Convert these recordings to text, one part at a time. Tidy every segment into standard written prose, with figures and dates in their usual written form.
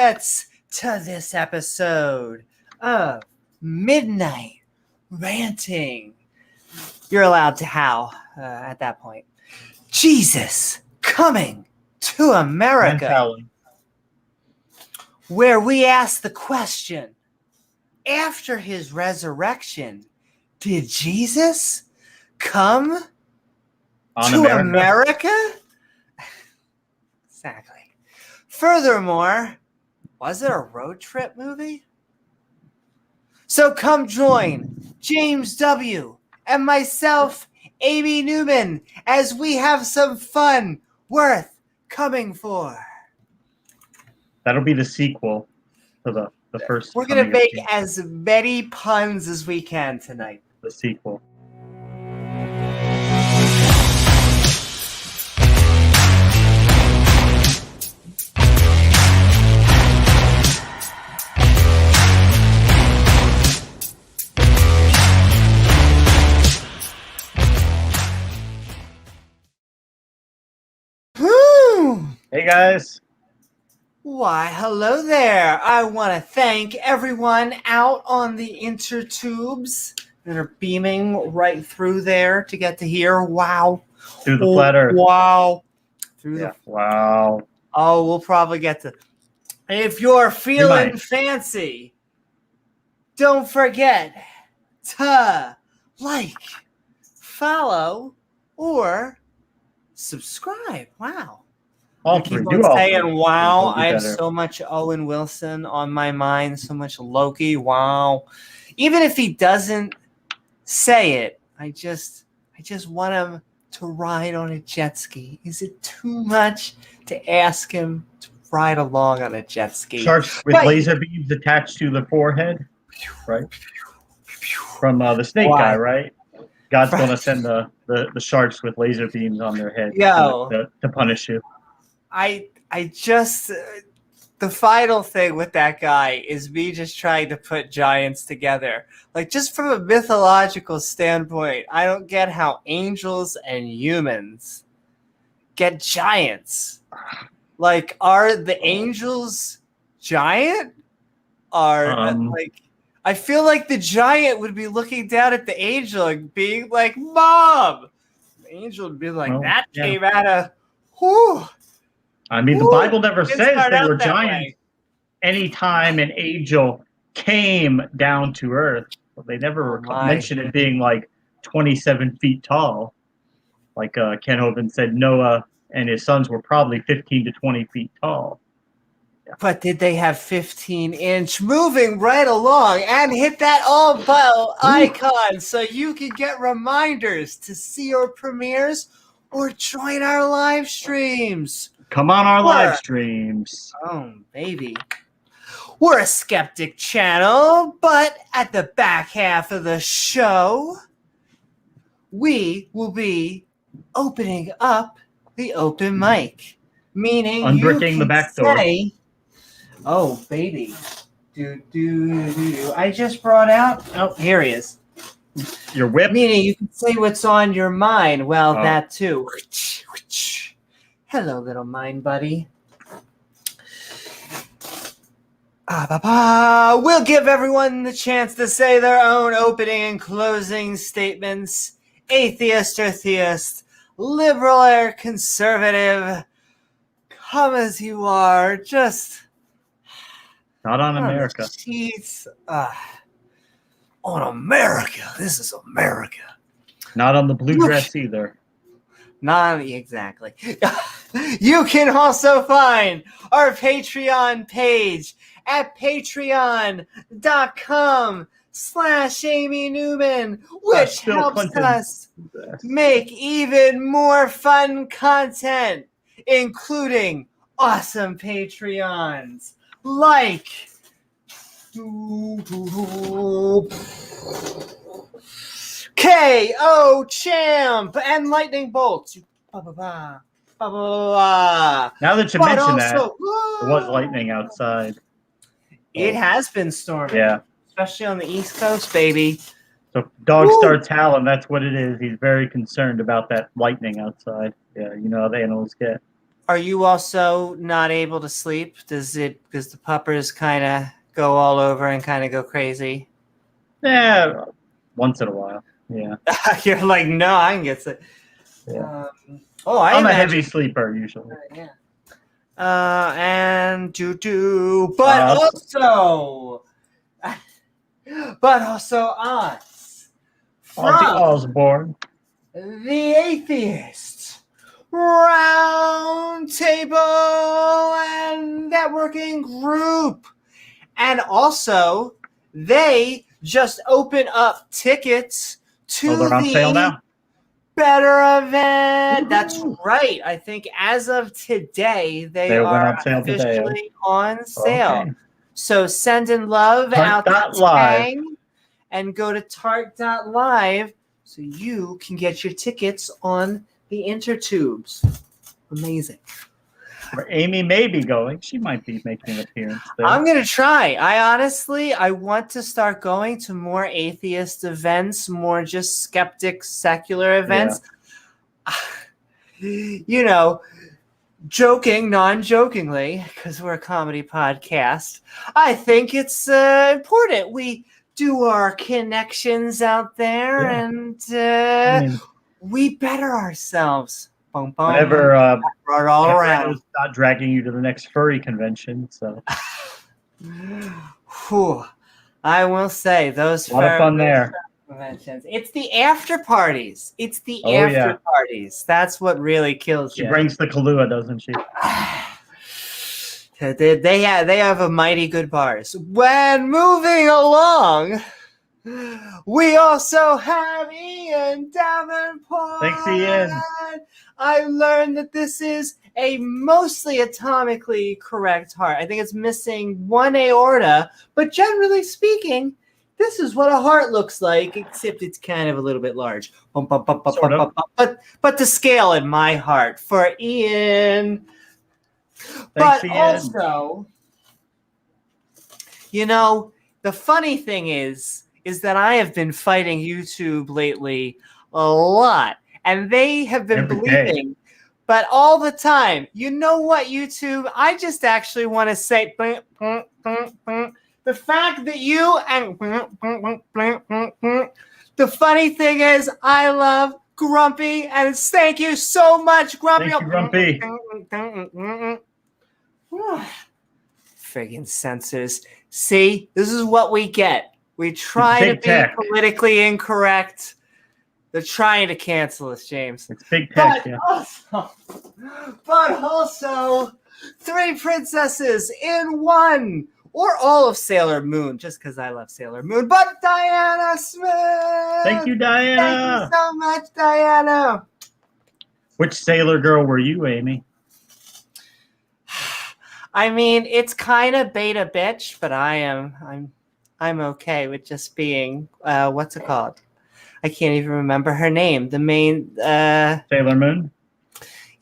misfits to this episode of Midnight Ranting. You're allowed to howl at that point. Jesus coming to America, where we ask the question, after his resurrection, did Jesus come to America? Exactly. Furthermore, was it a road trip movie? So come join James W. and myself, Amy Newman, as we have some fun worth coming for. That'll be the sequel to the first. We're going to make as many puns as we can tonight. The sequel. Hey guys. Why, hello there. I want to thank everyone out on the intertubes that are beaming right through there to get to hear. Wow. Through the flat earth. Wow. Wow. Oh, we'll probably get to. If you're feeling fancy, don't forget to like, follow, or subscribe. Wow. I keep on saying, wow, I have so much Owen Wilson on my mind, so much Loki, wow. Even if he doesn't say it, I just want him to ride on a jet ski. Is it too much to ask him to ride along on a jet ski? Sharks with laser beams attached to the forehead, right? From the snake guy, right? God's going to send the sharks with laser beams on their head to punish you. I just, the final thing with that guy is me just trying to put giants together. Like, just from a mythological standpoint, I don't get how angels and humans get giants. Like, are the angels giant? I feel like the giant would be looking down at the angel and being like, Mom! The angel would be like, came out of, whew. I mean, the Bible never says they were giants anytime an angel came down to earth. They never mentioned it being like 27 feet tall. Like Ken Hovind said, Noah and his sons were probably 15 to 20 feet tall. Yeah. But did they have 15-inch moving right along and hit that all bell icon so you can get reminders to see our premieres or join our live streams? Come on our live streams. Oh, baby. We're a skeptic channel, but at the back half of the show, we will be opening up the open mic. Meaning unbricking the back door. Oh, baby. I just brought out... Oh, here he is. Your whip? Meaning you can say what's on your mind. Well, that too. Hello, little mind buddy. We'll give everyone the chance to say their own opening and closing statements. Atheist or theist, liberal or conservative, come as you are, just... Not on America. On America. This is America. Not on the blue dress either. Not exactly. You can also find our Patreon page at patreon.com/Amy Newman, which helps us make even more fun content, including awesome Patreons like KO Champ and Lightning Bolts. Now that you mention that, there was lightning outside. It has been storming. Yeah. Especially on the East Coast, baby. So if dog starts howling, that's what it is. He's very concerned about that lightning outside. Yeah, you know how the animals get. Are you also not able to sleep? Does the puppers kind of go all over and kind of go crazy? Yeah, once in a while. Yeah. You're like, no, I can get sick. Yeah. I'm a heavy sleeper usually. Yeah. And but also us from the Osborne, the Atheist Round Table and Networking Group, and also they just open up tickets to they're on sale now. Better event. That's right. I think as of today, they are officially on sale. Okay. So send in love out to Tang and go to tart.live so you can get your tickets on the intertubes. Amazing. Where Amy may be going. She might be making an appearance there. I'm going to try. I want to start going to more atheist events, more just skeptic, secular events. Yeah. Non-jokingly, because we're a comedy podcast, I think it's important we do our connections out there and we better ourselves. Whenever brought all around. Not dragging you to the next furry convention, so. Whew. I will say those a lot of fun there. Conventions. It's the after parties. Parties. That's what really kills you. She brings the Kahlua, doesn't she? They have a mighty good bars. When moving along, we also have Ian Davenport. Thanks, Ian. I learned that this is a mostly atomically correct heart. I think it's missing one aorta, but generally speaking, this is what a heart looks like, except it's kind of a little bit large. But to scale in my heart for Ian. Thanks, Ian. Also, the funny thing is that I have been fighting YouTube lately a lot, and they have been bleeping, but all the time. You know what, YouTube? I just actually want to say the fact that you and the funny thing is, I love Grumpy, and thank you so much, Grumpy. Thank you, Grumpy. Friggin' censors. See, this is what we get. We try to be politically incorrect. They're trying to cancel us, James. It's big tech, but also, 3 princesses in 1. Or all of Sailor Moon, just because I love Sailor Moon. But Diana Smith! Thank you, Diana! Thank you so much, Diana! Which Sailor girl were you, Amy? I mean, it's kind of beta bitch, but I'm okay with just being what's it called? I can't even remember her name. The main Sailor Moon?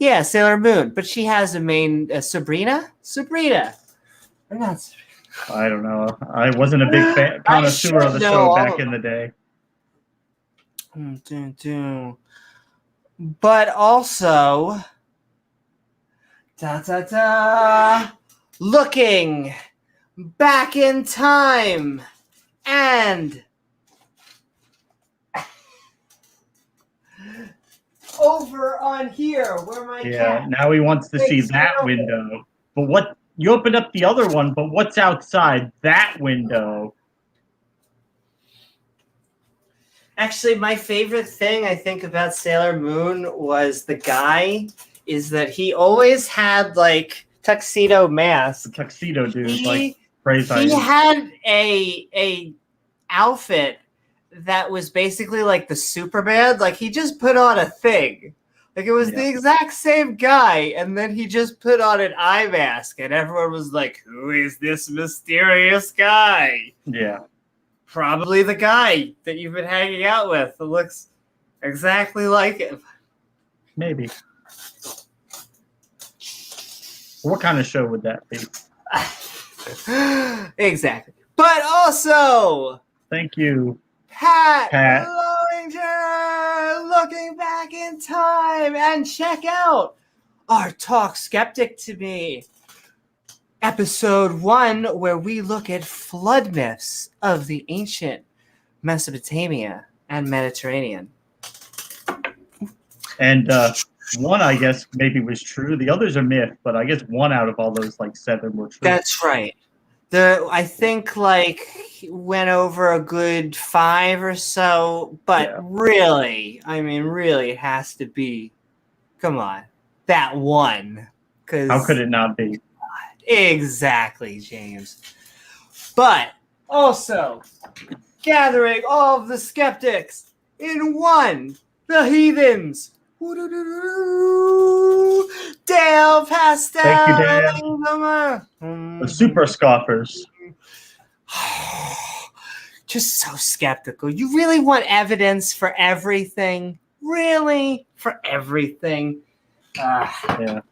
Yeah, Sailor Moon. But she has a main Sabrina? Sabrina. Or not Sabrina. I don't know. I wasn't a big connoisseur of the show back in the day. But also, looking back in time and over on here where my cat. Now he wants to see that window. But what? You opened up the other one, but what's outside that window? Actually, my favorite thing I think about Sailor Moon was the guy is that he always had like tuxedo mask. The tuxedo dude, he had a outfit that was basically like the Superman. Like he just put on a thing. Like it was the exact same guy, and then he just put on an eye mask, and everyone was like, "Who is this mysterious guy?" Yeah, probably the guy that you've been hanging out with. It looks exactly like him. Maybe. What kind of show would that be? Exactly. But also, thank you, Pat. Lowringer, looking back in time, and check out our Talk Skeptic to Me, episode 1, where we look at flood myths of the ancient Mesopotamia and Mediterranean. And one, I guess, maybe was true. The others are myth, but I guess one out of all those 7 were true. That's right. I think went over a good 5 or so, but really, it has to be. Come on, that one. How could it not be? Exactly, James. But also, gathering all of the skeptics in one, the heathens. Dale Pastel. Thank you, Dan. The super scoffers. Just so skeptical. You really want evidence for everything? Really? For everything? Yeah.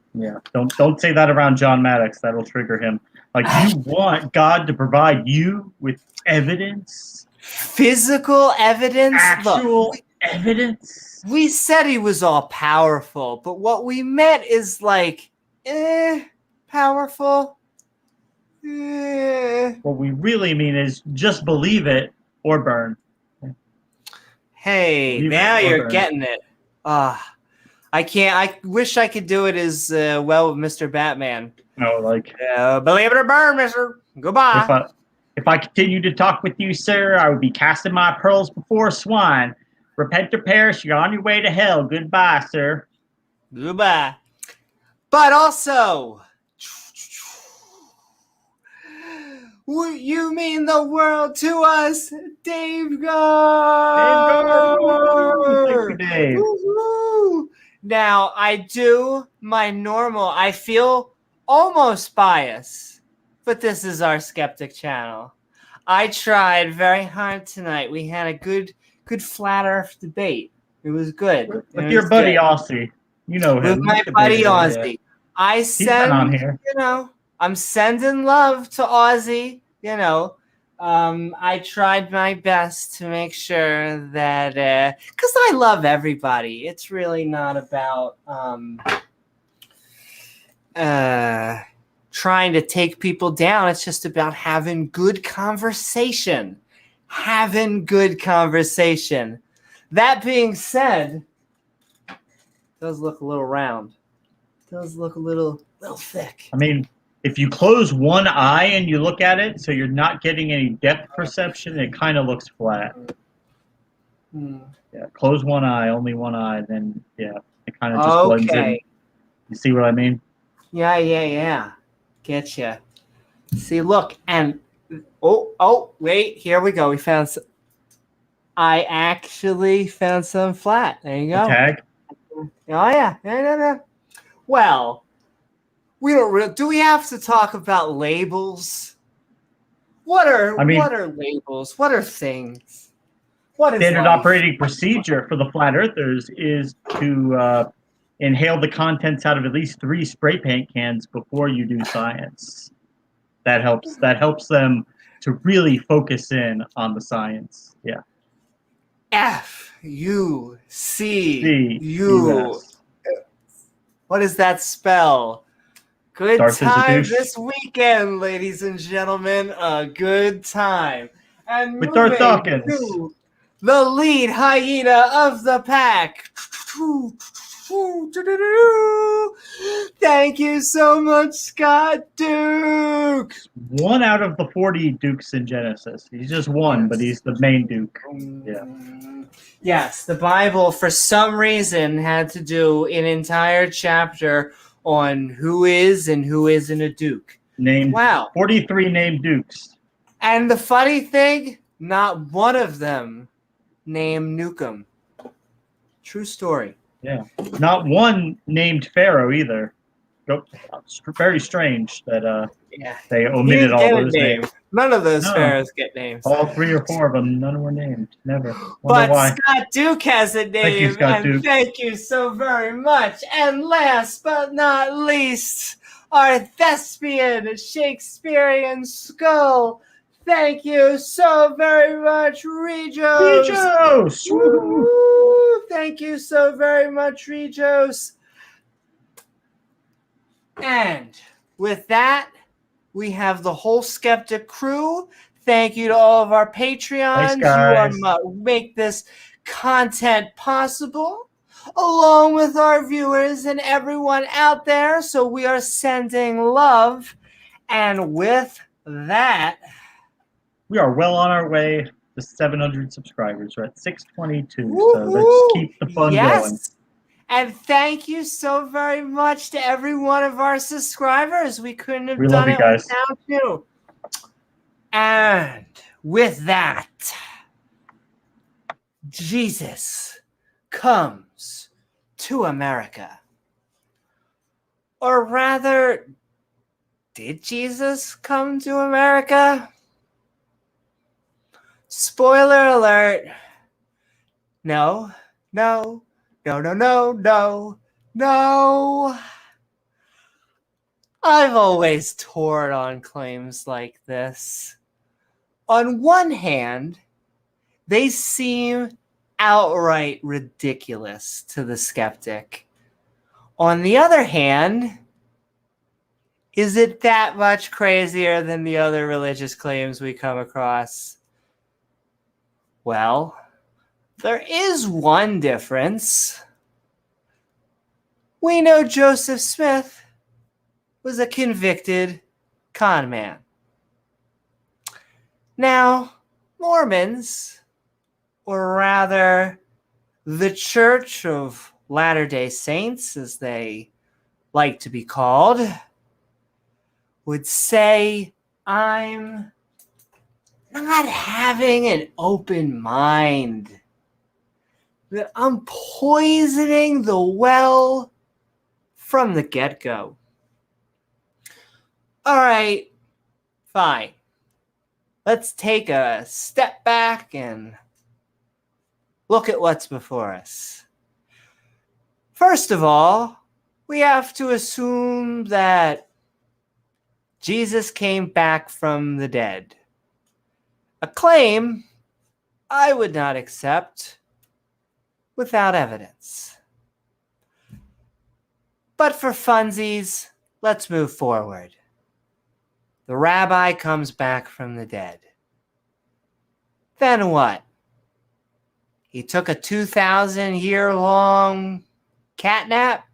Don't say that around John Maddox. That'll trigger him. You want God to provide you with evidence? Physical evidence? Actual evidence? We said he was all powerful, but what we meant is powerful. What we really mean is just believe it or burn. Hey, now you're getting it. I can't. I wish I could do it as well with Mr. Batman. No, believe it or burn, mister. Goodbye. If I continue to talk with you, sir, I would be casting my pearls before swine. Repent or perish, you're on your way to hell. Goodbye, sir. Goodbye. But also, you mean the world to us, Dave Gar. Thank you, Dave. Woo-hoo. Now, I do my normal. I feel almost biased, but this is our skeptic channel. I tried very hard tonight. We had a good flat earth debate. It was good. With your buddy Aussie. You know him. With my buddy Aussie. Yeah. I send, on here. I'm sending love to Aussie. I tried my best to make sure that, because I love everybody. It's really not about trying to take people down. It's just about having good conversation. That being said, it does look a little round. It does look a little thick. I mean, if you close one eye and you look at it, so you're not getting any depth perception, it kind of looks flat. Yeah, close one eye, only one eye, then it kind of just blends in. You see what I mean? Yeah. Getcha. See, look, and wait, here we go. I actually found some flat. There you go. Tag. Oh yeah. No. Well, we don't. Do we have to talk about labels? What are labels? What are things? What is standard life? Operating procedure for the flat earthers is to inhale the contents out of at least 3 spray paint cans before you do science. That helps them to really focus in on the science. Yeah. FUCU. What does that spell? Good Darth time this weekend, ladies and gentlemen. A good time. And with Darth Dawkins, the lead hyena of the pack. Thank you so much, Scott Duke. 1 out of the 40 Dukes in Genesis. He's just one, but he's the main Duke. Yeah. Yes, the Bible, for some reason, had to do an entire chapter on who is and who isn't a Duke. 43 named Dukes. And the funny thing, not one of them named Nukem. True story. Yeah. Not one named Pharaoh either. Very strange that they omitted all those names. None of those pharaohs get names. All 3 or 4 of them, none were named. Never. But why. Scott Duke has a name. Thank you, Scott Duke. Thank you so very much. And last but not least, our thespian Shakespearean skull. Thank you so very much, Regos. Woo! Thank you so very much, Regos. And with that, we have the whole Skeptic crew. Thank you to all of our Patreons. Thanks, guys. You are make this content possible, along with our viewers and everyone out there. So we are sending love. And with that, we are well on our way to 700 subscribers. We're at 622. Woo-hoo! So let's keep the fun going. And thank you so very much to every one of our subscribers. We couldn't have done it without you. And with that, Jesus comes to America. Or rather, did Jesus come to America? Spoiler alert. No. I've always torn on claims like this. On one hand, they seem outright ridiculous to the skeptic. On the other hand, is it that much crazier than the other religious claims we come across? Well, there is one difference. We know Joseph Smith was a convicted con man. Now, Mormons, or rather the Church of Latter-day Saints, as they like to be called, would say, I'm not having an open mind, that I'm poisoning the well from the get-go. All right, fine. Let's take a step back and look at what's before us. First of all, we have to assume that Jesus came back from the dead. A claim I would not accept without evidence. But for funsies, let's move forward. The rabbi comes back from the dead. Then what? He took a 2,000-year-long cat nap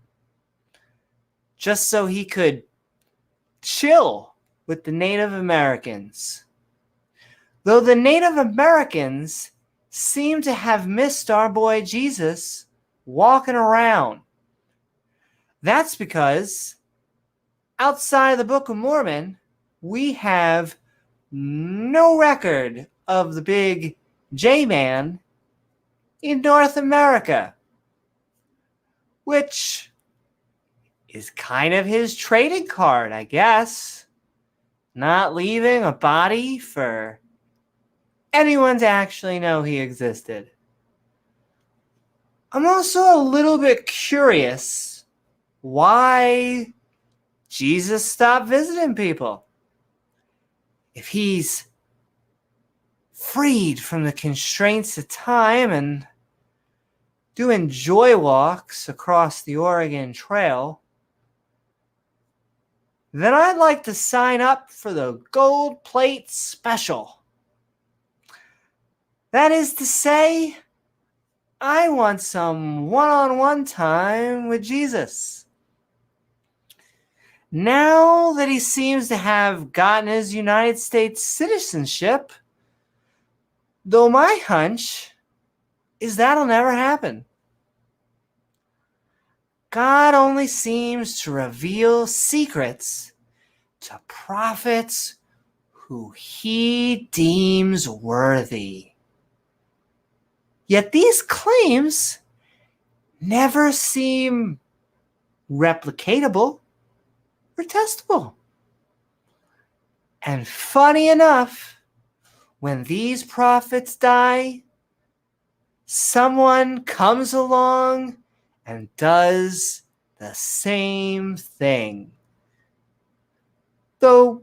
just so he could chill with the Native Americans. Though the Native Americans seem to have missed our boy Jesus walking around. That's because outside the Book of Mormon, we have no record of the big J-Man in North America, which is kind of his trading card, I guess. Not leaving a body for anyone to actually know he existed. I'm also a little bit curious why Jesus stopped visiting people. If he's freed from the constraints of time and doing joy walks across the Oregon Trail, then I'd like to sign up for the Gold Plate Special. That is to say, I want some one-on-one time with Jesus. Now that he seems to have gotten his United States citizenship, though my hunch is that'll never happen. God only seems to reveal secrets to prophets who he deems worthy. Yet these claims never seem replicatable or testable. And funny enough, when these prophets die, someone comes along and does the same thing. Though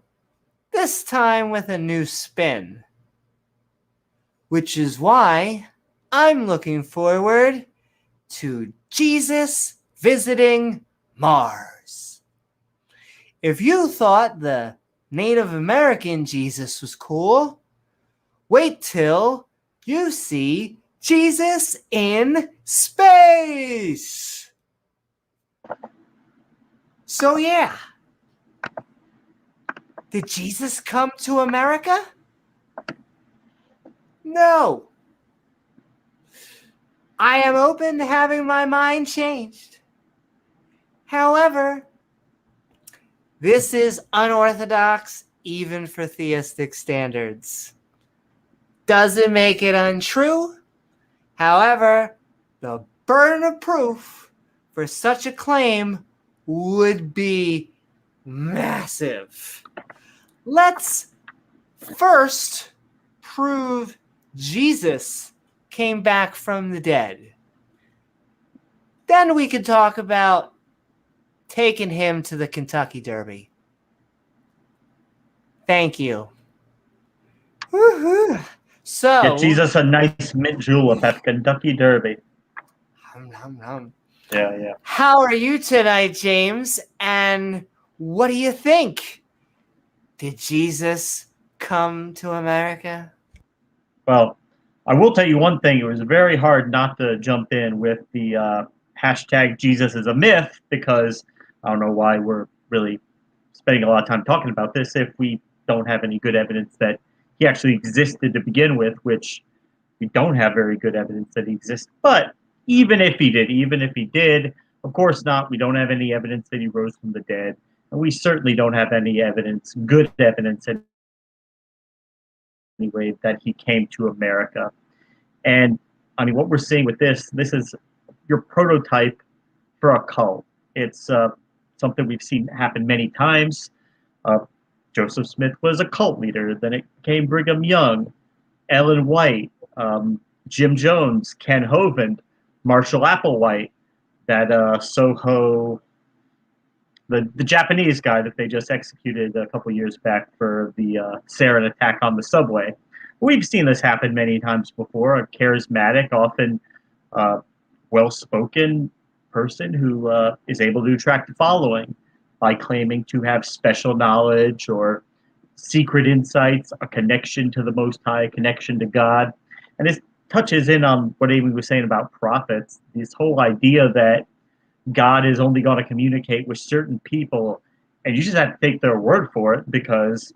this time with a new spin. Which is why I'm looking forward to Jesus visiting Mars. If you thought the Native American Jesus was cool, wait till you see Jesus in space. So yeah, did Jesus come to America? No. I am open to having my mind changed. However, this is unorthodox even for theistic standards. Doesn't make it untrue. However, the burden of proof for such a claim would be massive. Let's first prove Jesus came back from the dead. Then we could talk about taking him to the Kentucky Derby. Thank you. Woo-hoo. So get Jesus a nice mint julep at the Kentucky Derby. Yeah. How are you tonight, James? And what do you think? Did Jesus come to America? Well, I will tell you one thing. It was very hard not to jump in with the hashtag Jesus is a myth, because I don't know why we're really spending a lot of time talking about this if we don't have any good evidence that he actually existed to begin with, which we don't have very good evidence that he exists. But even if he did, of course not. We don't have any evidence that he rose from the dead. And we certainly don't have any evidence, good evidence anyway, that he came to America. And I mean, what we're seeing with this is your prototype for a cult. It's something we've seen happen many times. Joseph Smith was a cult leader. Then it became Brigham Young, Ellen White, Jim Jones, Ken Hovind, Marshall Applewhite, that Soho, the Japanese guy that they just executed a couple years back for the sarin attack on the subway. We've seen this happen many times before. A charismatic, often well-spoken person who is able to attract a following by claiming to have special knowledge or secret insights, a connection to the Most High, a connection to God. And this touches in on what Amy was saying about prophets, this whole idea that God is only going to communicate with certain people, and you just have to take their word for it because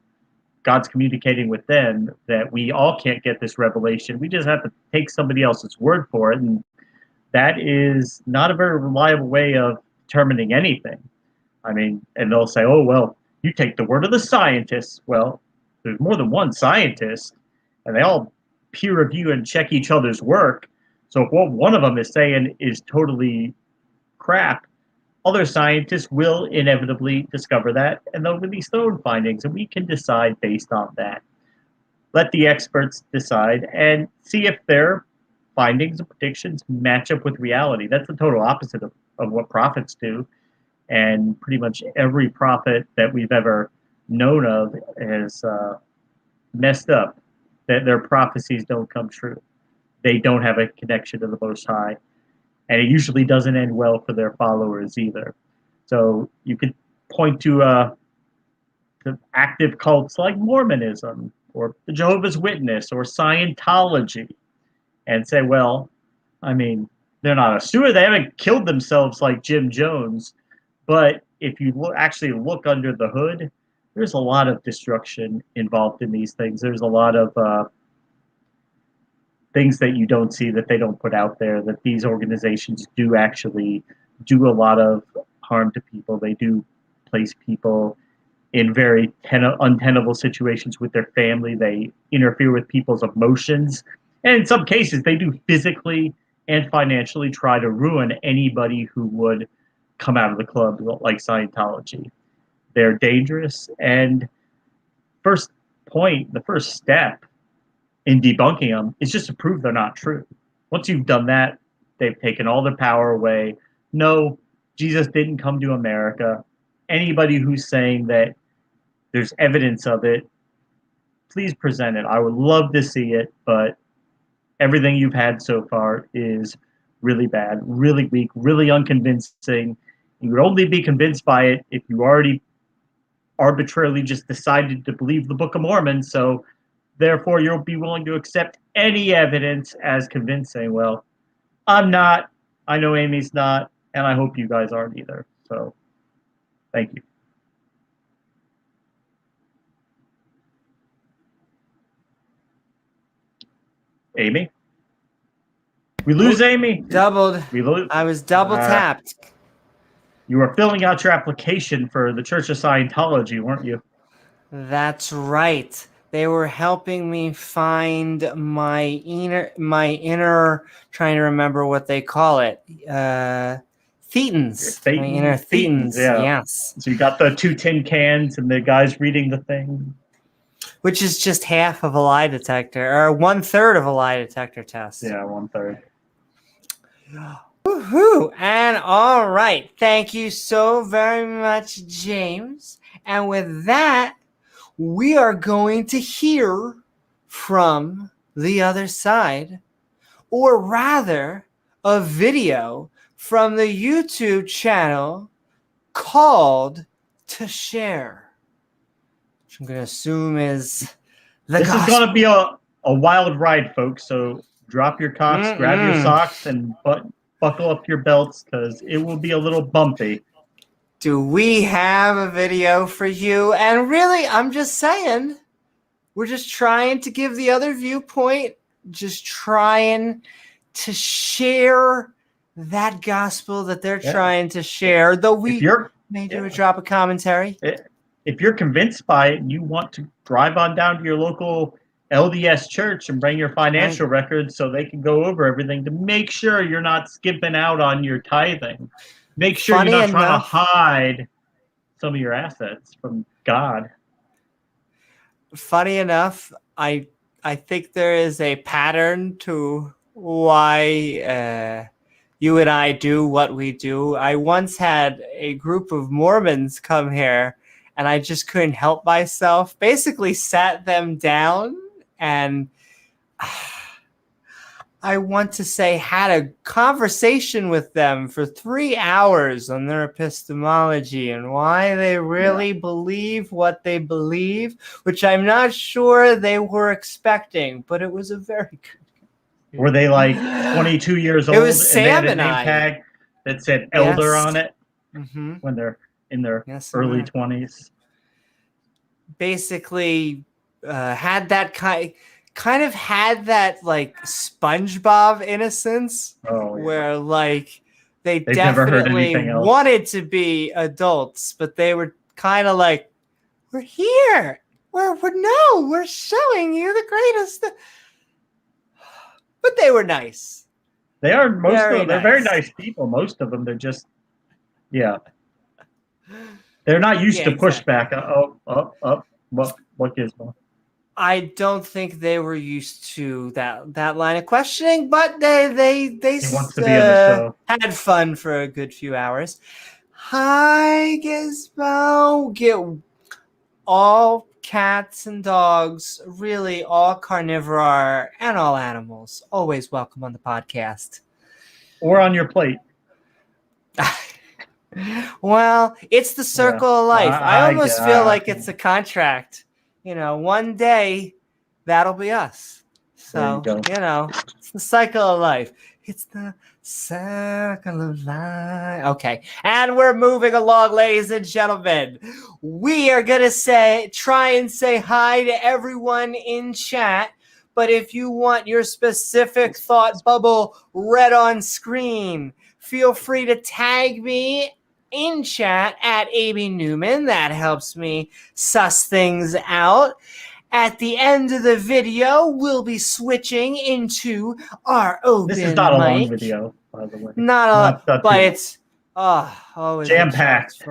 God's communicating with them, that we all can't get this revelation. We just have to take somebody else's word for it, and that is not a very reliable way of determining anything. I mean, and they'll say, oh, well, you take the word of the scientists. Well, there's more than one scientist, and they all peer review and check each other's work. So if what one of them is saying is totally crap, other scientists will inevitably discover that, and they'll release their own findings, and we can decide based on that. Let the experts decide and see if their findings and predictions match up with reality. That's the total opposite of what prophets do. And pretty much every prophet that we've ever known of has messed up. That their prophecies don't come true. They don't have a connection to the Most High. And it usually doesn't end well for their followers either. So you could point to active cults like Mormonism or the Jehovah's Witness or Scientology and say, well, I mean, they're not a sewer. They haven't killed themselves like Jim Jones. But if you actually look under the hood, there's a lot of destruction involved in these things. There's a lot of things that you don't see, that they don't put out there, that these organizations do actually do a lot of harm to people. They do place people in very untenable situations with their family. They interfere with people's emotions. And in some cases, they do physically and financially try to ruin anybody who would come out of the club, like Scientology. They're dangerous. And the first step in debunking them is just to prove they're not true. Once you've done that, they've taken all their power away. No, Jesus didn't come to America. Anybody who's saying that there's evidence of it, please present it. I would love to see it, but everything you've had so far is really bad, really weak, really unconvincing. You would only be convinced by it if you already arbitrarily just decided to believe the Book of Mormon, so therefore you'll be willing to accept any evidence as convincing. Well, I'm not. I know Amy's not, and I hope you guys aren't either. So, thank you. Amy? We lose Amy? Doubled. We lose. I was double tapped. You were filling out your application for the Church of Scientology, weren't you? That's right. They were helping me find my inner, trying to remember what they call it. Thetans. My inner Thetans, yeah. Yes. So you got the 2 tin cans and the guy's reading the thing. Which is just half of a lie detector, or 1/3 of a lie detector test. Yeah, 1/3. Woohoo! And all right. Thank you so very much, James. And with that, we are going to hear from the other side, or rather, a video from the YouTube channel called To Share, which I'm going to assume is the This is going to be a wild ride, folks. So drop your cocks, grab your socks, and buckle up your belts, because it will be a little bumpy. Do we have a video for you? And really, I'm just saying, we're just trying to give the other viewpoint, just trying to share that gospel that they're trying to share, though we may do a drop of commentary. If you're convinced by it and you want to drive on down to your local LDS church and bring your financial records so they can go over everything to make sure you're not skipping out on your tithing. Make sure you're not trying to hide some of your assets from God. Funny enough, I think there is a pattern to why you and I do what we do. I once had a group of Mormons come here, and I just couldn't help myself. Basically sat them down and I want to say had a conversation with them for 3 hours on their epistemology and why they really believe what they believe, which I'm not sure they were expecting, but it was a very good. Were they like 22 years old? It was Sam and they had a name tag that said elder on it when they're in their early 20s. Basically had that kind of had that like SpongeBob innocence, where like they definitely wanted to be adults, but they were kind of like, we're here, we're showing you the greatest. But they were nice. They are they're very nice people. Most of them, they're just they're not used to pushback. What gizmo? I don't think they were used to that line of questioning, but they wants to be on the show. Had fun for a good few hours. Hi, Gizmo. Get all cats and dogs, really all carnivore and all animals, always welcome on the podcast. Or on your plate. Well, it's the circle of life. I almost feel like it's a contract. One day that'll be us. So, it's the cycle of life. It's the circle of life. Okay. And we're moving along, ladies and gentlemen. We are going to try and say hi to everyone in chat. But if you want your specific thought bubble read on screen, feel free to tag me in chat at AB Newman. That helps me suss things out. At the end of the video, we'll be switching into our open mic. This is not a long video, by the way. Not but it's always jam-packed.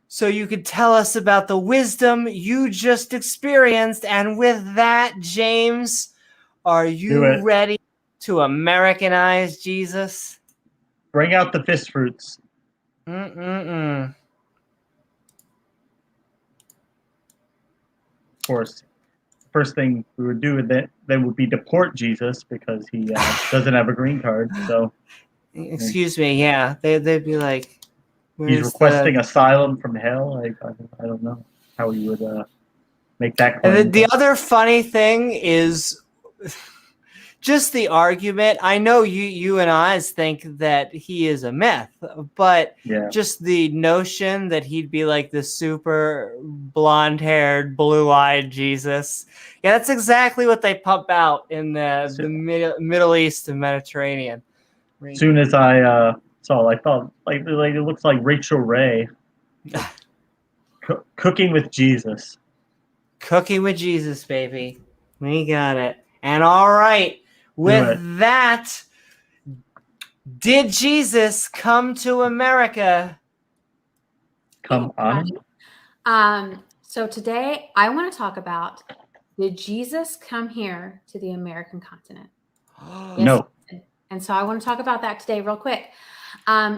So you could tell us about the wisdom you just experienced. And with that, James, are you ready to Americanize Jesus? Bring out the fist fruits. Of course, first thing we would do then would be deport Jesus, because he doesn't have a green card. So, excuse me, they'd be like, He's requesting asylum from hell. I don't know how he would make that claim. And the other funny thing is just the argument. I know you and Oz think that he is a myth, but just the notion that he'd be like the super blonde-haired, blue-eyed Jesus. Yeah, that's exactly what they pump out in the Middle East and Mediterranean. As soon as I saw, I thought like it looks like Rachel Ray. Cooking with Jesus. Cooking with Jesus, baby. We got it. And all right, with that, did Jesus come to America? Come on. So today I want to talk about, did Jesus come here to the American continent? Yes, no. And so I want to talk about that today real quick.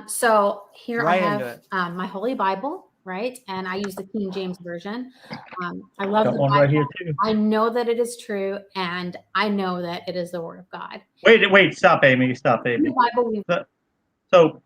So here I have my Holy Bible, right? And I use the King James Version. I love the Bible. Right here too. I know that it is true, and I know that it is the Word of God. Wait, stop, Amy. Stop, Amy. The Bible so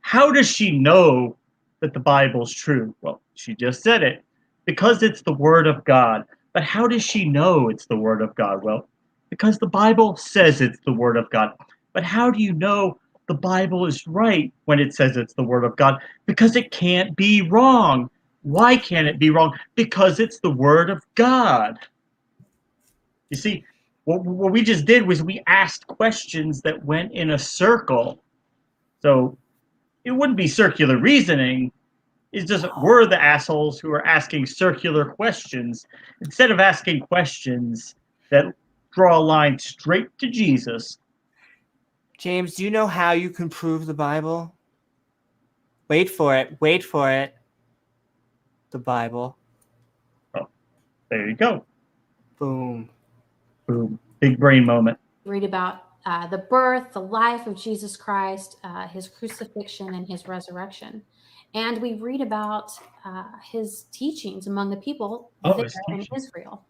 how does she know that the Bible's true? Well, she just said it. Because it's the Word of God. But how does she know it's the Word of God? Well, because the Bible says it's the Word of God. But how do you know the Bible is right when it says it's the Word of God? Because it can't be wrong. Why can't it be wrong? Because it's the Word of God. You see, what we just did was we asked questions that went in a circle. So it wouldn't be circular reasoning. It's just we're the assholes who are asking circular questions instead of asking questions that draw a line straight to Jesus. James, do you know how you can prove the Bible? Wait for it. Wait for it. The Bible. Oh, there you go. Boom. Boom. Big brain moment. Read about the birth, the life of Jesus Christ, his crucifixion, and his resurrection. And we read about his teachings among the people there in Israel.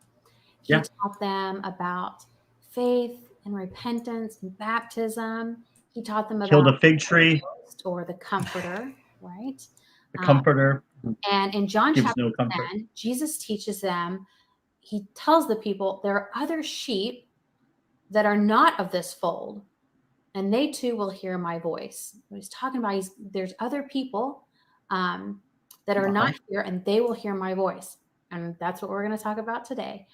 He taught them about faith and repentance and baptism. He taught them about kill the fig tree or the Comforter, right? The Comforter. And in John chapter 10, Jesus teaches them, he tells the people, there are other sheep that are not of this fold, and they too will hear my voice. What he's talking about, there's other people that are not here, and they will hear my voice. And that's what we're going to talk about today.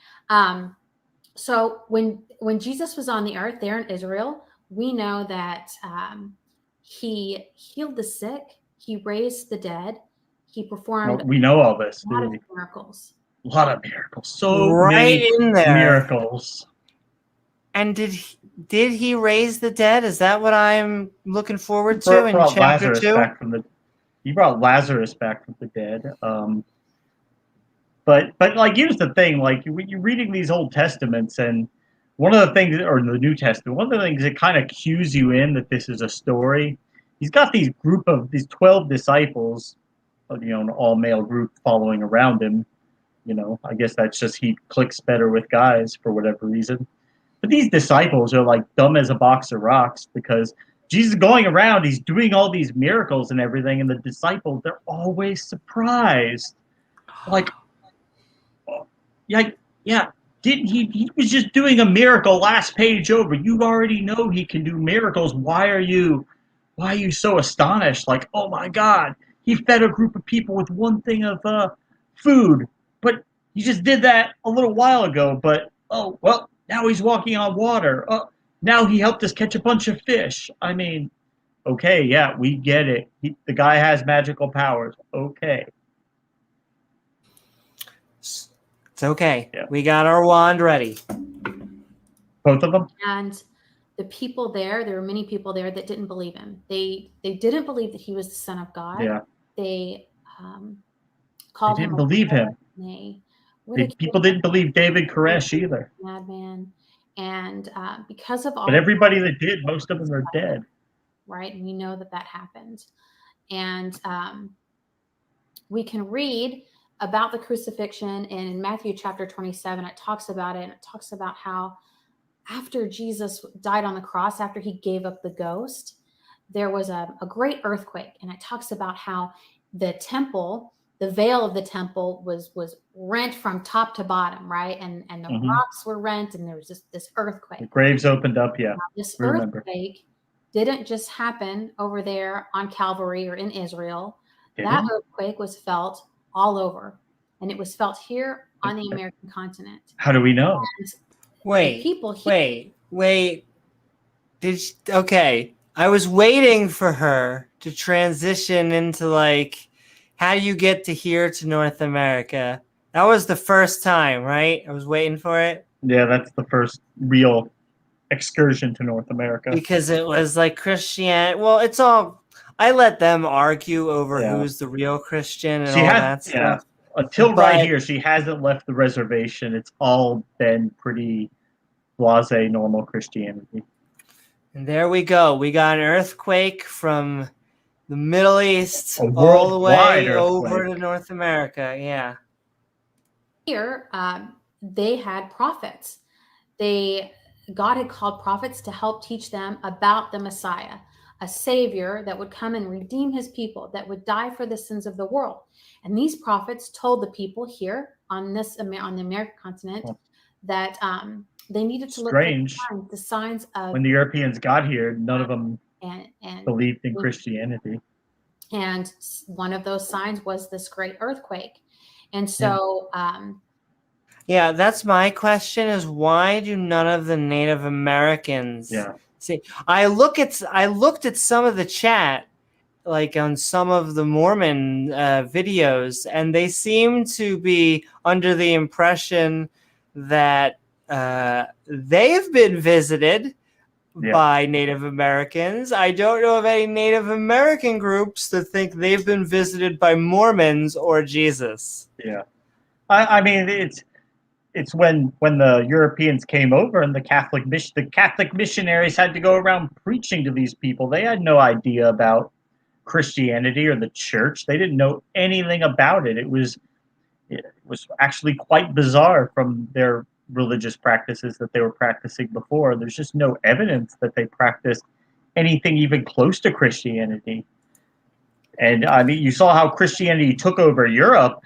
So when Jesus was on the earth there in Israel, we know that he healed the sick, he raised the dead, he performed we know all this. A lot of miracles. A lot of miracles. So many miracles. And did he raise the dead? Is that what I'm looking forward to in chapter 2? He brought Lazarus back from the dead. But like, here's the thing: like, when you're reading these Old Testaments, and one of the things, or the New Testament, one of the things that kind of cues you in that this is a story. He's got these 12 disciples, an all-male group following around him. I guess that's just he clicks better with guys for whatever reason. But these disciples are like dumb as a box of rocks because Jesus is going around, he's doing all these miracles and everything, and the disciples, they're always surprised. Like, didn't he was just doing a miracle last page over. You already know he can do miracles. Why are you so astonished? Like, oh my God, he fed a group of people with one thing of food, but he just did that a little while ago. But oh well, now he's walking on water. Now he helped us catch a bunch of fish. I mean, okay, yeah, we get it. The guy has magical powers. Okay. It's okay. Yeah. We got our wand ready. Both of them? And the people there were many people there that didn't believe him. They didn't believe that he was the Son of God. Yeah. They called him. They didn't believe him. People didn't believe David Koresh either. Madman. And because of all. But everybody that did, most of them are dead. Right. And we know that happened. And we can read about the crucifixion in Matthew chapter 27. It talks about it. And it talks about how after Jesus died on the cross, after he gave up the ghost, there was a great earthquake, and it talks about how the temple, the veil of the temple was rent from top to bottom, right? And the rocks were rent, and there was just this earthquake. The graves opened up, yeah. Now, this earthquake didn't just happen over there on Calvary or in Israel. That earthquake was felt all over, and it was felt here on the American continent. How do we know? Wait. Okay. I was waiting for her to transition into like, how do you get to here to North America? That was the first time, right? I was waiting for it. Yeah, that's the first real excursion to North America. Because it was like Christianity. Well, it's all, I let them argue over who's the real Christian and that stuff. Until right here, she hasn't left the reservation. It's all been pretty blasé, normal Christianity. And there we go. We got an earthquake from the Middle East all the way over to North America. Yeah. Here, they had prophets. God had called prophets to help teach them about the Messiah, a savior that would come and redeem his people, that would die for the sins of the world. And these prophets told the people here on the American continent that they needed to look at the signs of... When the Europeans got here, none of them believed in Christianity. And one of those signs was this great earthquake. And so... yeah, that's my question, is why do none of the Native Americans see? I looked at some of the chat, like on some of the Mormon videos, and they seem to be under the impression that they've been visited by Native Americans. I don't know of any Native American groups that think they've been visited by Mormons or Jesus. Yeah. I mean, it's when the Europeans came over and the Catholic missionaries had to go around preaching to these people. They had no idea about Christianity or the church. They didn't know anything about it. It was actually quite bizarre from their religious practices that they were practicing before. There's just no evidence that they practiced anything even close to Christianity. And I mean, you saw how Christianity took over Europe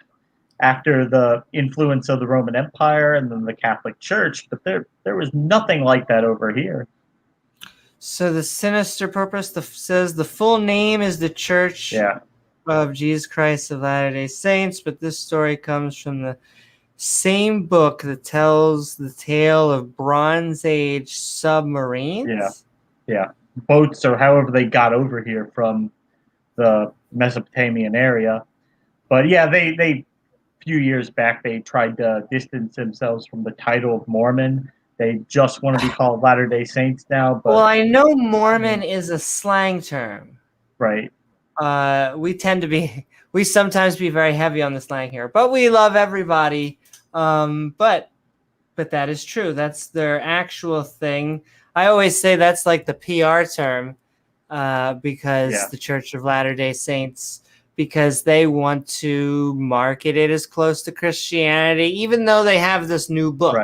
after the influence of the Roman Empire and then the Catholic Church, but there was nothing like that over here. So the Sinister Purpose says the full name is the Church of Jesus Christ of Latter-day Saints, but this story comes from the same book that tells the tale of Bronze Age submarines. Yeah. Boats, or however they got over here from the Mesopotamian area. But yeah, they few years back, they tried to distance themselves from the title of Mormon. They just want to be called Latter-day Saints now. But, well, I know Mormon is a slang term. Right. We sometimes be very heavy on the slang here, but we love everybody. But that is true. That's their actual thing. I always say that's like the PR term, because the Church of Latter-day Saints, because they want to market it as close to Christianity, even though they have this new book,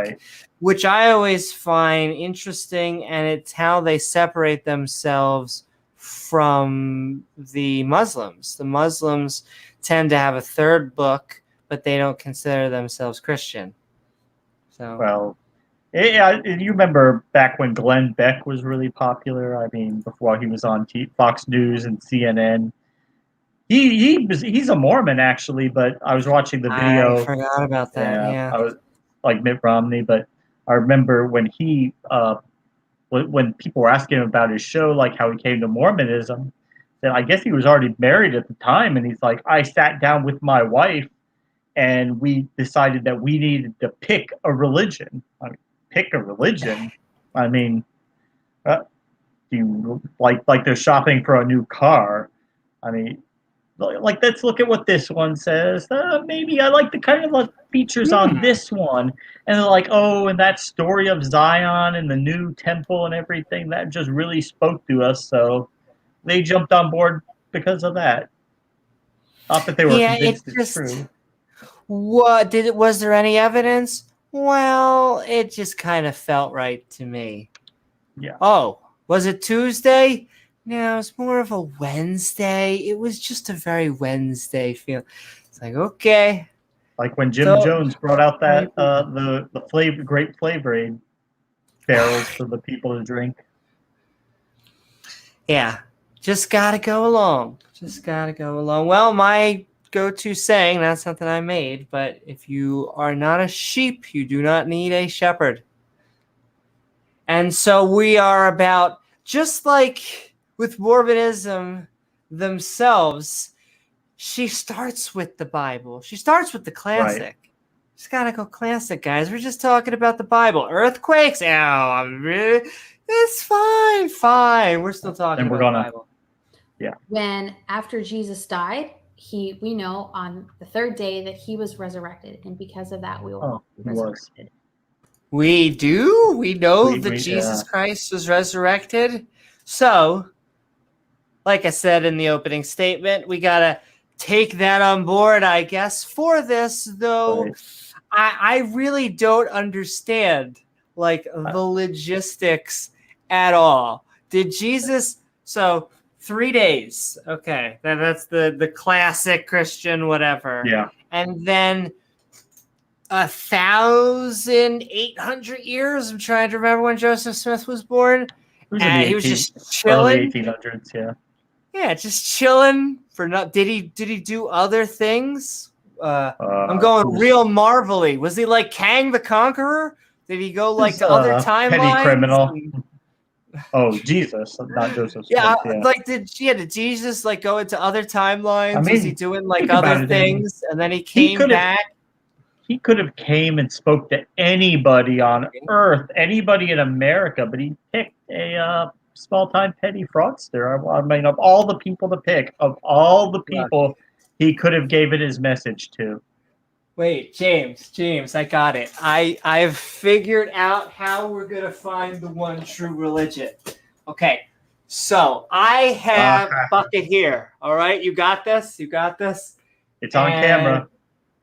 which I always find interesting, and it's how they separate themselves from the Muslims. The Muslims tend to have a third book, but they don't consider themselves Christian. So, well, you remember back when Glenn Beck was really popular? I mean, before he was on Fox News and CNN. He's a Mormon, actually, but I was watching the video. I forgot about that. Yeah. I was like Mitt Romney, but I remember when when people were asking him about his show, like how he came to Mormonism, that I guess he was already married at the time, and he's like, I sat down with my wife, and we decided that we needed to pick a religion. I mean, pick a religion. I mean, you like they're shopping for a new car. I mean, like, let's look at what this one says. Maybe I like the kind of like features on this one. And they're like, oh, and that story of Zion and the new temple and everything, that just really spoke to us. So they jumped on board because of that. Not that they were convinced it's true. Was there any evidence? Well, it just kind of felt right to me. Yeah. Oh, was it Tuesday? No, it's more of a Wednesday. It was just a very Wednesday feel. It's like, okay. Like when Jim Jones brought out that the flavor grape flavoring barrels for the people to drink. Yeah, just gotta go along. Just gotta go along. Well, my go-to saying, that's something I made, but if you are not a sheep, you do not need a shepherd. And so we are about, just like with Mormonism themselves, she starts with the Bible. She starts with the classic. Right. Just gotta go classic, guys. We're just talking about the Bible. Earthquakes? It's fine. We're still talking about the Bible. Yeah. When after Jesus died, we know on the third day that he was resurrected, and because of that, we will be resurrected. We do. We know that Jesus Christ was resurrected. So, like I said in the opening statement, we gotta take that on board, I guess, for this, though. Right. I really don't understand the logistics at all. Did Jesus, so 3 days, okay, that's the classic Christian whatever. Yeah. And then 1,800 years, I'm trying to remember when Joseph Smith was born. He was just chilling. Early 1800s, yeah. Yeah, just chilling for did he do other things? I'm going real marvelly. Was he like Kang the Conqueror? Did he go to other timelines? Petty criminal. Oh, Jesus, not Joseph Smith. Yeah, did Jesus go into other timelines? Was he doing other things? And then he came back? He could have came and spoke to anybody on Earth, anybody in America, but he picked a small-time petty fraudster. I mean, of all the people to pick, of all the people he could have given his message to. Wait, James, I got it. I've figured out how we're going to find the one true religion. Okay, so I have Bucket here. All right, you got this? It's on camera.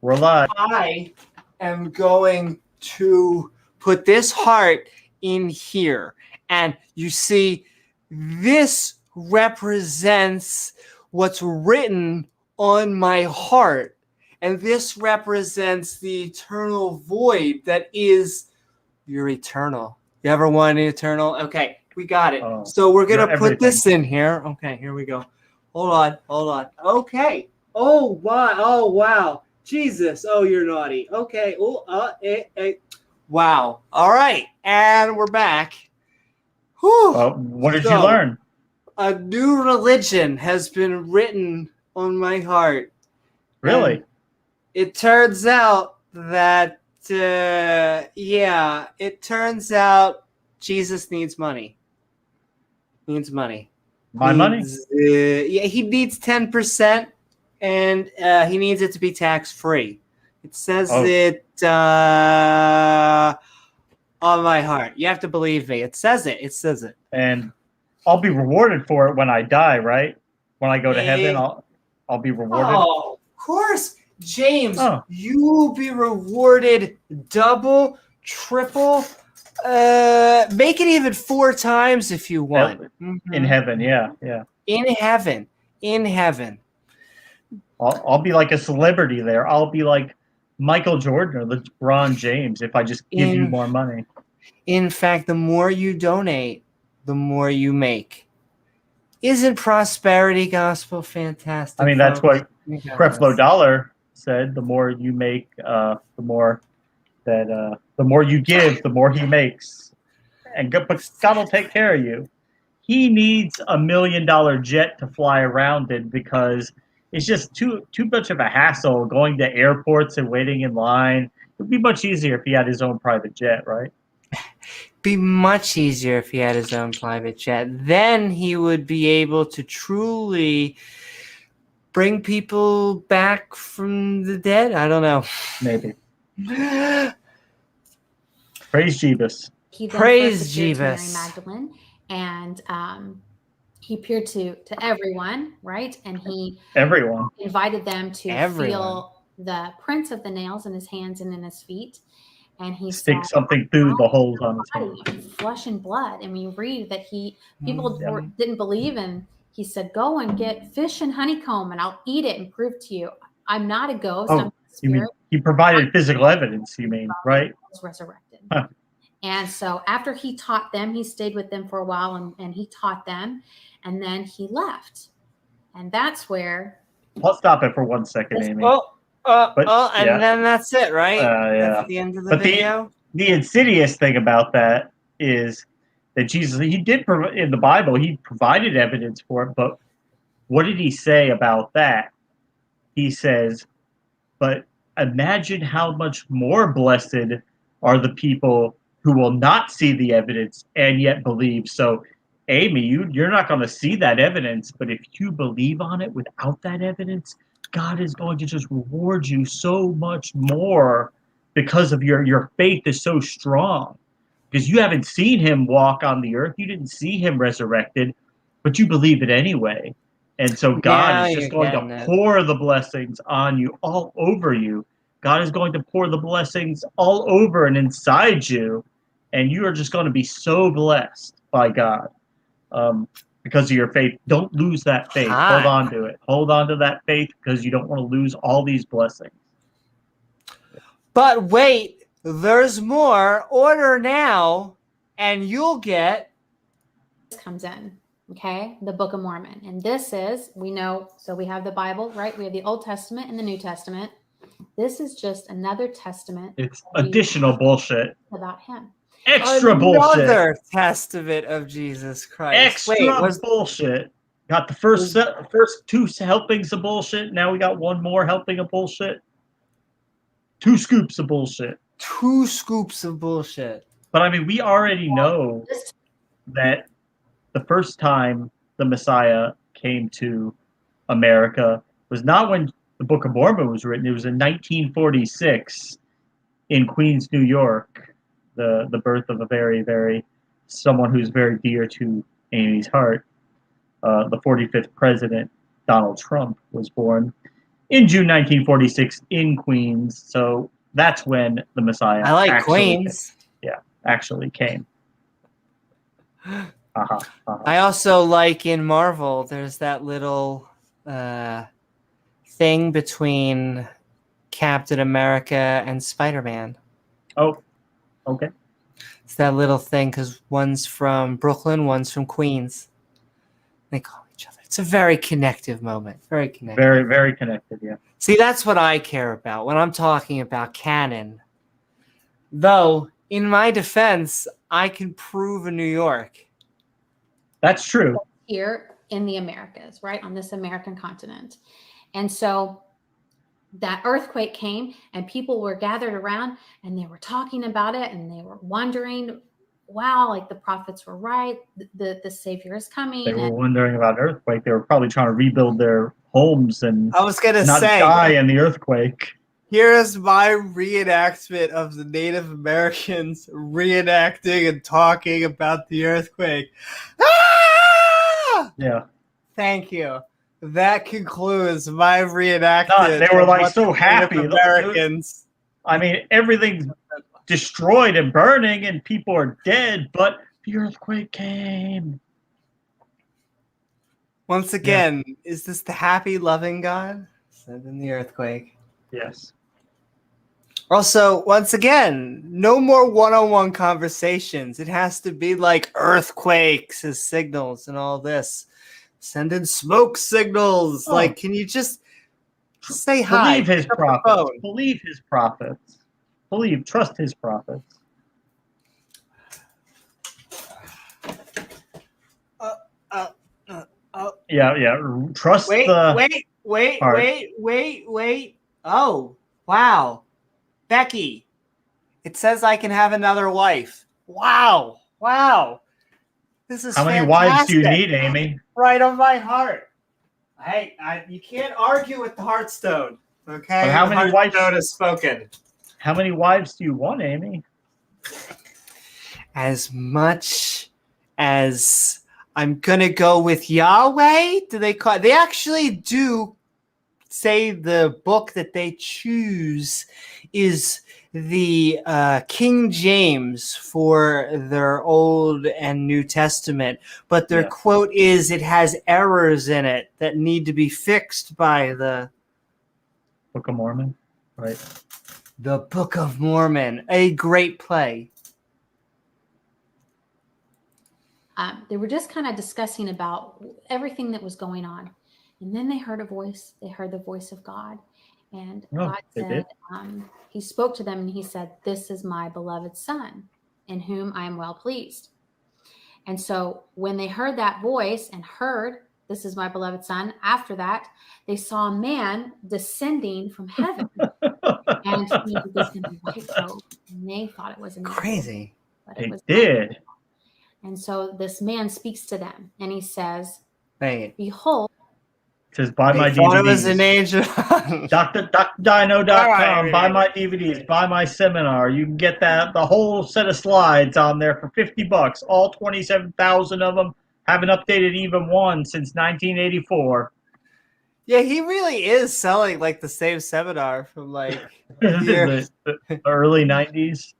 We're live. I am going to put this heart in here. And you see, this represents what's written on my heart. And this represents the eternal void that is your eternal. You ever want an eternal? Okay, we got it. So we're going to put this in here. Okay, here we go. Hold on. Okay. Oh, wow. Jesus. Oh, you're naughty. Okay. Wow. All right. And we're back. What did you learn? A new religion has been written on my heart. Really? And it turns out that, it turns out Jesus needs money. My money? He needs 10%, and he needs it to be tax-free. It says it on my heart. You have to believe me. It says it. And I'll be rewarded for it when I die, right? When I go to heaven, I'll be rewarded. Oh, of course. James, you will be rewarded double, triple, make it even 4 times if you want. In heaven, yeah. In heaven. I'll be like a celebrity there. I'll be like Michael Jordan or LeBron James if I just give you more money. In fact, the more you donate, the more you make. Isn't prosperity gospel fantastic? I mean, that's what Creflo Dollar said. The more you make, the more you give, the more he makes. But God will take care of you. He needs $1 million jet to fly around in because it's just too much of a hassle going to airports and waiting in line. It would be much easier if he had his own private jet, right? Be much easier if he had his own private jet. Then he would be able to truly bring people back from the dead. I don't know. Maybe. Praise Jeebus. Praise Jeebus. Mary Magdalene, and he appeared to everyone, right? And he invited them to feel the prints of the nails in his hands and in his feet. and he stick said, something through the holes on his hand. Flesh and blood. And we read that people didn't believe, and he said, go and get fish and honeycomb and I'll eat it and prove to you I'm not a ghost. I'm a spirit. You mean he provided physical evidence, you mean, right? He was resurrected. Huh. And so after he taught them, he stayed with them for a while and he taught them, and then he left. And that's where... I'll stop it for 1 second, Amy. Then that's it, right? That's the end of the video. The insidious thing about that is that Jesus, he did in the Bible, he provided evidence for it, but what did he say about that? He says, but imagine how much more blessed are the people who will not see the evidence and yet believe. So, Amy, you're not going to see that evidence, but if you believe on it without that evidence, God is going to just reward you so much more because of your faith is so strong. Because you haven't seen him walk on the earth. You didn't see him resurrected, but you believe it anyway. And so God is just going to pour the blessings on you, all over you. God is going to pour the blessings all over and inside you. And you are just going to be so blessed by God because of your faith. Don't lose that faith. Hold on to it. Hold on to that faith because you don't want to lose all these blessings. But wait, there's more. Order now, and you'll get... This comes in. Okay, the Book of Mormon. And this is, we know, so we have the Bible, right? We have the Old Testament and the New Testament. This is just another testament. It's additional bullshit. About him. Extra bullshit. Another testament of Jesus Christ. Extra bullshit. Got the first two helpings of bullshit. Now we got one more helping of bullshit. 2 scoops of bullshit. 2 scoops of bullshit. But I mean, we already know that the first time the Messiah came to America was not when the Book of Mormon was written. It was in 1946 in Queens, New York. The birth of a very someone who's very dear to Amy's heart. The 45th president, Donald Trump, was born in June 1946 in Queens. So that's when the Messiah Queens. Actually came. I also like in Marvel, there's that little thing between Captain America and Spider-Man. Oh, okay. It's that little thing because one's from Brooklyn, one's from Queens. They call each other. It's a very connective moment. Very connected. Very connected, yeah. See, that's what I care about when I'm talking about canon. Though, in my defense, I can prove in New York. That's true. Here in the Americas, right? On this American continent. And so that earthquake came and people were gathered around and they were talking about it and they were wondering, wow, like the prophets were right. The Savior is coming. They were wondering about earthquake. They were probably trying to rebuild their homes and not die in the earthquake. Here's my reenactment of the Native Americans reenacting and talking about the earthquake. Ah! Yeah. Thank you. That concludes my reenactment. They were like so happy. Americans. I mean, everything's destroyed and burning and people are dead, but the earthquake came. Once again, is this the happy, loving God? Send in the earthquake. Yes. Also, once again, no more one-on-one conversations. It has to be like earthquakes as signals and all this. Send in smoke signals. Like, can you just say hi? Believe his prophets. Believe his prophets. Trust his prophets. Yeah. Trust Wait. Oh, wow. Becky, it says I can have another wife. Wow. This is How many fantastic. wives do you need, Amy? Right on my heart. Hey, you can't argue with the Hearthstone. Okay? But how many wives has spoken? How many wives do you want, Amy? As much as I'm gonna go with Yahweh. They actually do say the book that they choose is the King James for their Old and New Testament, but their quote is it has errors in it that need to be fixed by the Book of Mormon, right? The Book of Mormon, a great play. They were just kind of discussing about everything that was going on. And then they heard a voice. They heard the voice of God. And God said, he spoke to them and he said, "This is my beloved son in whom I am well pleased." And so when they heard that voice and heard, "This is my beloved son," after that, they saw a man descending from heaven. And he was in a white robe. And they thought it was crazy. But it was did. And so this man speaks to them and he says, "Wait. Behold." Says, buy my DVDs. Thought it was an angel. DrDino.com. Buy my DVDs. Buy my seminar. You can get the whole set of slides on there for $50. All 27,000 of them. Haven't updated even one since 1984. Yeah, he really is selling like the same seminar from like the early 90s.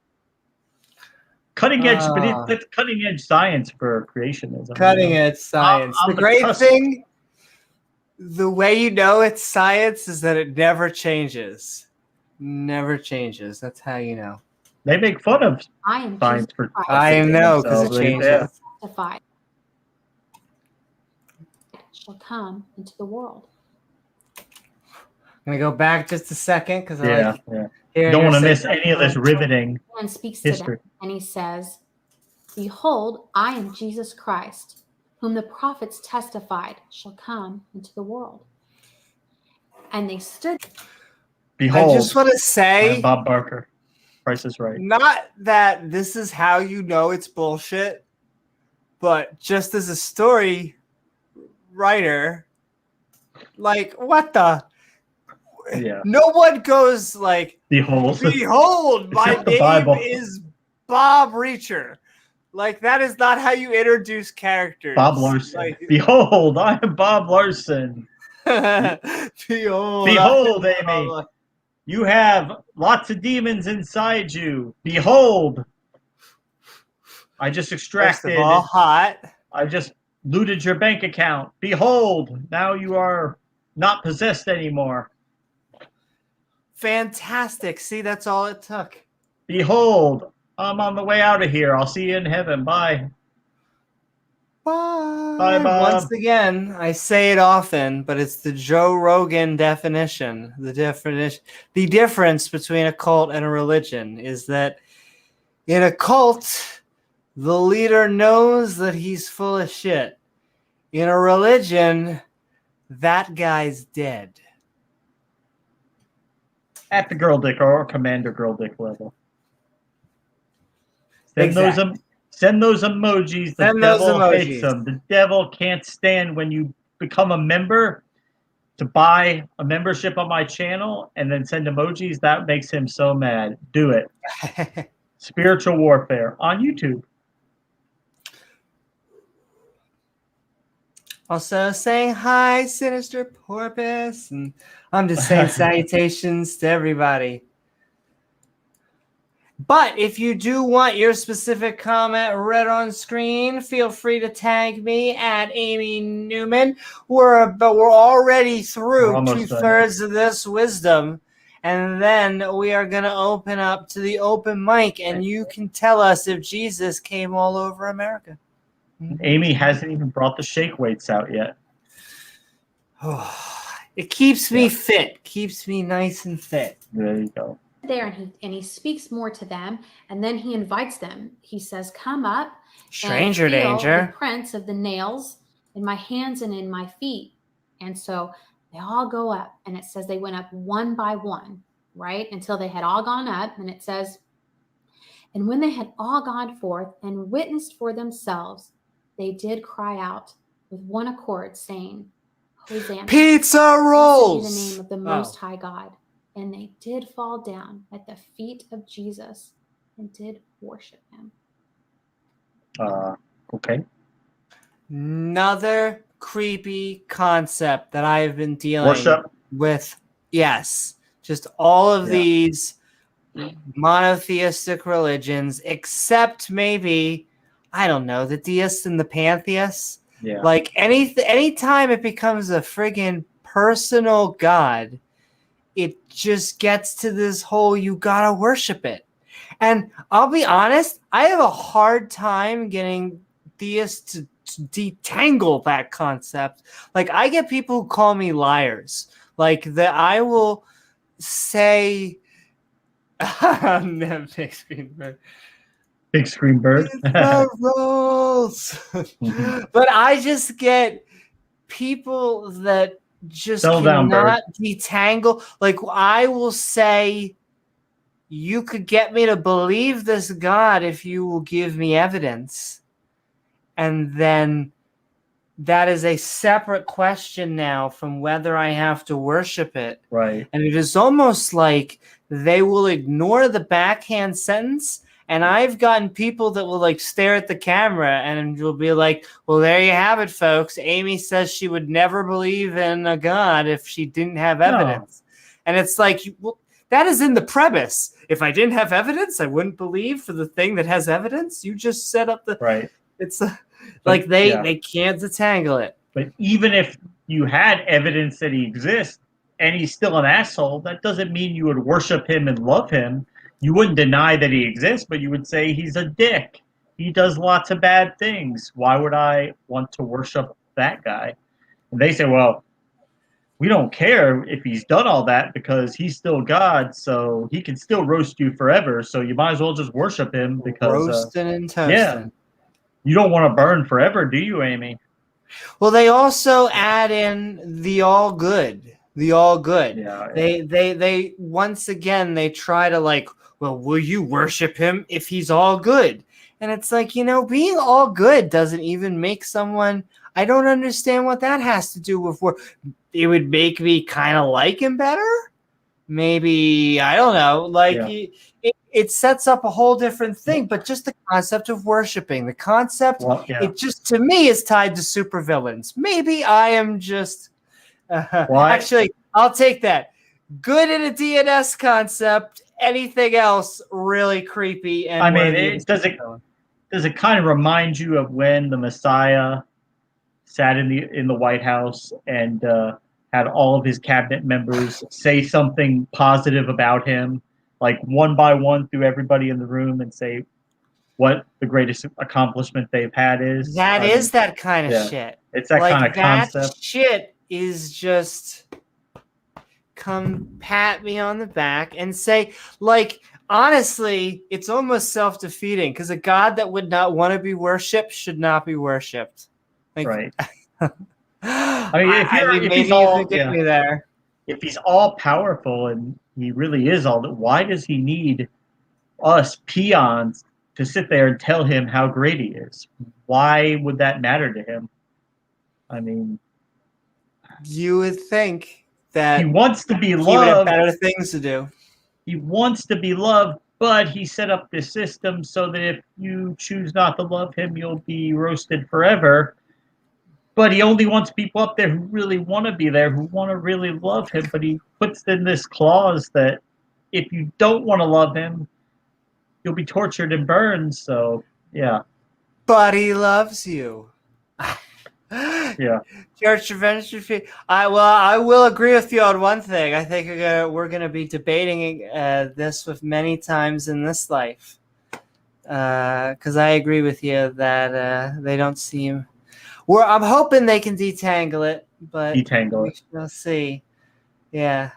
Cutting edge, but it's cutting edge science for creationism. Cutting edge science. The great thing. The way you know it's science is that it never changes. Never changes. That's how you know. They make fun of science for I know because it changes. Shall come into the world. I'm gonna go back just a second because you don't want to miss any of this riveting and speaks history. To them, and he says, "Behold, I am Jesus Christ, whom the prophets testified shall come into the world." And they stood. Behold, I just want to say, Bob Barker, Price is Right. Not that this is how you know it's bullshit, but just as a story writer, like what the? Yeah. No one goes like, "Behold, my name is Bob Reacher." Like, that is not how you introduce characters. Bob Larson. Like, "Behold, I am Bob Larson." Behold, Amy, you have lots of demons inside you. Behold, I just extracted. First of all, hot. I just looted your bank account. Behold, now you are not possessed anymore. Fantastic. See, that's all it took. Behold, I'm on the way out of here. I'll see you in heaven. Bye. Bye. Bye, Bob. Once again, I say it often, but it's the Joe Rogan definition. The difference between a cult and a religion is that in a cult, the leader knows that he's full of shit. In a religion, that guy's dead. At the girl dick or Commander Girl Dick level. Send those emojis. The devil hates them. The devil can't stand when you become a member to buy a membership on my channel and then send emojis. That makes him so mad. Do it. Spiritual warfare on YouTube. Also saying hi, Sinister Porpoise, and I'm just saying salutations to everybody. But if you do want your specific comment read on screen, feel free to tag me at Amy Newman. But we're already through 2/3 of this wisdom, and then we are going to open up to the open mic, and you can tell us if Jesus came all over America. Amy hasn't even brought the shake weights out yet. It keeps me fit, keeps me nice and fit. There you go. There, and he speaks more to them, and then he invites them. He says, "Come up, stranger and feel danger, the prints of the nails in my hands and in my feet." And so they all go up, and it says they went up one by one, right, until they had all gone up. And it says, "And when they had all gone forth and witnessed for themselves, they did cry out with one accord, saying, Hosanna, pizza rolls, in the name of the Most High God." And they did fall down at the feet of Jesus and did worship him. Okay. Another creepy concept that I've been dealing with. Yes. Just all of these monotheistic religions, except maybe, I don't know, the deists and the pantheists. Yeah. Like anytime it becomes a friggin' personal god, it just gets to this whole you gotta worship it. And I'll be honest, I have a hard time getting theists to detangle that concept. Like, I get people who call me liars. Like, that I will say big screen bird. Big screen bird. Rolls. But I just get people that just cannot detangle. Like, I will say, you could get me to believe this God if you will give me evidence. And then that is a separate question now from whether I have to worship it. Right. And it is almost like they will ignore the backhand sentence. And I've gotten people that will like stare at the camera and will be like, well, there you have it, folks. Amy says she would never believe in a God if she didn't have evidence. No. And it's like, well, that is in the premise. If I didn't have evidence, I wouldn't believe for the thing that has evidence. You just set up the right. It's like they can't detangle it. But even if you had evidence that he exists and he's still an asshole, that doesn't mean you would worship him and love him. You wouldn't deny that he exists, but you would say he's a dick. He does lots of bad things. Why would I want to worship that guy? And they say, well, we don't care if he's done all that because he's still God, so he can still roast you forever. So you might as well just worship him because roasting and toasting. Yeah, you don't want to burn forever, do you, Amy? Well, they also add in the all good. The all good. Yeah. They once again they try to like, well, will you worship him if he's all good? And it's like, being all good doesn't even make someone. I don't understand what that has to do with it would make me kind of like him better. Maybe, I don't know. Like it sets up a whole different thing, but just the concept of worshiping, the concept, it just to me is tied to supervillains. Maybe I am just actually, I'll take that. Good in a DNS concept. Anything else really creepy and I mean, does it kind of remind you of when the Messiah sat in the White House and had all of his cabinet members say something positive about him, like one by one through everybody in the room, and say what the greatest accomplishment they've had is? That is that kind of shit. It's that kind of concept. That shit is just come pat me on the back and say, like, honestly, it's almost self-defeating because a God that would not want to be worshipped should not be worshipped. Like, right. I mean, if he's all powerful and he really is all that, why does he need us peons to sit there and tell him how great he is? Why would that matter to him? I mean, you would think that he wants to be loved. He would have better things to do. He wants to be loved, but he set up this system so that if you choose not to love him, you'll be roasted forever. But he only wants people up there who really want to be there, who want to really love him. But he puts in this clause that if you don't want to love him, you'll be tortured and burned. So, yeah. But he loves you. Yeah. Church Revenge. I will agree with you on one thing. I think we're gonna be debating this with many times in this life. Because I agree with you that they don't seem. I'm hoping they can detangle it, but we shall see. Yeah.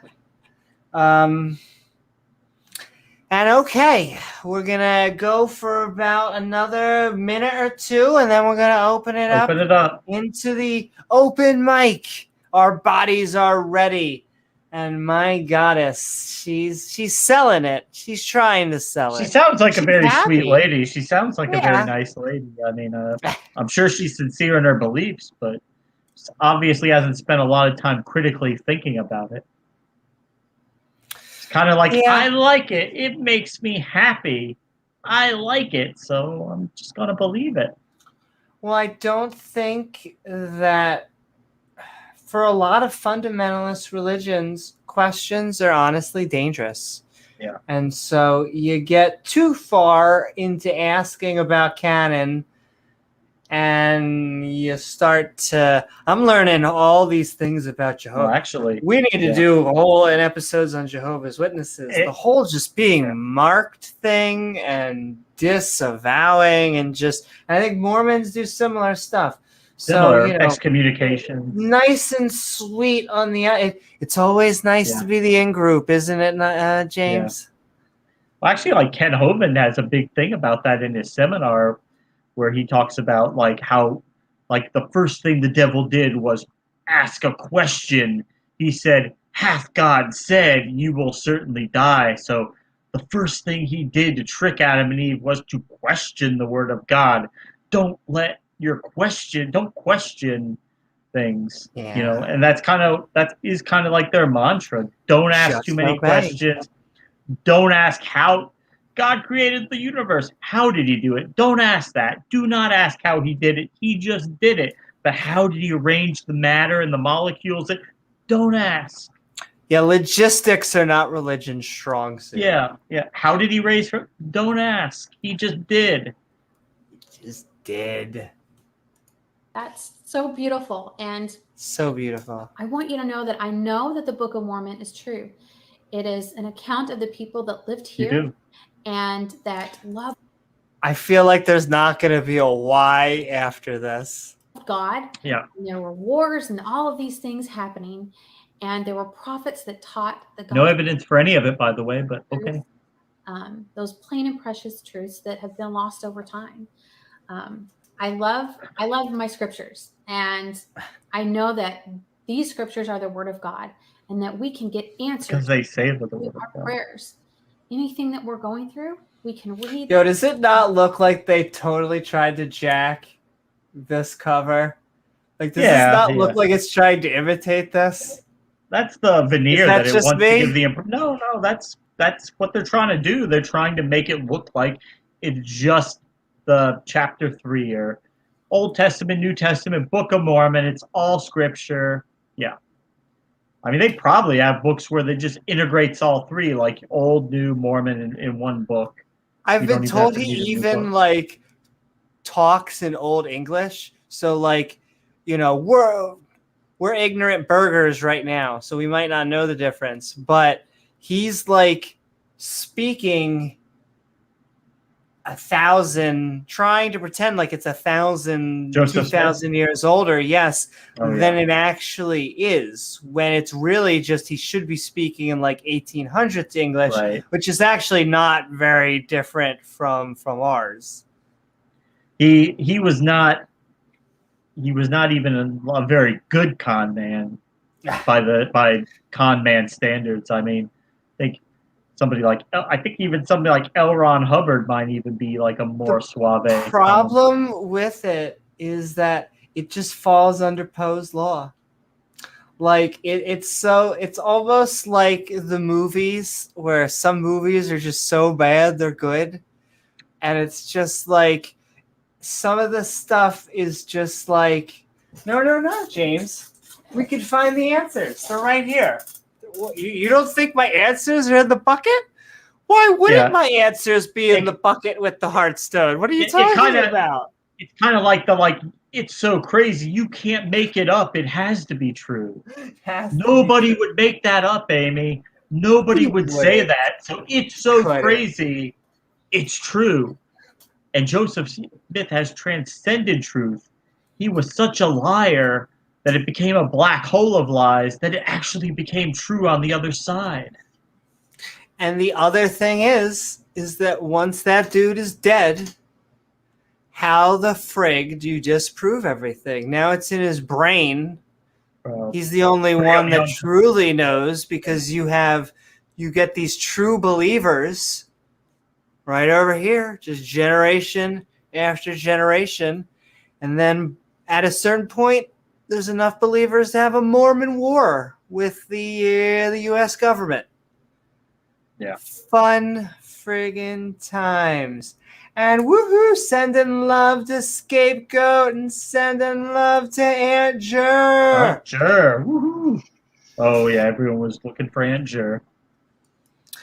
And okay, we're gonna go for about another minute or two, and then we're gonna open it up into the open mic. Our bodies are ready, and my goddess, she's selling it. She's trying to sell it. She sounds like a very sweet lady. She sounds like a very nice lady. I mean, I'm sure she's sincere in her beliefs, but obviously hasn't spent a lot of time critically thinking about it. Kind of like, I like it. It makes me happy. I like it, so I'm just going to believe it. Well, I don't think that for a lot of fundamentalist religions, questions are honestly dangerous Yeah. And so you get too far into asking about canon, and you start to, I'm learning all these things about Jehovah. Well, actually, we need to do whole episodes on Jehovah's Witnesses. The whole just being marked thing and disavowing, and just, I think Mormons do similar stuff. Similar excommunication. Nice and sweet on the, it's always nice to be the in-group, isn't it, James? Yeah. Well, actually, like Ken Hovind has a big thing about that in his seminar, where he talks about like how, like, the first thing the devil did was ask a question. He said, "Hath God said you will certainly die?" So the first thing he did to trick Adam and Eve was to question the word of God. Don't question things, and that is kind of like their mantra. Don't ask too many questions. Don't ask how God created the universe. How did he do it? Don't ask that. Do not ask how he did it. He just did it. But how did he arrange the matter and the molecules? Don't ask. Yeah, logistics are not religion's strong suit. Yeah. How did he raise her? Don't ask. He just did. That's so beautiful. And so beautiful. I want you to know that I know that the Book of Mormon is true. It is an account of the people that lived here and that love. I feel like there's not going to be a why after this. God. Yeah. And there were wars and all of these things happening. And there were prophets that taught the gospel. No evidence for any of it, by the way, but okay. Those plain and precious truths that have been lost over time. I love my scriptures. And I know that these scriptures are the word of God. And that we can get answers because they say the word of God. Prayers. Anything that we're going through, we can read. Yo, does it not look like they totally tried to jack this cover? Like, does this not look like it's trying to imitate this? That's the veneer that it wants to give the impression. No, that's what they're trying to do. They're trying to make it look like it's just the chapter 3 or Old Testament, New Testament, Book of Mormon. It's all scripture. Yeah. I mean, they probably have books where they just integrates all 3, like Old, New, Mormon in one book. I've been told he even like talks in Old English. So like, we're ignorant burgers right now, so we might not know the difference. But he's like speaking 1,000, trying to pretend like it's 1,000, 2,000 years older, than it actually is. When it's really just he should be speaking in like 1800s English, which is actually not very different from ours. He was not even a very good con man by con man standards. I mean, I think even somebody like L. Ron Hubbard might even be like a more suave. The problem with it is that it just falls under Poe's law. Like it's almost like the movies where some movies are just so bad they're good, and it's just like some of the stuff is just like no, James, we can find the answers. They're right here. You don't think my answers are in the bucket? Why wouldn't my answers be in the bucket with the Hearthstone? What are you talking about? It's kind of like it's so crazy. You can't make it up. It has to be true. Nobody would make that up, Amy. Nobody would say that. So it's so crazy. It's true. And Joseph Smith has transcended truth. He was such a liar that it became a black hole of lies, that it actually became true on the other side. And the other thing is that once that dude is dead, how the frig do you disprove everything? Now it's in his brain. He's the only one that truly knows, because you get these true believers right over here, just generation after generation. And then at a certain point, there's enough believers to have a Mormon war with the U.S. government. Yeah. Fun friggin' times. And woohoo, sending love to Scapegoat and sending love to Aunt Jer. Aunt Jer, woohoo. Oh, yeah, everyone was looking for Aunt Jer.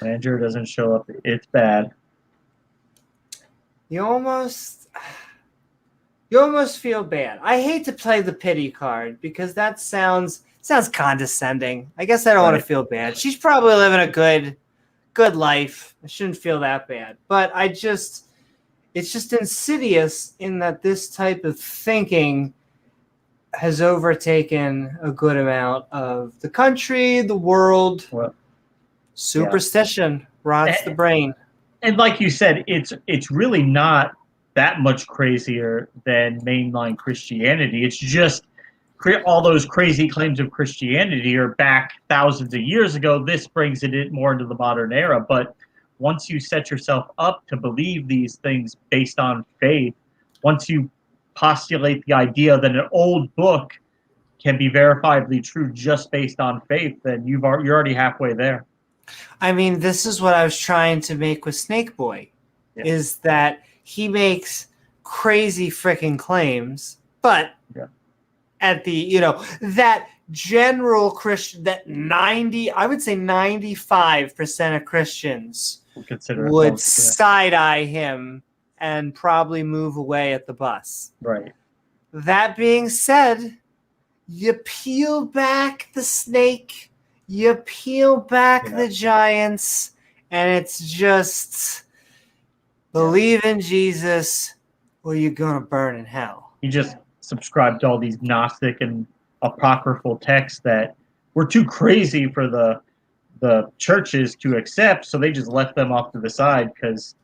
Andrew doesn't show up. It's bad. You almost feel bad. I hate to play the pity card because that sounds condescending. I guess I don't want to feel bad. She's probably living a good life. I shouldn't feel that bad. But it's just insidious in that this type of thinking has overtaken a good amount of the country, the world. Well, superstition rots the brain. And like you said, it's really not that much crazier than mainline Christianity. It's just all those crazy claims of Christianity are back thousands of years ago. This brings it more into the modern era. But once you set yourself up to believe these things based on faith, once you postulate the idea that an old book can be verifiably true just based on faith, then you're already halfway there. I mean, this is what I was trying to make with Snake Boy, is that he makes crazy freaking claims, but at the, that general Christian, that I would say 95% of Christians would side-eye him and probably move away at the bus. Right. That being said, you peel back the snake, you peel back the giants, and it's just believe in Jesus or you're going to burn in hell. He just subscribed to all these Gnostic and apocryphal texts that were too crazy for the churches to accept, so they just left them off to the side because,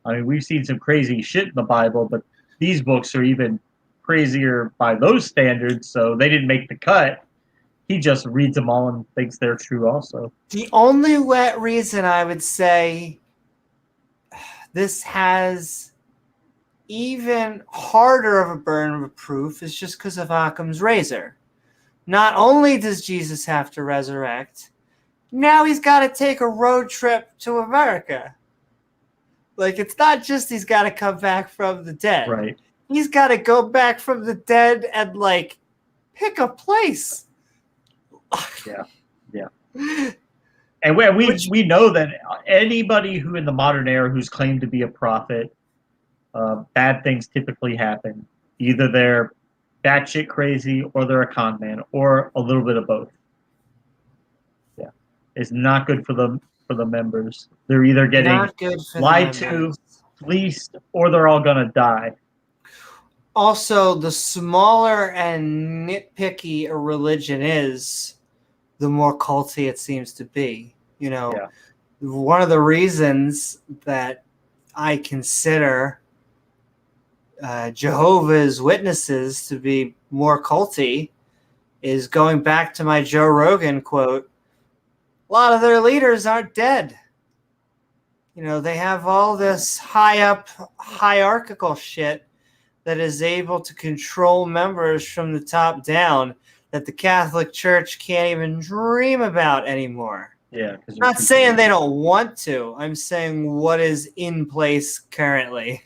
I mean, we've seen some crazy shit in the Bible, but these books are even crazier by those standards, so they didn't make the cut. He just reads them all and thinks they're true also. The only reason I would say this has even harder of a burden of proof is just because of Occam's razor. Not only does Jesus have to resurrect, now he's got to take a road trip to America. Like, it's not just he's got to come back from the dead. Right. He's got to go back from the dead and, like, pick a place. Yeah. And we know that anybody who in the modern era who's claimed to be a prophet, bad things typically happen. Either they're batshit crazy or they're a con man or a little bit of both. Yeah. It's not good for the members. They're either getting lied to, fleeced, or they're all going to die. Also, the smaller and nitpicky a religion is, the more culty it seems to be. One of the reasons that I consider Jehovah's Witnesses to be more culty is going back to my Joe Rogan quote. A lot of their leaders aren't dead. They have all this hierarchical shit that is able to control members from the top down that the Catholic Church can't even dream about anymore. Yeah. I'm not saying they don't want to. I'm saying what is in place currently.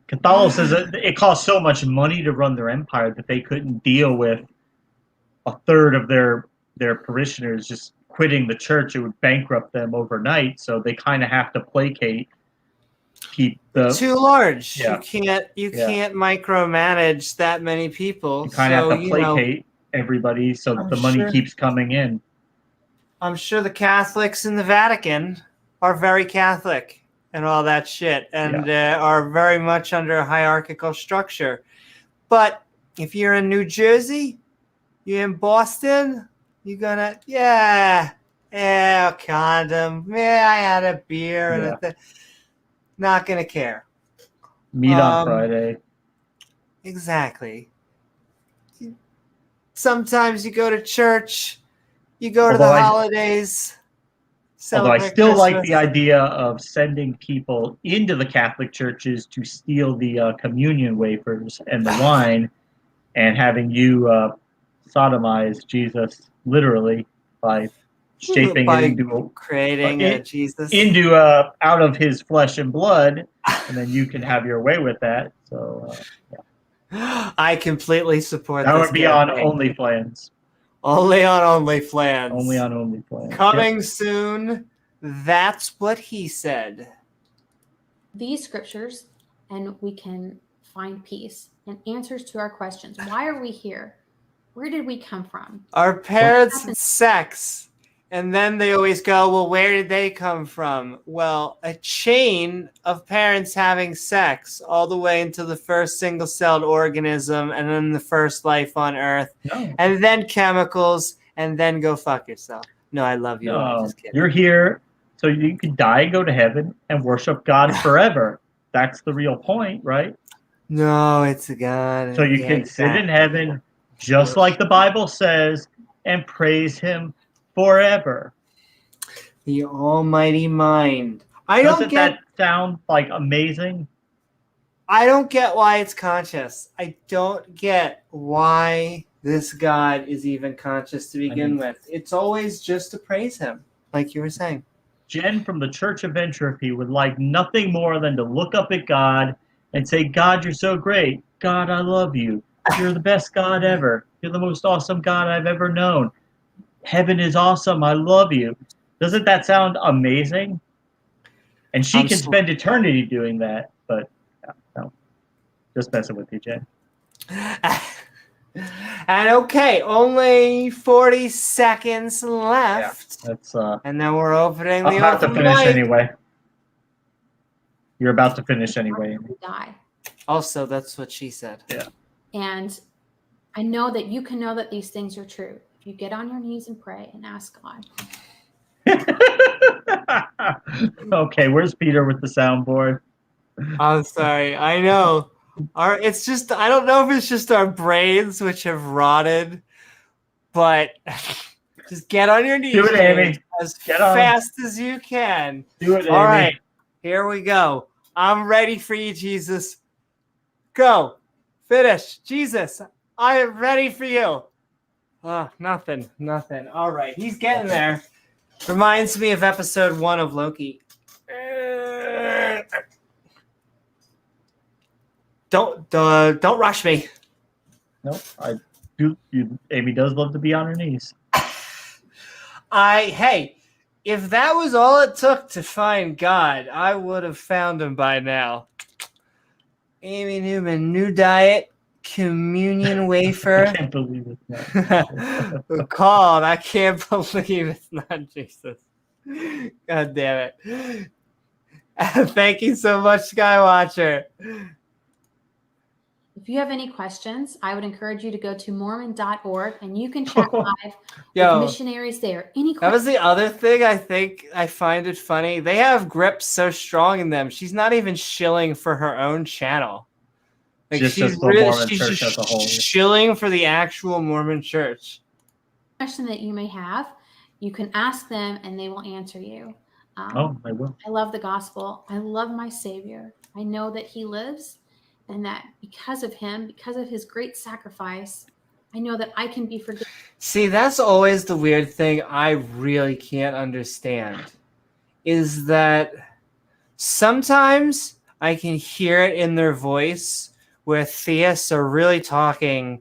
Catholicism, it costs so much money to run their empire that they couldn't deal with a third of their parishioners just quitting the church. It would bankrupt them overnight. So they kind of have to keep the too large. Yeah. You can't micromanage that many people. You kind of have to placate everybody so that the money keeps coming in. I'm sure the Catholics in the Vatican are very Catholic and all that shit, and are very much under a hierarchical structure. But if you're in New Jersey, you're in Boston, you're gonna condom. Yeah, I had a beer and not gonna care. Meet on Friday. Exactly. Sometimes you go to church, you go to the holidays. Although I still like the idea of sending people into the Catholic churches to steal the communion wafers and the wine, and having you sodomize Jesus literally by shaping it into creating Jesus into out of his flesh and blood, and then you can have your way with that. So I completely support that. That would be on OnlyFans. Only on OnlyFans. Only on OnlyFans. Coming soon That's what he said. These scriptures, and we can find peace and answers to our questions. Why are we here? Where did we come from? Our parents had sex, and then they always go, well, where did they come from? Well, a chain of parents having sex all the way into the first single-celled organism, and then the first life on Earth, and then chemicals, and then go fuck yourself. No, I love you. I'm just kidding. You're here so you can die and go to heaven and worship God forever. That's the real point, right? No, it's a God. So you can sit in heaven, just like the Bible says, and praise him forever. The almighty mind. Doesn't that sound like amazing? I don't get why it's conscious. I don't get why this God is even conscious to begin with. It's always just to praise him, like you were saying. Jen from the Church of Entropy would like nothing more than to look up at God and say, God, you're so great. God, I love you. You're the best God ever. You're the most awesome God I've ever known. Heaven is awesome. I love you. Doesn't that sound amazing? And she can spend eternity doing that, but no. Just messing with you, Jen. And okay, only 40 seconds left. Yeah, that's and then we're opening the I'm about to finish anyway. You're about to finish anyway. Die. Also, that's what she said. Yeah. And I know that you can know that these things are true if you get on your knees and pray and ask God. Okay, where's Peter with the soundboard? I'm sorry. I know. It's just, I don't know if it's just our brains which have rotted, but just get on your knees. Do it, Amy. As fast as you can. Do it, Amy. All right, here we go. I'm ready for you, Jesus. Go. Finish. Jesus, I am ready for you. Oh, nothing. All right, he's getting there. Reminds me of episode 1 of Loki. Don't rush me. No, I do. Amy does love to be on her knees. Hey, if that was all it took to find God, I would have found him by now. Amy Newman, new diet, communion wafer. I can't believe it. Called. I can't believe it's not Jesus. God damn it. Thank you so much, Skywatcher. If you have any questions, I would encourage you to go to Mormon.org and you can chat live with missionaries there. Any questions? That was the other thing I find it funny. They have grips so strong in them. She's not even shilling for her own channel. Like she's just shilling for the actual Mormon church. Question that you may have, you can ask them and they will answer you. I will. I love the gospel. I love my Savior. I know that he lives. And that because of him, because of his great sacrifice, I know that I can be forgiven. See, that's always the weird thing I really can't understand. Is that sometimes I can hear it in their voice where theists are really talking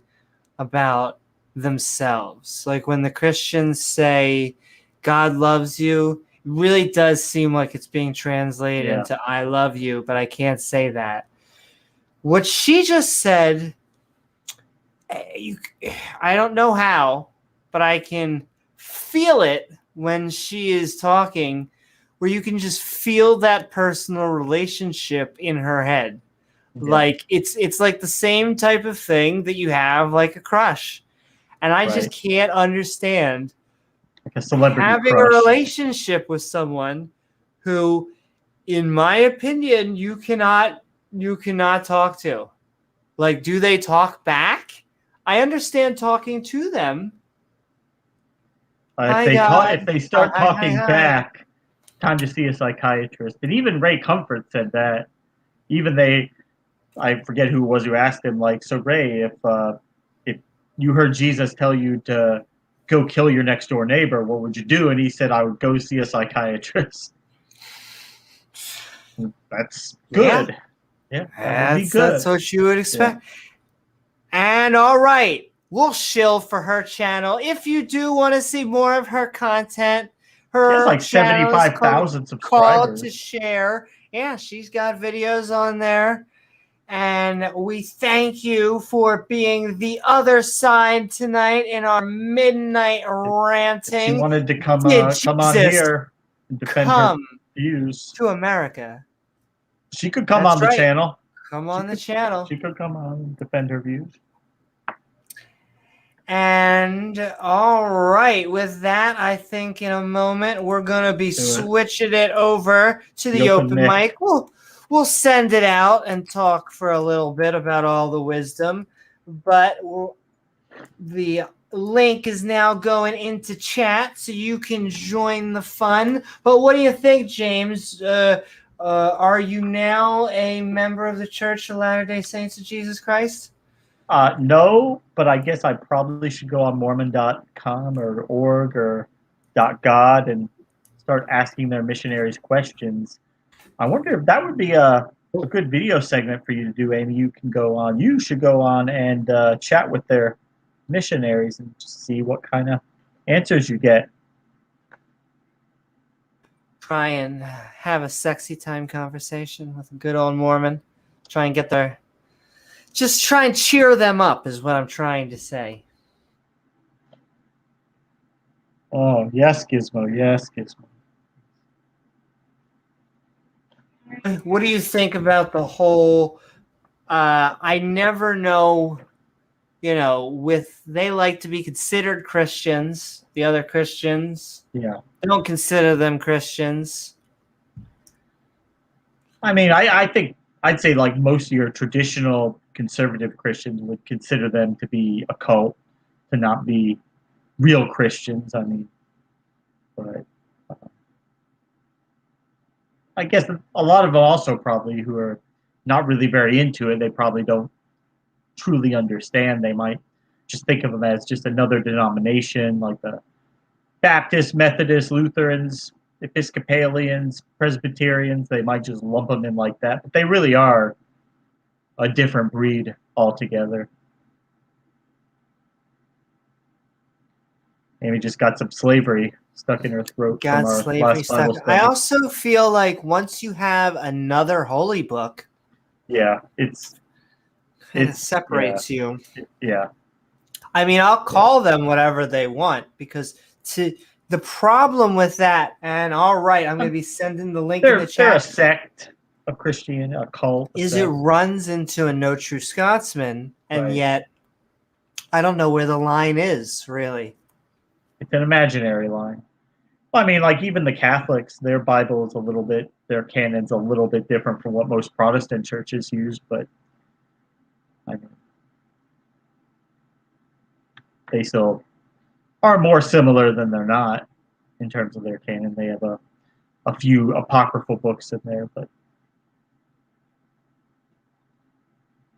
about themselves. Like when the Christians say, God loves you, it really does seem like it's being translated into I love you, but I can't say that. What she just said, I don't know how, but I can feel it when she is talking, where you can just feel that personal relationship in her head. Yeah. Like it's like the same type of thing that you have like a crush. And I just can't understand like a celebrity having crush. A relationship with someone who, in my opinion, you cannot talk to. Like, do they talk back? I understand talking to them. If they start talking back, time to see a psychiatrist. And even Ray Comfort said that. I forget who it was who asked him, like, so Ray, if you heard Jesus tell you to go kill your next door neighbor, what would you do? And he said, I would go see a psychiatrist. That's good. Yeah, that's what you would expect. Yeah. And all right, we'll shill for her channel. If you do want to see more of her content, Her like 75,000 subscribers. Call to Share. Yeah, she's got videos on there. And we thank you for being the other side tonight in our Midnight Ranting. She wanted to come on here and defend her views. To America. She could come on the channel. Come on the channel. She could come on and defend her views. And all right, with that, I think in a moment we're going to be switching it over to the open mic. We'll send it out and talk for a little bit about all the wisdom, but the link is now going into chat so you can join the fun. But what do you think, James? Are you now a member of the Church of Latter-day Saints of Jesus Christ? No, but I guess I probably should go on Mormon.com or org or .god and start asking their missionaries questions. I wonder if that would be a good video segment for you to do, Amy. You should go on and chat with their missionaries and just see what kind of answers you get. Try and have a sexy time conversation with a good old Mormon. Try and get their... Just try and cheer them up is what I'm trying to say. Oh, yes, Gizmo. Yes, Gizmo. What do you think about the whole... I never know, they like to be considered Christians, the other Christians. Yeah. They don't consider them Christians. I mean, I think I'd say like most of your traditional conservative Christians would consider them to be a cult, to not be real Christians. I mean, but I guess a lot of them also probably who are not really very into it, they probably don't truly understand. They might just think of them as just another denomination, like the Baptists, Methodists, Lutherans, Episcopalians, Presbyterians. They might just lump them in like that, but they really are a different breed altogether. Amy just got some slavery stuck in her throat. I also feel like once you have another holy book, it separates you. Yeah. I mean, I'll call them whatever they want because the problem with that, and all right, I'm going to be sending the link in the chat. They're a sect of Christian, a cult. It runs into a No True Scotsman, and yet I don't know where the line is, really. It's an imaginary line. Well, I mean, like even the Catholics, their Bible is their canon's a little bit different from what most Protestant churches use, but I mean, they still are more similar than they're not in terms of their canon. They have a few apocryphal books in there, but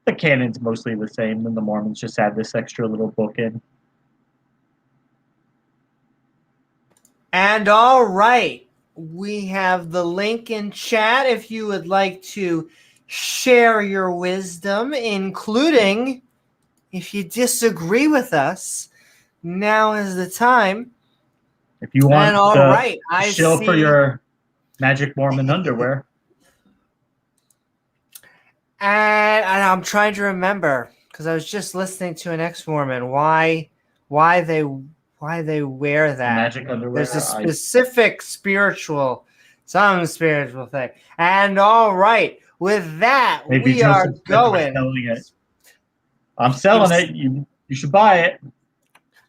the canon's mostly the same. Then the Mormons just add this extra little book in. And all right, we have the link in chat if you would like to share your wisdom, including if you disagree with us. Now is the time. If you want to shill for your Magic Mormon underwear. And I'm trying to remember because I was just listening to an ex-Mormon why they wear that. Magic underwear. There's a specific spiritual thing. And all right, with that, we are going. I'm selling it. You should buy it.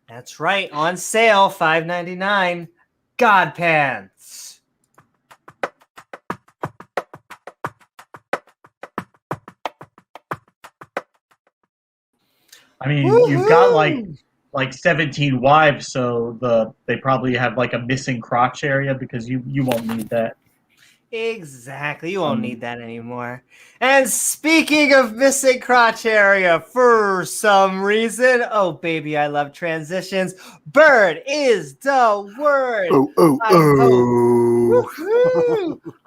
That's right. On sale, $5.99. God pants. I mean, you've got like 17 wives, so they probably have like a missing crotch area because you won't need that. Exactly. You won't need that anymore. And speaking of missing crotch area, for some reason, oh baby, I love transitions. Bird is the word.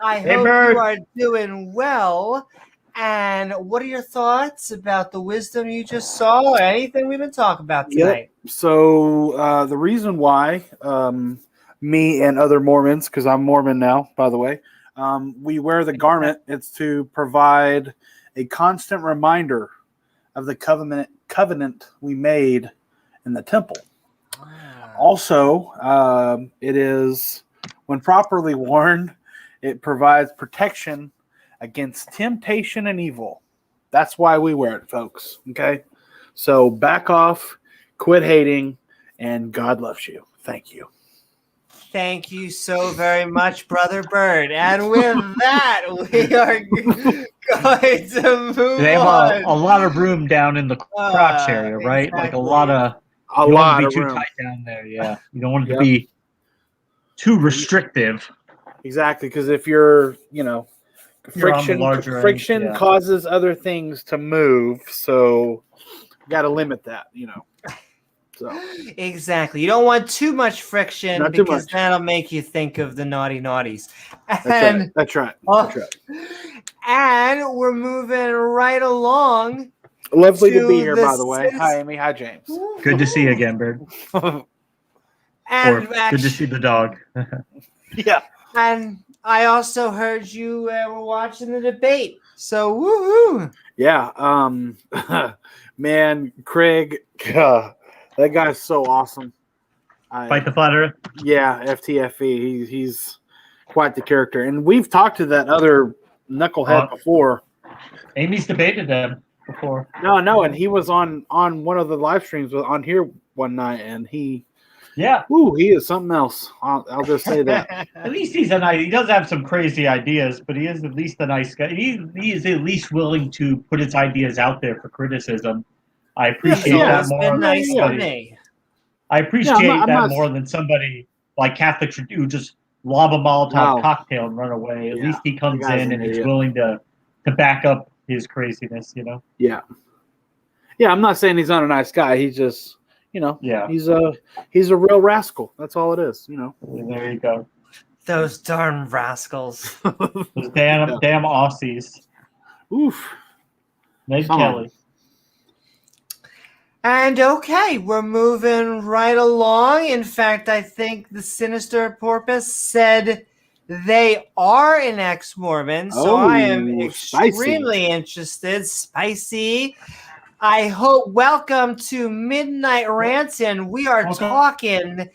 I hope you are doing well. And what are your thoughts about the wisdom you just saw or anything we've been talking about tonight? Yep. So the reason why me and other Mormons, because I'm Mormon now, by the way, we wear the garment. It's to provide a constant reminder of the covenant we made in the temple. Also, it is, when properly worn, it provides protection against temptation and evil. That's why we wear it, folks. Okay? So back off, quit hating, and God loves you. Thank you. Thank you so very much, Brother Bird. And with that, we are going to move They have on. a lot of room down in the crotch area, right? Exactly. Like a lot of. A you don't lot want to of be too room. tight down there. Yeah, you don't want it to be too restrictive. Exactly, because if you're, friction end, causes other things to move, so you got to limit that, So Exactly. You don't want too much friction Not too because much. that'll make you think of the naughty naughties. That's right. And we're moving right along. Lovely to be here, by the way. Hi, Amy. Hi, James. Good to see you again, Bird. And good to see the dog. Yeah. And I also heard you were watching the debate. So woohoo! Yeah. Man, Craig, that guy's so awesome. Fight the Flat Earth? Yeah, FTFE. He's quite the character. And we've talked to that other knucklehead before. Amy's debated them before. No, and he was on one of the live streams on here one night, and he is something else. I'll just say that. At least he's a nice. He does have some crazy ideas, but he is at least a nice guy. He is at least willing to put his ideas out there for criticism. I appreciate that more. I appreciate that more than somebody like Catholic should do, just lob a Molotov cocktail and run away. At least he comes in and he's willing to back up his craziness, Yeah. Yeah, I'm not saying he's not a nice guy. He's just, he's a real rascal. That's all it is, There you go. Those darn rascals. Those damn Aussies. Oof. Ned Kelly. And okay, we're moving right along. In fact, I think the Sinister Porpoise said they are an ex-Mormon, so I am extremely interested. Spicy. I hope. Welcome to Midnight Ranting. We are talking.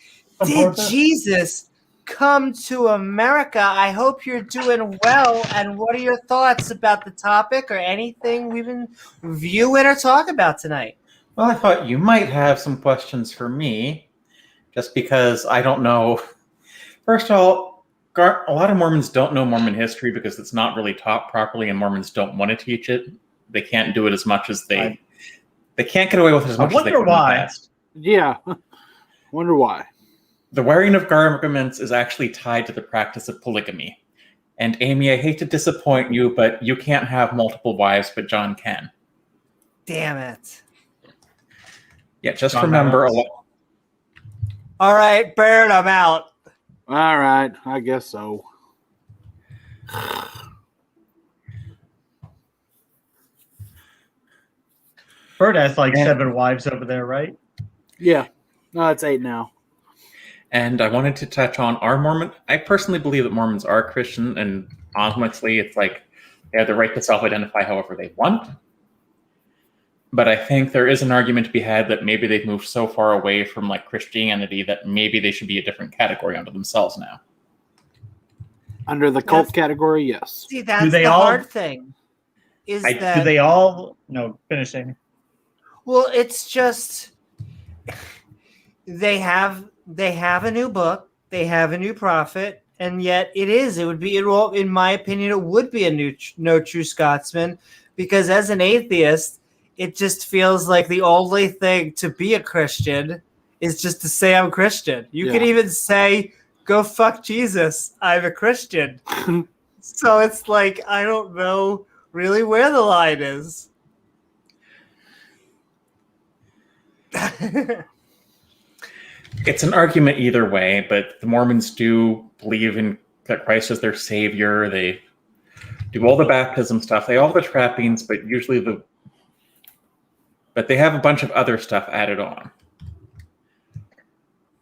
Did Jesus come to America? I hope you're doing well. And what are your thoughts about the topic or anything we've been viewing or talking about tonight? Well, I thought you might have some questions for me, just because I don't know. First of all, a lot of Mormons don't know Mormon history because it's not really taught properly, and Mormons don't want to teach it. They can't do it as much as they can't get away with it as much as they could in the past. Yeah, wonder why. The wearing of garments is actually tied to the practice of polygamy. And Amy, I hate to disappoint you, but you can't have multiple wives, but John can. Damn it. Yeah, just remember a lot. All right, Bird, I'm out. All right, I guess so. Bird has like 7 wives over there, right? Yeah. No, it's 8 now. And I wanted to touch on I personally believe that Mormons are Christian, and honestly, it's like they have the right to self-identify however they want. But I think there is an argument to be had that maybe they've moved so far away from like Christianity that maybe they should be a different category unto themselves now. Under the cult category, yes. See, that's the hard thing. Do they all finishing? Well, it's just they have a new book, they have a new prophet, and yet it would be, in my opinion, it would be a no true Scotsman, because as an atheist, it just feels like the only thing to be a Christian is just to say I'm Christian. You can even say, go fuck Jesus, I'm a Christian. So it's like, I don't know really where the line is. It's an argument either way, but the Mormons do believe in that Christ is their savior. They do all the baptism stuff. They all have the trappings, but but they have a bunch of other stuff added on.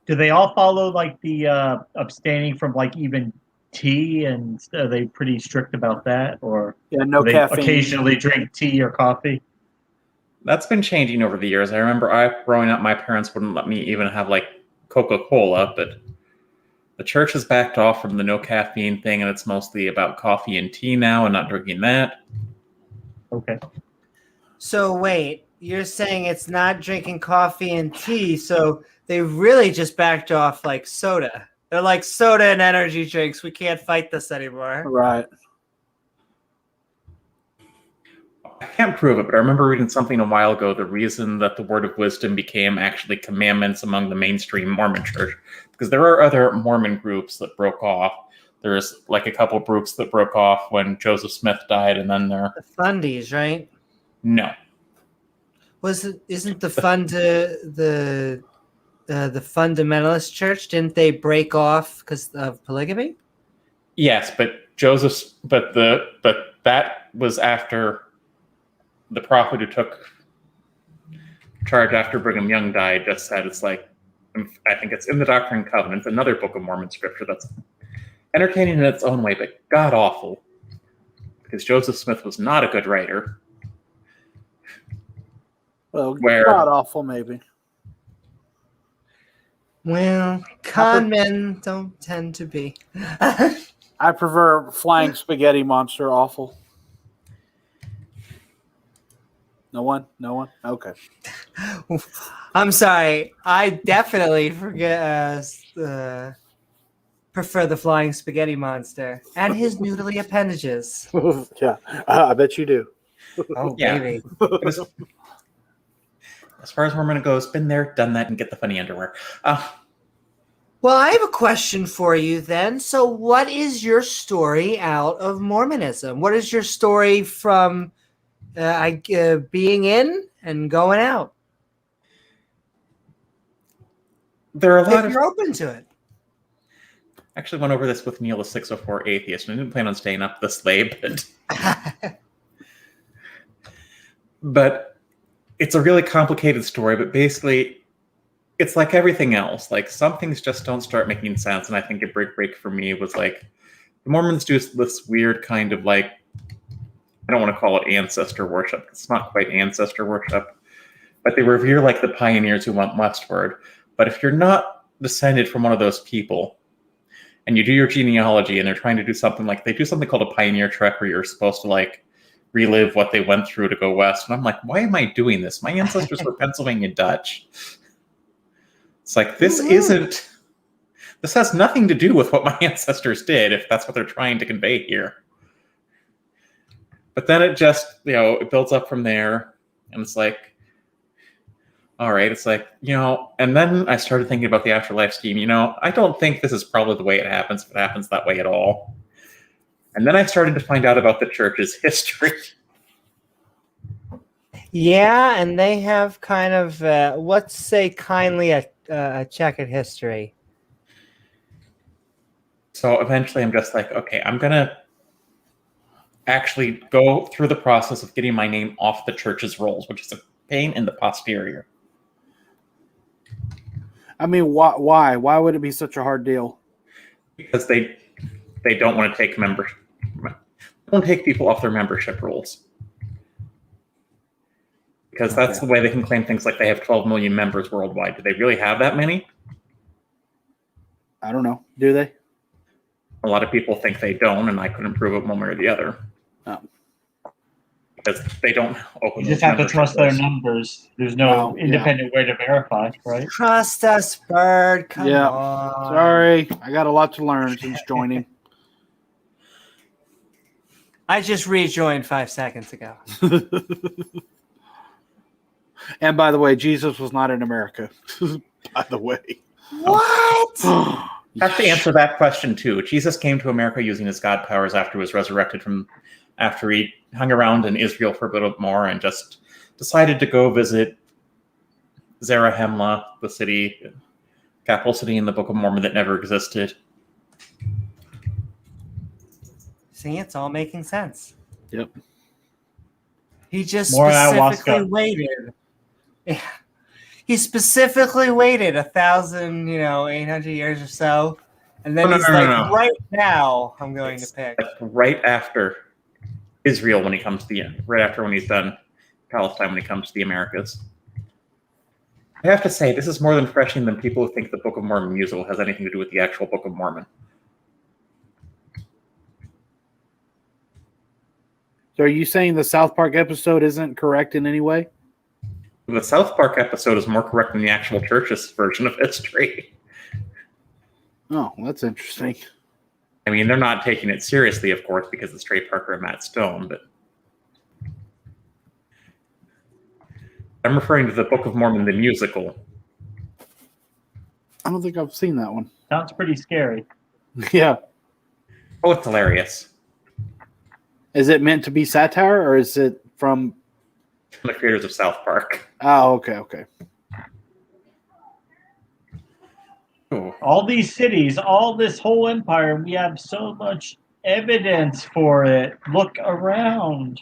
Do they all follow like the abstaining from like even tea, and are they pretty strict about that, or no do they caffeine. occasionally drink tea or coffee? That's been changing over the years. I remember growing up, my parents wouldn't let me even have like Coca-Cola, but the church has backed off from the no caffeine thing, and it's mostly about coffee and tea now, and not drinking that. Okay. So wait, you're saying it's not drinking coffee and tea, so they really just backed off like soda. They're like soda and energy drinks. We can't fight this anymore. Right. I can't prove it, but I remember reading something a while ago. The reason that the word of wisdom became actually commandments among the mainstream Mormon church, because there are other Mormon groups that broke off. There's like a couple groups that broke off when Joseph Smith died, and then there. The Fundies, right? No. Isn't the the fundamentalist church? Didn't they break off because of polygamy? Yes, but that was after the prophet who took charge after Brigham Young died just said, it's like, I think it's in the Doctrine and Covenants, another Book of Mormon scripture that's entertaining in its own way, but god awful, because Joseph Smith was not a good writer. Well, god awful, maybe. Well, con men don't tend to be. I prefer Flying Spaghetti Monster awful. No one? Okay. I'm sorry. I definitely prefer the Flying Spaghetti Monster and his noodly appendages. Yeah, I bet you do. Oh, yeah. baby. As far as Mormon goes, been there, done that, and get the funny underwear. Well, I have a question for you then. So what is your story out of Mormonism? What is your story from being in and going out? There are a lot if you're open to it. I actually went over this with Neil, the 604 atheist, and I didn't plan on staying up this late, but it's a really complicated story, but basically it's like everything else. Like, some things just don't start making sense, and I think a break for me was like, the Mormons do this weird kind of like, I don't want to call it ancestor worship. It's not quite ancestor worship, but they revere like the pioneers who went westward. But if you're not descended from one of those people, and you do your genealogy, and they're trying to do something like, they do something called a pioneer trek, where you're supposed to like relive what they went through to go west. And I'm like, why am I doing this? My ancestors were Pennsylvania Dutch. It's like, this has nothing to do with what my ancestors did, if that's what they're trying to convey here. But then it just, it builds up from there, and it's like, all right, it's like, and then I started thinking about the afterlife scheme. I don't think this is probably the way it happens, if it happens that way at all. And then I started to find out about the church's history. Yeah, and they have kind of, let's say kindly, a checkered history. So eventually I'm just like, okay, I'm going to actually go through the process of getting my name off the church's rolls, which is a pain in the posterior. I mean, why? Why would it be such a hard deal? Because they don't want to take don't take people off their membership rolls. Because that's the way they can claim things like they have 12 million members worldwide. Do they really have that many? I don't know. Do they? A lot of people think they don't, and I couldn't prove it one way or the other. Oh. Because they don't open. You just have to trust their numbers. There's no independent way to verify, right? Trust us, Bird. Come on. Sorry, I got a lot to learn since joining. I just rejoined 5 seconds ago. And by the way, Jesus was not in America. By the way. What? I have to answer that question too. Jesus came to America using his God powers after he was resurrected after he hung around in Israel for a bit more and just decided to go visit Zarahemla, the capital city in the Book of Mormon that never existed. See, it's all making sense. Yep. He just More specifically ayahuasca. waited. Yeah. He specifically waited 1,800 years or so, and then No. right now I'm going to pick. Like right after Israel when he comes to the end, right after when he's done Palestine when he comes to the Americas. I have to say, this is more than refreshing than people who think the Book of Mormon musical has anything to do with the actual Book of Mormon. So are you saying the South Park episode isn't correct in any way? The South Park episode is more correct than the actual church's version of history. Oh, that's interesting. I mean, they're not taking it seriously, of course, because it's Trey Parker and Matt Stone, but I'm referring to the Book of Mormon, the musical. I don't think I've seen that one. Sounds pretty scary. Yeah. Oh, it's hilarious. Is it meant to be satire, or is it from The creators of South Park. Oh, okay. Ooh. All these cities, all this whole empire, we have so much evidence for it. Look around.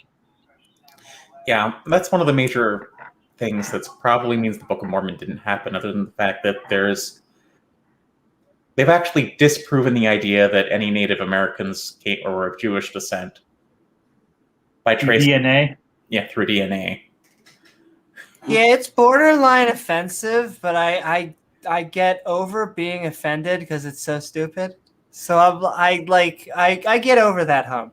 Yeah, that's one of the major things that probably means the Book of Mormon didn't happen, other than the fact that they've actually disproven the idea that any Native Americans were of Jewish descent by tracing DNA. Yeah, through DNA. Yeah, it's borderline offensive, but I get over being offended because it's so stupid. So I get over that hump.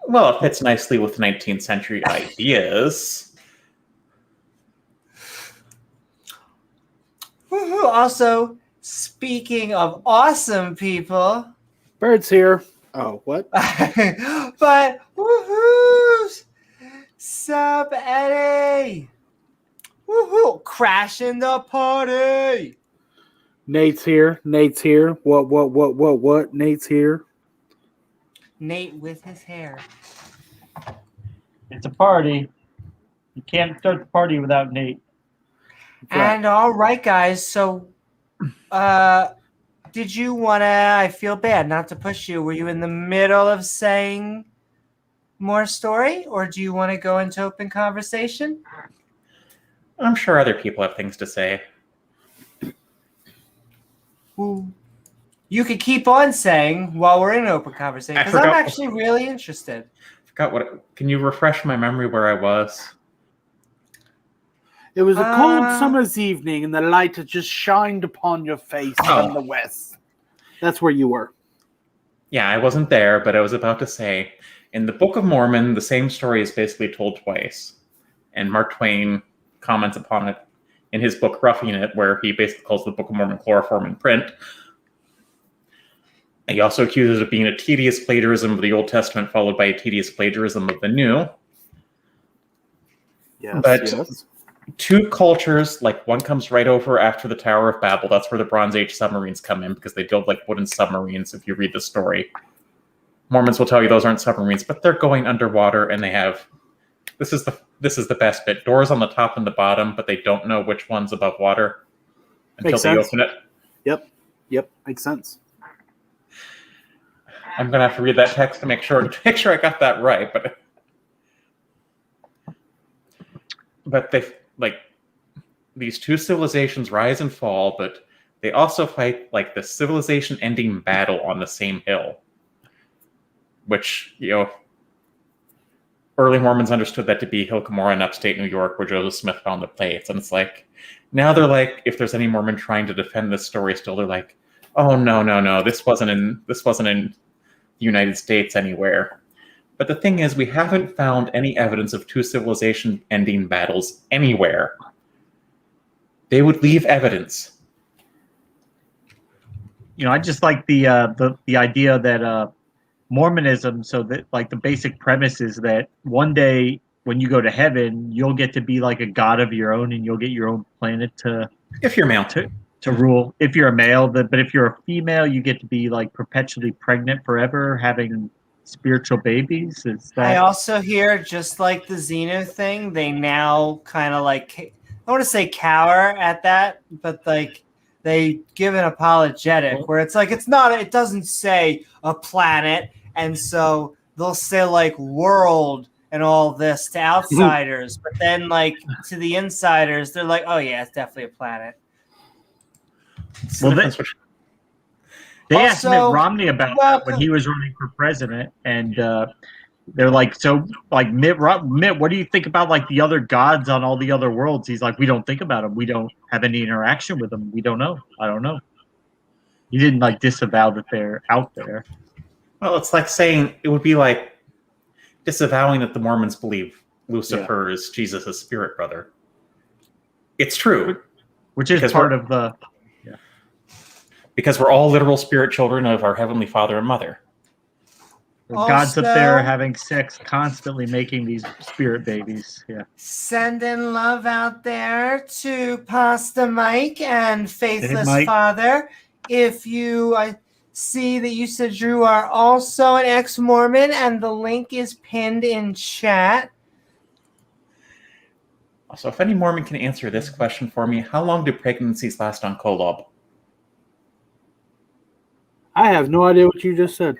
Well, it fits nicely with 19th century ideas. Also, speaking of awesome people, Bird's here. Oh, what? but woohoo! Sup, Eddie? Woohoo! Crashing the party. Nate's here. What? Nate's here. Nate with his hair. It's a party. You can't start the party without Nate. And all right, guys. So, did you wanna? I feel bad not to push you. Were you in the middle of saying more story, or do you want to go into open conversation? I'm sure other people have things to say. Ooh. You could keep on saying while we're in open conversation, because I'm actually really interested. Can you refresh my memory where I was? It was a cold summer's evening, and the light had just shined upon your face from the west. That's where you were. Yeah, I wasn't there, but I was about to say, in the Book of Mormon, the same story is basically told twice. And Mark Twain comments upon it in his book, Roughing It, where he basically calls the Book of Mormon chloroform in print. He also accuses it of being a tedious plagiarism of the Old Testament, followed by a tedious plagiarism of the New. Yes, but two cultures, like one comes right over after the Tower of Babel. That's where the Bronze Age submarines come in, because they build like wooden submarines, if you read the story. Mormons will tell you those aren't submarines, but they're going underwater, and they have... This is the best bit. Doors on the top and the bottom, but they don't know which one's above water until they open it. Yep, makes sense. I'm gonna have to read that text to make sure I got that right, but they like these two civilizations rise and fall, but they also fight like the civilization-ending battle on the same hill, which early Mormons understood that to be Hill Cumorah in upstate New York, where Joseph Smith found the plates, and it's like now they're like, if there's any Mormon trying to defend this story, still they're like, oh no, this wasn't in the United States anywhere. But the thing is, we haven't found any evidence of two civilization-ending battles anywhere. They would leave evidence. I just like the idea that Mormonism. So that like the basic premise is that one day when you go to heaven, you'll get to be like a god of your own, and you'll get your own planet if you're male to rule. If you're a male, but if you're a female, you get to be like perpetually pregnant forever, having spiritual babies. I also hear, just like the Xenu thing, they now kind of like, I want to say cower at that, but like they give an apologetic where it's like, it doesn't say a planet, and so they'll say like world, and all this to outsiders, but then like to the insiders, they're like, "Oh yeah, it's definitely a planet." Well, they asked Mitt Romney about that when he was running for president, and they're like, "So, like Mitt, what do you think about like the other gods on all the other worlds?" He's like, "We don't think about them. We don't have any interaction with them. We don't know. I don't know." He didn't like disavow that they're out there. Well, it's like saying it would be like disavowing that the Mormons believe Lucifer is Jesus' spirit brother. It's true, which is part of the because we're all literal spirit children of our heavenly Father and Mother. God's up there having sex, constantly making these spirit babies. Yeah. Sending love out there to Pastor Mike and Faithless Father. If I see that you said you are also an ex-Mormon, and the link is pinned in chat. So if any Mormon can answer this question for me, how long do pregnancies last on Kolob? I have no idea what you just said.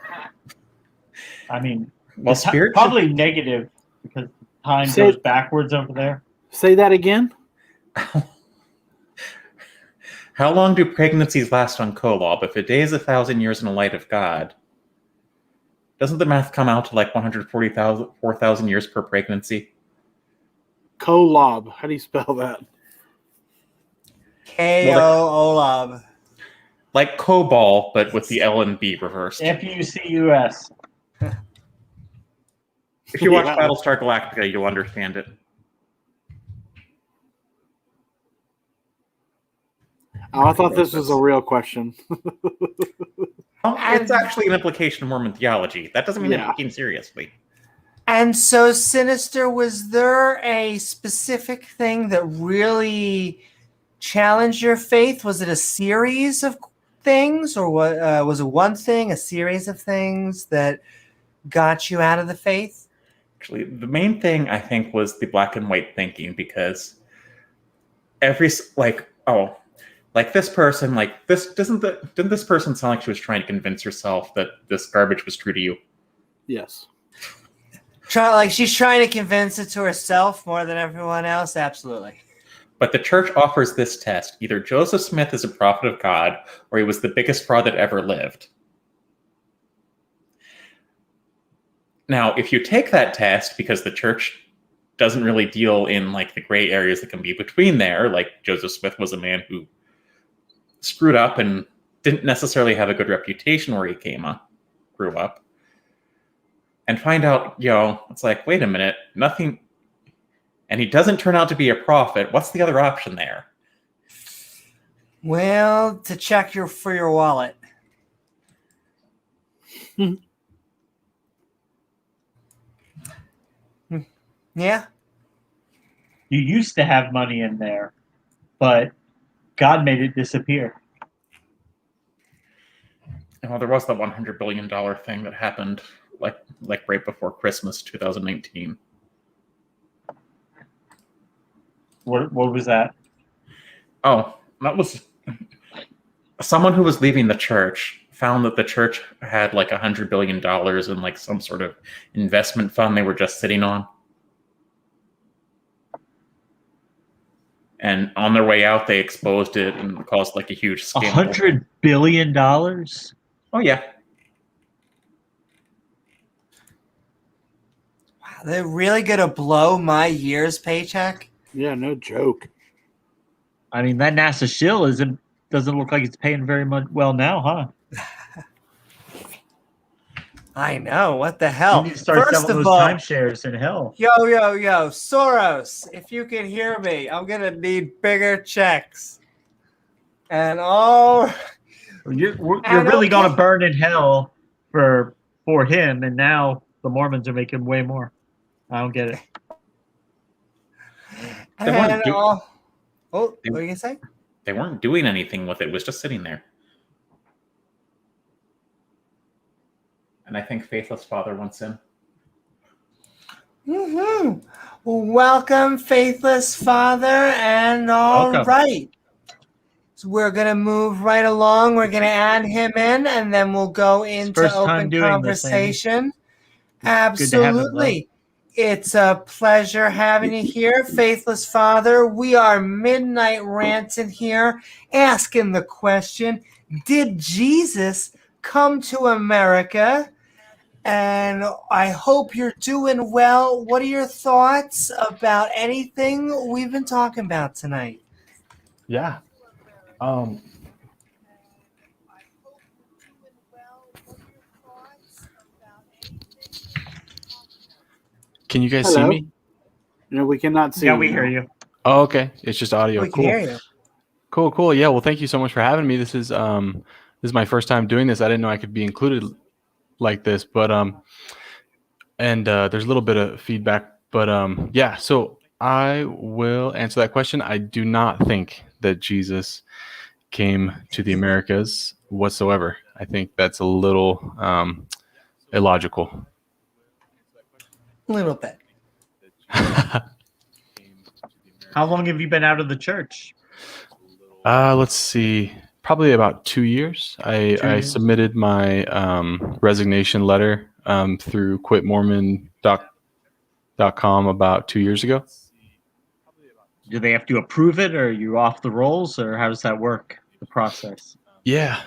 I mean, well, probably negative because time goes backwards over there. Say that again. How long do pregnancies last on Kolob? If a day is 1,000 years in the light of God, doesn't the math come out to like 4,000 years per pregnancy? Kolob. How do you spell that? K-O-O-Lob. Like COBOL, but with the L and B reversed. F-U-C-U-S. If you watch Battlestar Galactica, you'll understand it. Oh, I thought this was a real question. It's actually an implication of Mormon theology. That doesn't mean they're taken seriously. And so, Sinister, was there a specific thing that really challenged your faith? Was it a series of things, or was it one thing, a series of things that got you out of the faith? Actually, the main thing, I think, was the black and white thinking, because this person, didn't this person sound like she was trying to convince herself that this garbage was true to you? Yes. She's trying to convince it to herself more than everyone else? Absolutely. But the church offers this test. Either Joseph Smith is a prophet of God, or he was the biggest fraud that ever lived. Now, if you take that test, because the church doesn't really deal in like the gray areas that can be between there, like Joseph Smith was a man who screwed up and didn't necessarily have a good reputation where he grew up, and find out, it's like, wait a minute, nothing, and he doesn't turn out to be a prophet, what's the other option there? Well, to check for your wallet. Yeah. You used to have money in there, but God made it disappear. Well, there was the $100 billion thing that happened like right before Christmas 2019. What was that? Oh, that was someone who was leaving the church found that the church had like $100 billion in like some sort of investment fund they were just sitting on. And on their way out, they exposed it and caused like a huge scandal. $100 billion? Oh, yeah. Wow, they're really going to blow my year's paycheck? Yeah, no joke. I mean, that NASA shill doesn't look like it's paying very much well now, huh? I know. What the hell? You need to start selling those timeshares in hell. Yo, Soros, if you can hear me, I'm going to need bigger checks. And You're really going to burn in hell for him, and now the Mormons are making way more. I don't get it. What were you going to say? They weren't doing anything with it. It was just sitting there. And I think Faithless Father wants in. Mm-hmm. Welcome, Faithless Father, and right. So we're going to move right along. We're going to add him in, and then we'll go into open conversation. Absolutely. It's a pleasure having you here, Faithless Father. We are Midnight Ranting here, asking the question, did Jesus come to America? And I hope you're doing well. What are your thoughts about anything we've been talking about tonight? Yeah. Can you guys see me? No, we cannot see. Yeah, we hear you. Oh, okay. It's just audio. We can hear you. Cool. Yeah. Well, thank you so much for having me. This is my first time doing this. I didn't know I could be included like this, but there's a little bit of feedback, but yeah. So I will answer that question. I do not think that Jesus came to the Americas whatsoever. I think that's a little illogical. A little bit. How long have you been out of the church? Let's see. Probably about 2 years. I submitted my resignation letter through quitmormon.com about 2 years ago. Do they have to approve it, or are you off the rolls, or how does that work, the process? Yeah.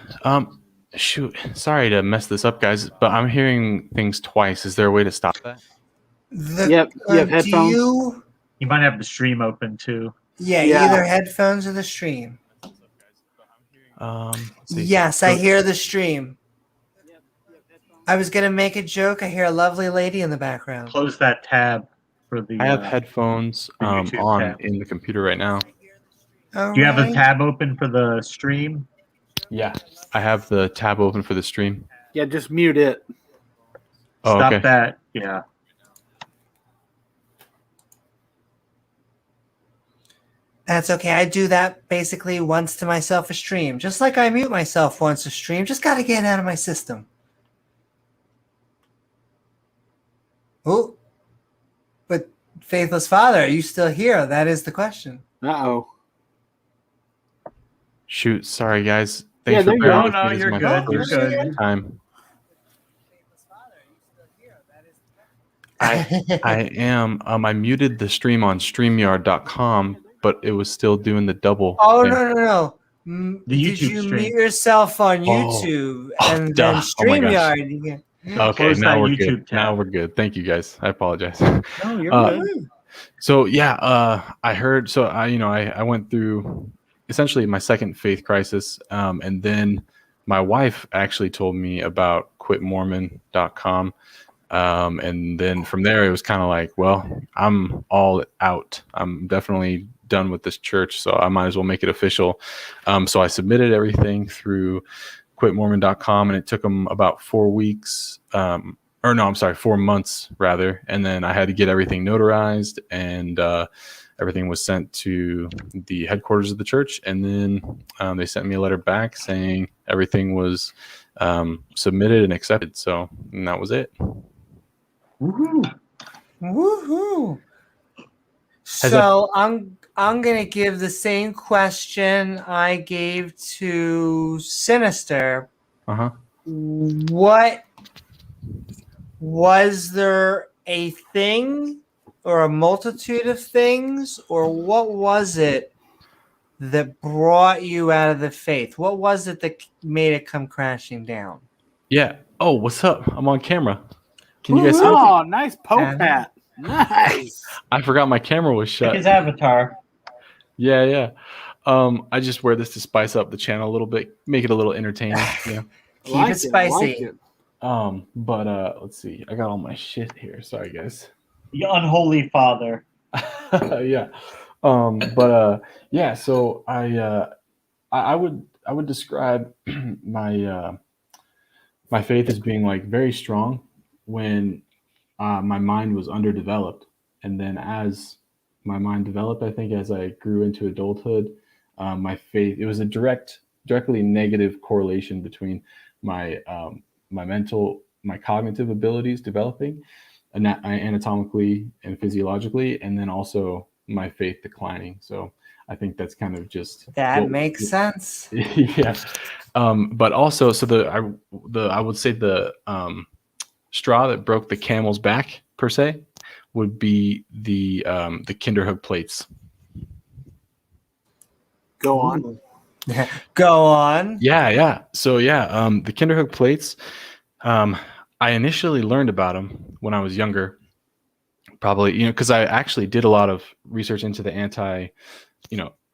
Shoot. Sorry to mess this up, guys, but I'm hearing things twice. Is there a way to stop that? Yep. You have headphones. You might have the stream open too. Yeah, either headphones or the stream. Let's see. Yes, I hear the stream. I was going to make a joke. I hear a lovely lady in the background. Close that tab for the. I have headphones on tab. in the computer right now. All Do you have a right. tab open for the stream? Yeah, I have the tab open for the stream. Yeah, just mute it. Oh, Stop okay. that. Yeah. That's okay. I do that basically once to myself a stream. Just like I mute myself once a stream. Just got to get it out of my system. Oh. But Faithless Father, are you still here? That is the question. Uh-oh. Shoot, sorry guys. Yeah, Thanks there for you bearing go. with No, me. This is you're my good. You're first good. time. I am. I muted the stream on StreamYard.com, but it was still doing the double. Oh, thing. no. The Did YouTube you stream. mute yourself on YouTube and duh. then Oh my gosh. StreamYard? You can... Okay, Close now that we're YouTube good. tab. Now we're good. Thank you guys. I apologize. No, you're good. So yeah, I heard. So I went through essentially my second faith crisis, and then my wife actually told me about quitmormon.com, and then from there it was kind of like, well, I'm all out. I'm definitely done with this church, so I might as well make it official. So I submitted everything through quitmormon.com, and it took them about 4 weeks. 4 months rather, and then I had to get everything notarized, and everything was sent to the headquarters of the church, and then they sent me a letter back saying everything was submitted and accepted. So and that was it. Woohoo! So I'm gonna give the same question I gave to Sinister. What was there a thing or a multitude of things, or what was it that brought you out of the faith? What was it that made it come crashing down? Yeah. Oh, what's up? I'm on camera. Can you guys see? Oh, nice poke hat. Nice. I forgot my camera was shut. His avatar. Yeah. I just wear this to spice up the channel a little bit, make it a little entertaining. Yeah. Keep it spicy. But let's see. I got all my shit here. Sorry, guys. The unholy father. Yeah. Yeah. So I would describe my my faith as being like very strong when my mind was underdeveloped, and then as my mind developed, I think as I grew into adulthood, my faith, it was a directly negative correlation between my my cognitive abilities developing anatomically and physiologically, and then also my faith declining. So I think that's kind of just that makes sense. Yeah. But also, so I would say the straw that broke the camel's back per se would be the Kinderhook plates. Go on. Go on. Yeah. So the Kinderhook plates. I initially learned about them when I was younger. Probably, because I actually did a lot of research into the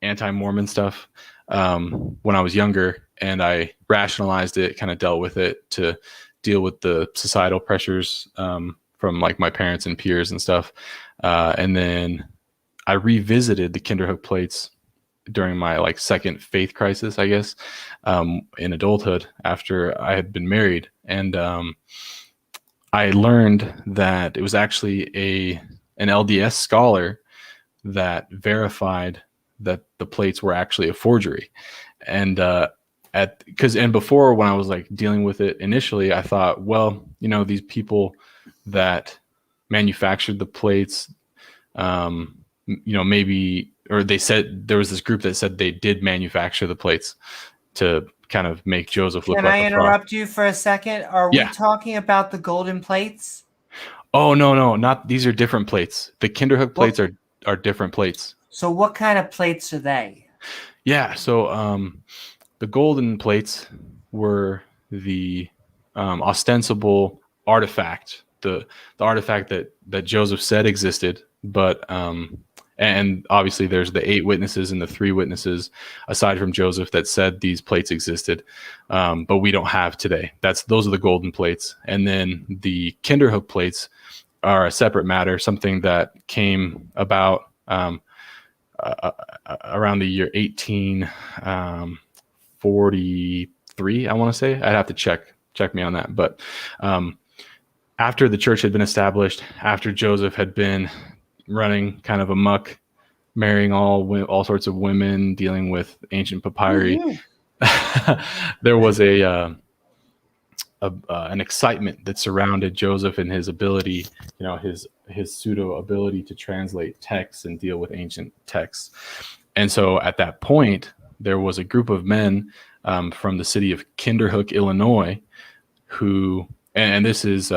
anti-Mormon stuff when I was younger, and I rationalized it, kind of dealt with it to deal with the societal pressures from like my parents and peers and stuff. And then I revisited the Kinderhook plates during my like second faith crisis, I guess, in adulthood after I had been married. And I learned that it was actually an LDS scholar that verified that the plates were actually a forgery. And before, when I was like dealing with it initially, I thought, well, these people that manufactured the plates, maybe, or they said there was this group that said they did manufacture the plates to kind of make Joseph look like a fraud. Can I interrupt you for a second? Are we talking about the golden plates? Oh, no, not these are different plates. The Kinderhook plates are different plates. So what kind of plates are they? Yeah, so the golden plates were the ostensible artifact, the artifact that Joseph said existed, but and obviously there's the 8 witnesses and the 3 witnesses aside from Joseph that said these plates existed, but we don't have today. Those are the golden plates. And then the Kinderhook plates are a separate matter, something that came about around the year 1843, I want to say. I'd have to check me on that. But after the church had been established, after Joseph had been running kind of amok, marrying all sorts of women, dealing with ancient papyri, there was an excitement that surrounded Joseph and his ability, his pseudo ability to translate texts and deal with ancient texts. And so at that point, there was a group of men from the city of Kinderhook, Illinois, who, and this is,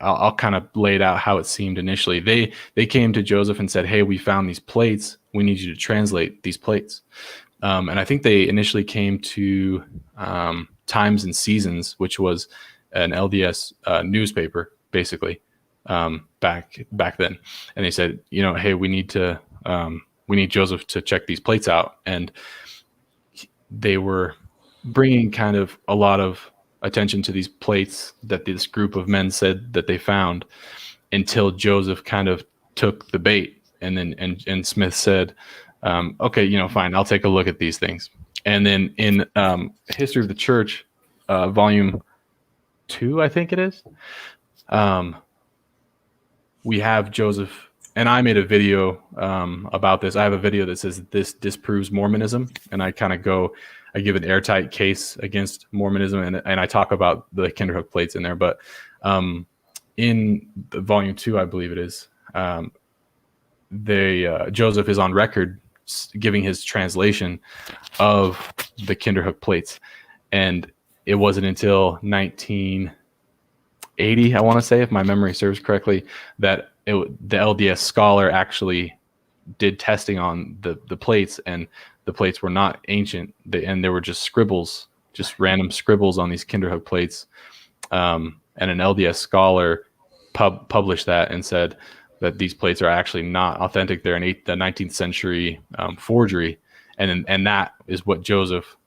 I'll kind of lay it out how it seemed initially. They came to Joseph and said, "Hey, we found these plates. We need you to translate these plates." And I think they initially came to Times and Seasons, which was an LDS newspaper, basically, back then. And they said, "Hey, we need Joseph to check these plates out." And they were bringing kind of a lot of attention to these plates that this group of men said that they found, until Joseph kind of took the bait. And then and Smith said, "Okay, fine, I'll take a look at these things." And then in History of the Church, Volume 2, I think it is, we have Joseph, and I made a video about this. I have a video that says this disproves Mormonism, and I give an airtight case against Mormonism, and I talk about the Kinderhook plates in there. But in the Volume 2, I believe it is, Joseph is on record giving his translation of the Kinderhook plates, and it wasn't until 1980, I want to say, if my memory serves correctly, that the LDS scholar actually did testing on the plates, and the plates were not ancient, and there were just scribbles, just random scribbles on these Kinderhook plates, and an LDS scholar published that and said that these plates are actually not authentic. They're the 19th century forgery, and that is what Joseph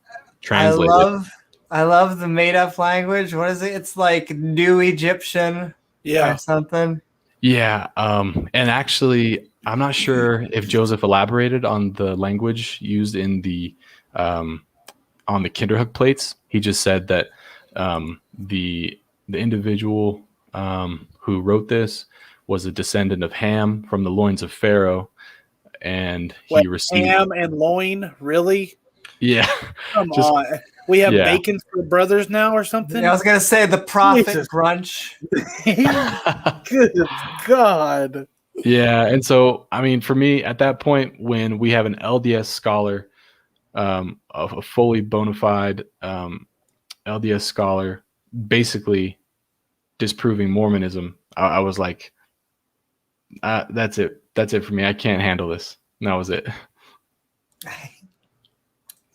translated. I love the made-up language. What is it? It's like New Egyptian, or something. Yeah, and actually, I'm not sure if Joseph elaborated on the language used in on the Kinderhook plates. He just said that the individual who wrote this was a descendant of Ham from the loins of Pharaoh, and he received Ham and loin. Really? Yeah. Come on. We have bacon for brothers now, or something. Yeah, I was gonna say the prophet brunch. Good God. Yeah, and so I mean, for me, at that point, when we have an LDS scholar, a fully bona fide LDS scholar, basically disproving Mormonism, I was like, that's it. That's it for me. I can't handle this. And that was it.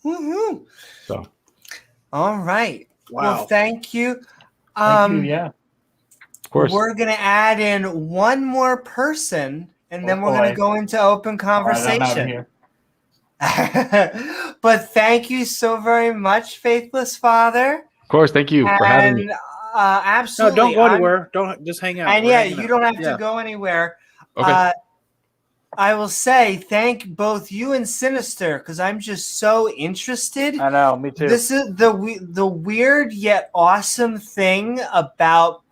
Woohoo! So, all right. Wow. Well, thank you. Thank you. Yeah. of course. We're gonna add in one more person, and then we're gonna go into open conversation. All right, I'm out of here. But thank you so very much, Faithless Father. Of course. Thank you for having me. Absolutely. No, don't go anywhere. Don't just hang out. And We're yeah, hanging you out. don't have to go anywhere. Okay. I will say thank both you and Sinister because I'm just so interested. I know, me too. This is the weird yet awesome thing about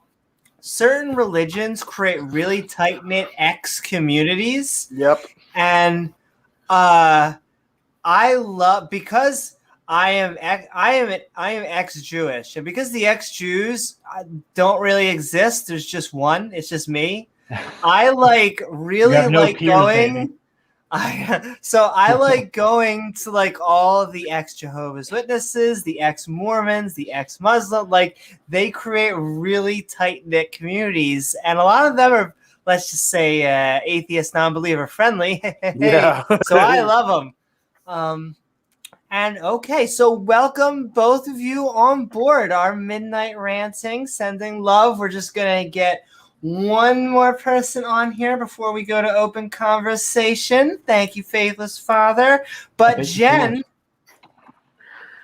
certain religions create really tight-knit X communities. Yep. And I love because I am ex-Jewish, and because the ex-Jews don't really exist. There's just one. It's just me. I really like going. I like going to like all of the ex-Jehovah's Witnesses, the ex-Mormons, the ex-Muslim. Like they create really tight-knit communities, and a lot of them are, let's just say, atheist, non-believer friendly. Yeah. So I love them. And okay, so welcome both of you on board our Midnight Ranting, sending love. We're just going to get one more person on here before we go to open conversation. Thank you, Faithless Father. But Thank you so Jen, much.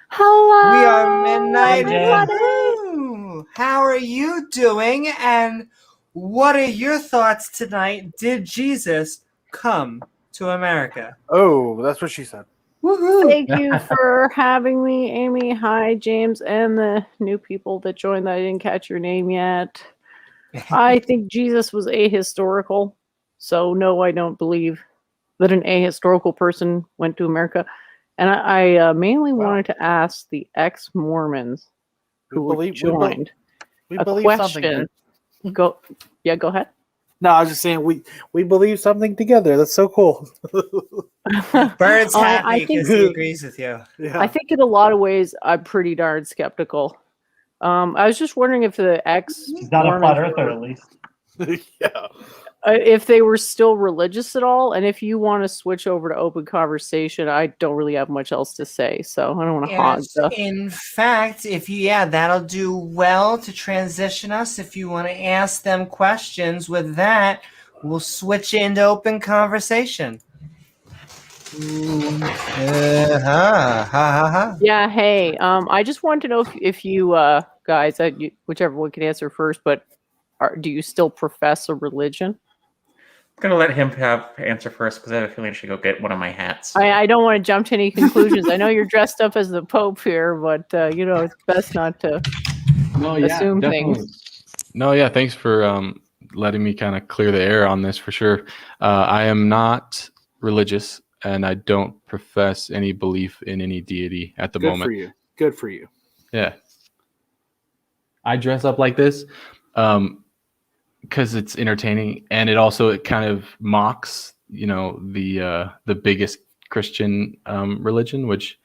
Hello. we are Midnight. Jen. Woo-hoo. How are you doing? And what are your thoughts tonight? Did Jesus come to America? Oh, that's what she said. Woohoo! Thank you for having me, Amy. Hi, James, and the new people that joined that I didn't catch your name yet. I think Jesus was ahistorical. So, no, I don't believe that an ahistorical person went to America. And I mainly wanted to ask the ex-Mormons who joined we a believe something. question. Go ahead. No, I was just saying we believe something together. That's so cool. Bird's I happy think- because he agrees with you. Yeah. I think in a lot of ways, I'm pretty darn skeptical. I was just wondering if the He's not a flat earther, at least. Yeah. If they were still religious at all, and if you want to switch over to open conversation, I don't really have much else to say, so I don't want to hog the. In fact, that'll do well to transition us. If you want to ask them questions with that, we'll switch into open conversation. Yeah, hey, I just wanted to know if you guys, whichever one can answer first, but do you still profess a religion? I'm gonna let him answer first because I have a feeling I should go get one of my hats. I don't want to jump to any conclusions. I know you're dressed up as the Pope here, but it's best not to assume things. No, yeah, thanks for letting me kind of clear the air on this for sure. I am not religious, and I don't profess any belief in any deity at the moment. Good for you. Yeah. I dress up like this because it's entertaining, and it kind of mocks, the biggest Christian religion, which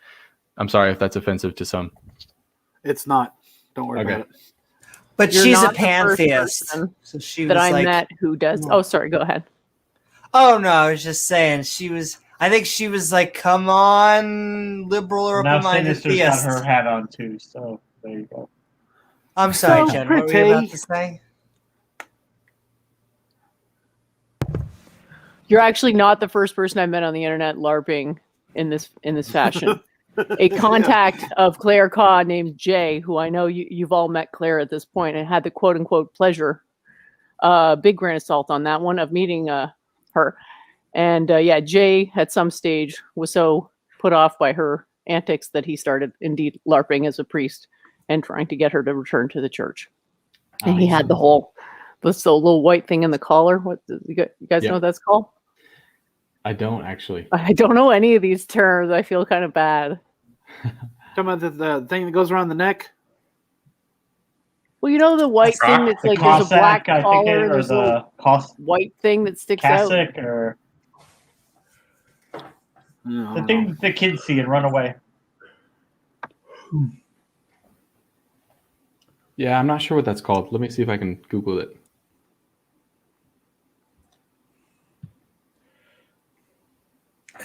I'm sorry if that's offensive to some. It's not. Don't worry about it. But You're she's a not the first pantheist. person So she that was I like, met who does. Oh, sorry. Go ahead. oh no, I was just saying I think she was like, come on, liberal or Now open-minded Sinister's theist. got her hat on too, so there you go. I'm sorry, So Jen. What were you pretty. about to say? You're actually not the first person I met on the internet LARPing in this fashion. A contact of Claire Caw named Jay, who I know you've all met Claire at this point and had the quote unquote pleasure, big grain of salt on that one, of meeting her. And Jay at some stage was so put off by her antics that he started indeed LARPing as a priest and trying to get her to return to the church. And he had the little white thing in the collar. What you guys know what that's called? I don't actually. I don't know any of these terms. I feel kind of bad. Talking about the thing that goes around the neck. Well, you know the white thing that's like there's a black Cossack, collar and or there's a little white thing that sticks out. cassock, or the thing the kids see and run away. Yeah, I'm not sure what that's called. Let me see if I can Google it.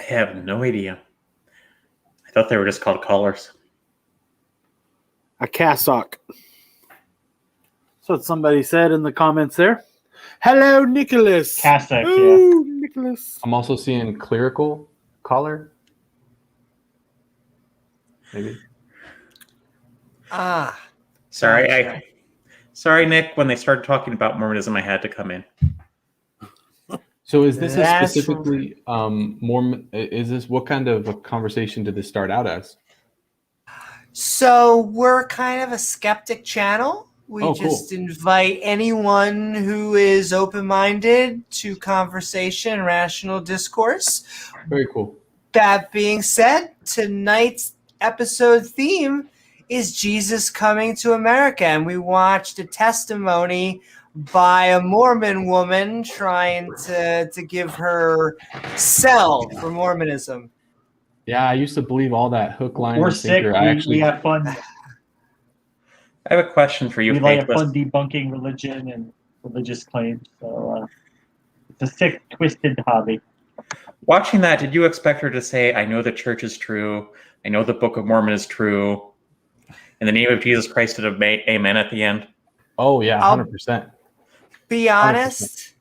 have no idea. I thought they were just called collars. A cassock. That's what somebody said in the comments there. Hello, Nicholas. Cassock, Ooh, Nicholas. I'm also seeing clerical collar. Maybe. Sorry, Gotcha. Sorry, Nick. When they started talking about Mormonism, I had to come in. So is this That's specifically Mormon? Is this what kind of a conversation did this start out as? So we're kind of a skeptic channel. We Oh, just cool. invite anyone who is open-minded to conversation, rational discourse. Very cool. That being said, tonight's episode theme is Jesus coming to America, and we watched a testimony by a Mormon woman trying to give her sell for Mormonism. Yeah, I used to believe all that hook, line, We're and sick. sinker. We have fun. I have a question for you, We like faithless. fun debunking religion and religious claims. So it's a sick, twisted hobby. Watching that, did you expect her to say, I know the church is true, I know the Book of Mormon is true, in the name of Jesus Christ, did amen at the end? Oh yeah, 100%. Be honest,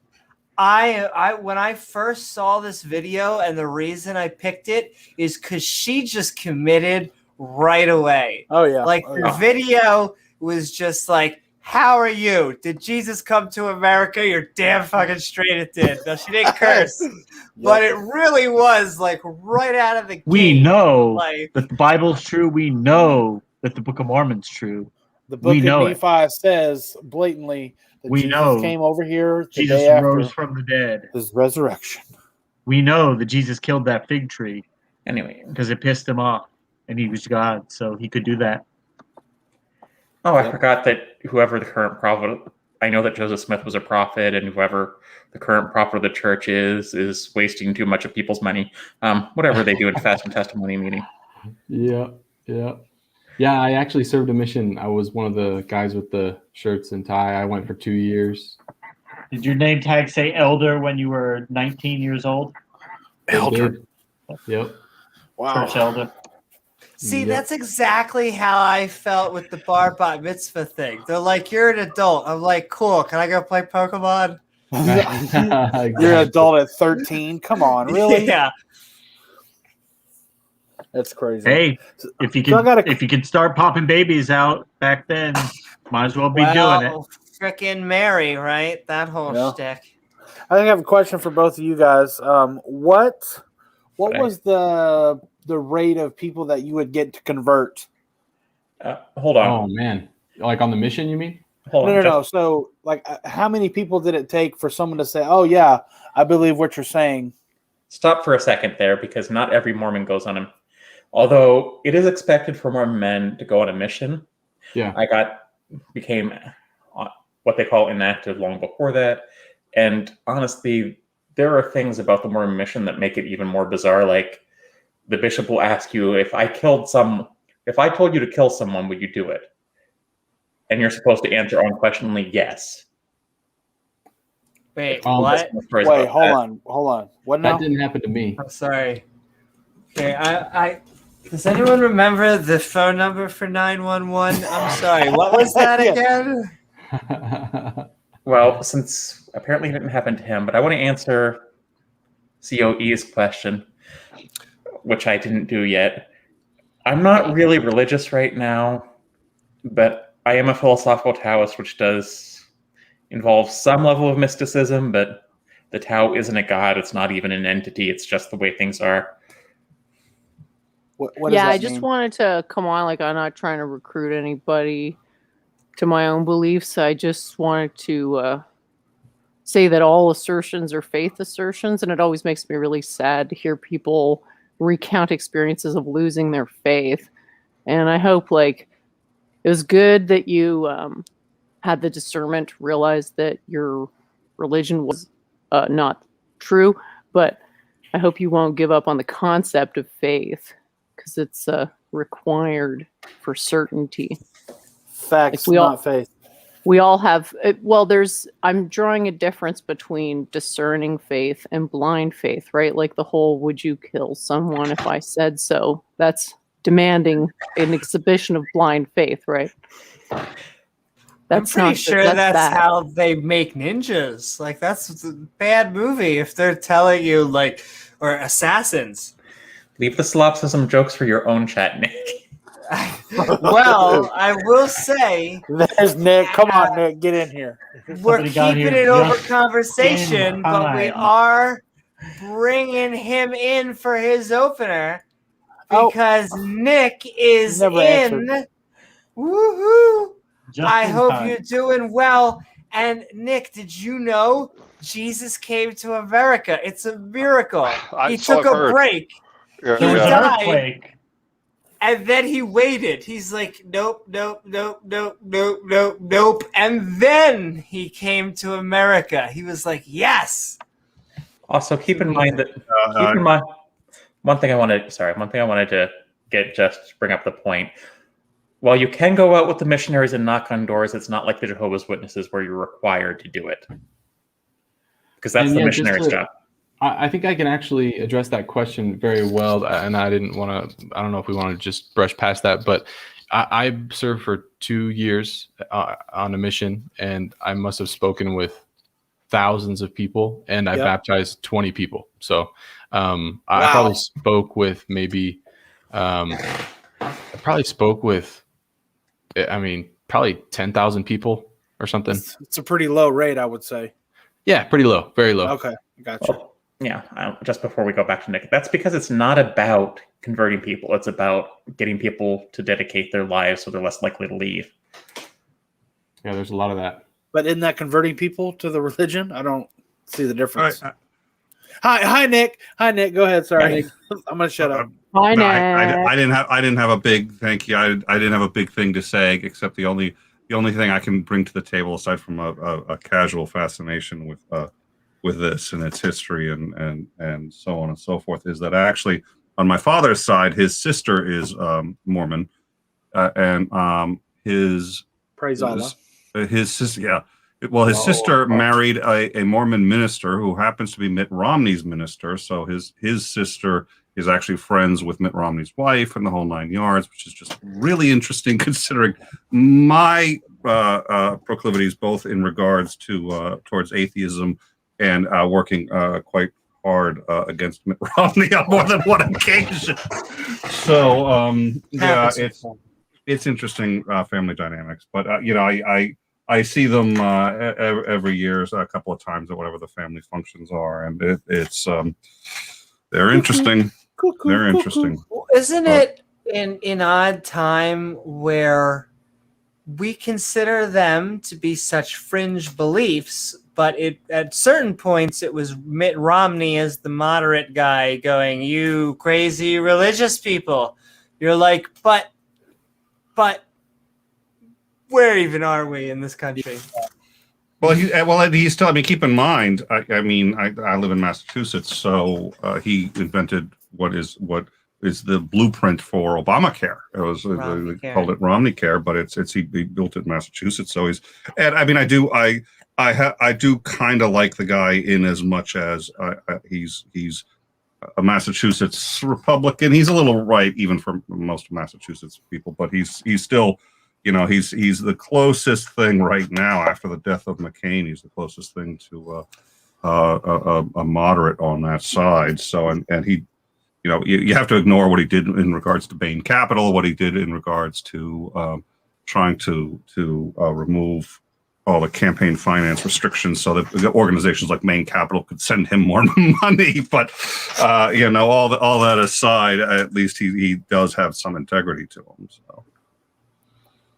I when I first saw this video, and the reason I picked it is because she just committed right away. Oh, yeah. Like Oh, the yeah. video was just like, how are you? Did Jesus come to America? You're damn fucking straight it did. No, she didn't curse. But it really was like right out of the gate. We know like, that the Bible's true. We know that the Book of Mormon's true. The book We know of Nephi says blatantly that We Jesus know came over here the Jesus day after rose from the dead. his resurrection. We know that Jesus killed that fig tree Anyway. because it pissed him off, and he was God, so he could do that. Oh, I forgot that whoever the current prophet, I know that Joseph Smith was a prophet, and whoever the current prophet of the church is wasting too much of people's money. Whatever they do at Fast and Testimony meeting. Yeah. I actually served a mission. I was one of the guys with the shirts and tie. I went for 2 years. Did your name tag say elder when you were 19 years old? Elder. Yep. Wow. Church elder. see, Yep. that's exactly how I felt with the bar bat mitzvah thing. They're like, you're an adult. I'm like, cool. Can I go play Pokemon? You're an adult at 13. Come on, really? Yeah. That's crazy. Hey, if you could start popping babies out back then, might as well be doing it. Frickin' Mary, right? That whole shtick. I think I have a question for both of you guys. What was the rate of people that you would get to convert? Hold on. Oh man, like on the mission, you mean? Hold on. No. So, like, how many people did it take for someone to say, "Oh yeah, I believe what you're saying"? Stop for a second there, because not every Mormon goes on a. Although it is expected for Mormon men to go on a mission. Yeah. I became what they call inactive long before that, and honestly, there are things about the Mormon mission that make it even more bizarre. Like the bishop will ask you, if I told you to kill someone, would you do it? And you're supposed to answer unquestioningly yes. Wait, what? Wait, hold on. What now? That didn't happen to me. I'm sorry. Okay, does anyone remember the phone number for 911? I'm sorry. What was that again? Well, since apparently it didn't happen to him, but I want to answer COE's question, which I didn't do yet. I'm not really religious right now, but I am a philosophical Taoist, which does involve some level of mysticism, but the Tao isn't a god. It's not even an entity. It's just the way things are. What yeah, I just wanted to come on. Like, I'm not trying to recruit anybody to my own beliefs. I just wanted to say that all assertions are faith assertions, and it always makes me really sad to hear people recount experiences of losing their faith. And I hope, like, it was good that you had the discernment to realize that your religion was not true, but I hope you won't give up on the concept of faith, because it's required for certainty. Facts, not faith. we all have, well, I'm drawing a difference between discerning faith and blind faith, right? Like the whole, would you kill someone if I said so? That's demanding an exhibition of blind faith, right? I'm pretty sure that's how they make ninjas. Like, that's a bad movie if they're telling you, like, or assassins. Leave the solipsism jokes for your own chat, Nick. Well, I will say, there's Nick. Come on, Nick, get in here. We're keeping it over conversation, but we are bringing him in for his opener because Nick is in. Woohoo! I hope you're doing well. And Nick, did you know Jesus came to America? It's a miracle. He took a break. Yeah, he died. And then he waited. He's like, nope. And then he came to America. He was like, yes. Also, keep in mind that one thing I wanted to bring up the point. While you can go out with the missionaries and knock on doors, it's not like the Jehovah's Witnesses where you're required to do it. Because that's the missionary's job. I think I can actually address that question very well, and I don't know if we want to just brush past that, but I served for 2 years on a mission, and I must have spoken with thousands of people, and I baptized 20 people. So I probably spoke with maybe, probably 10,000 people or something. It's a pretty low rate, I would say. Yeah, pretty low, very low. Okay, gotcha. Well, yeah, just before we go back to Nick, that's because it's not about converting people. It's about getting people to dedicate their lives so they're less likely to leave. Yeah, there's a lot of that. But isn't that converting people to the religion? I don't see the difference. Hi, Nick. Hi, Nick. Go ahead. Sorry, I'm gonna shut up. Hi, Nick. I didn't have a big thank you. I didn't have a big thing to say, except the only thing I can bring to the table, aside from a casual fascination with this and its history and so on and so forth, is that actually on my father's side, his sister is Mormon, and his praise Allah. His sister, his sister married a Mormon minister who happens to be Mitt Romney's minister. So his sister is actually friends with Mitt Romney's wife and the whole 9 yards, which is just really interesting considering my proclivities, both in regards to towards atheism and working quite hard against Mitt Romney on more than one occasion. So it's interesting family dynamics, but I see them every year, a couple of times at whatever the family functions are, and it's they're interesting. They're interesting. Isn't it an odd time where we consider them to be such fringe beliefs, but at certain points it was Mitt Romney as the moderate guy going, "You crazy religious people." You're like, but where even are we in this country? Well, he's still. I mean, keep in mind. I live in Massachusetts, so he invented what is the blueprint for Obamacare. It was they called it Romney Care, but he built it in Massachusetts. So I do kind of like the guy in as much as he's a Massachusetts Republican. He's a little right even for most Massachusetts people, but he's still. He's the closest thing right now after the death of McCain. He's the closest thing to a moderate on that side. So, and he, you have to ignore what he did in regards to Bain Capital, what he did in regards to trying to remove all the campaign finance restrictions so that the organizations like Bain Capital could send him more money. But all that aside, at least he does have some integrity to him.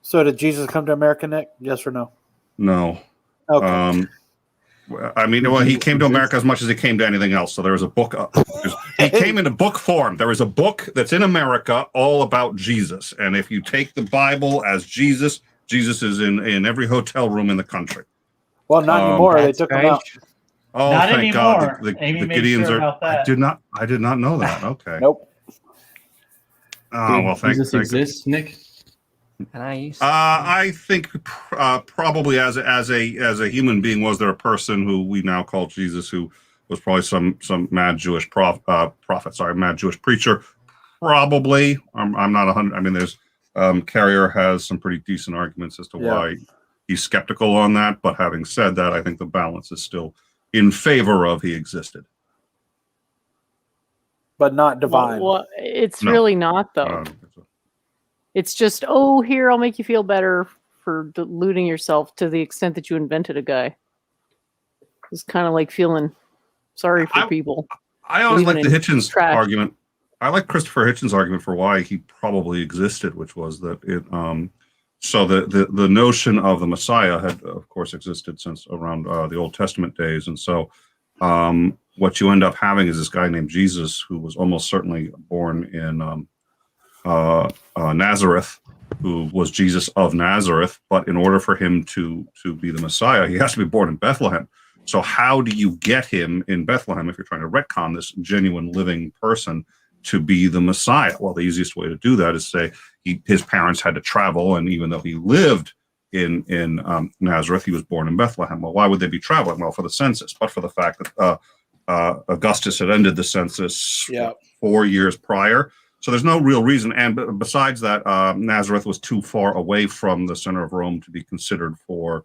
So did Jesus come to America, Nick? Yes or no? No. Okay. He came to America as much as he came to anything else. So there was a book. He came into book form. There is a book that's in America all about Jesus. And if you take the Bible as Jesus is in every hotel room in the country. Well, not anymore. They took him out. Oh, not thank anymore. God. The Gideons are. About that. I did not know that. Okay. Nope. Oh, well, thank you. Jesus exists, Nick? And I think probably as a human being, was there a person who we now call Jesus who was probably some mad Jewish prophet? Sorry, mad Jewish preacher. Probably. I'm not 100. I mean, there's Carrier has some pretty decent arguments as to why he's skeptical on that. But having said that, I think the balance is still in favor of he existed, but not divine. Well, it's really not though. It's just, oh, here, I'll make you feel better for deluding yourself to the extent that you invented a guy. It's kind of like feeling sorry for people. I always like the Hitchens argument. I like Christopher Hitchens' argument for why he probably existed, which was that it. So the notion of the Messiah had, of course, existed since around the Old Testament days, and so what you end up having is this guy named Jesus, who was almost certainly born in Nazareth, who was Jesus of Nazareth, but in order for him to be the Messiah, he has to be born in Bethlehem. So how do you get him in Bethlehem if you're trying to retcon this genuine living person to be the Messiah? Well, the easiest way to do that is say his parents had to travel, and even though he lived in Nazareth, he was born in Bethlehem. Well, why would they be traveling? Well, for the census, but for the fact that Augustus had ended the census 4 years prior. So there's no real reason. And besides that, Nazareth was too far away from the center of Rome to be considered for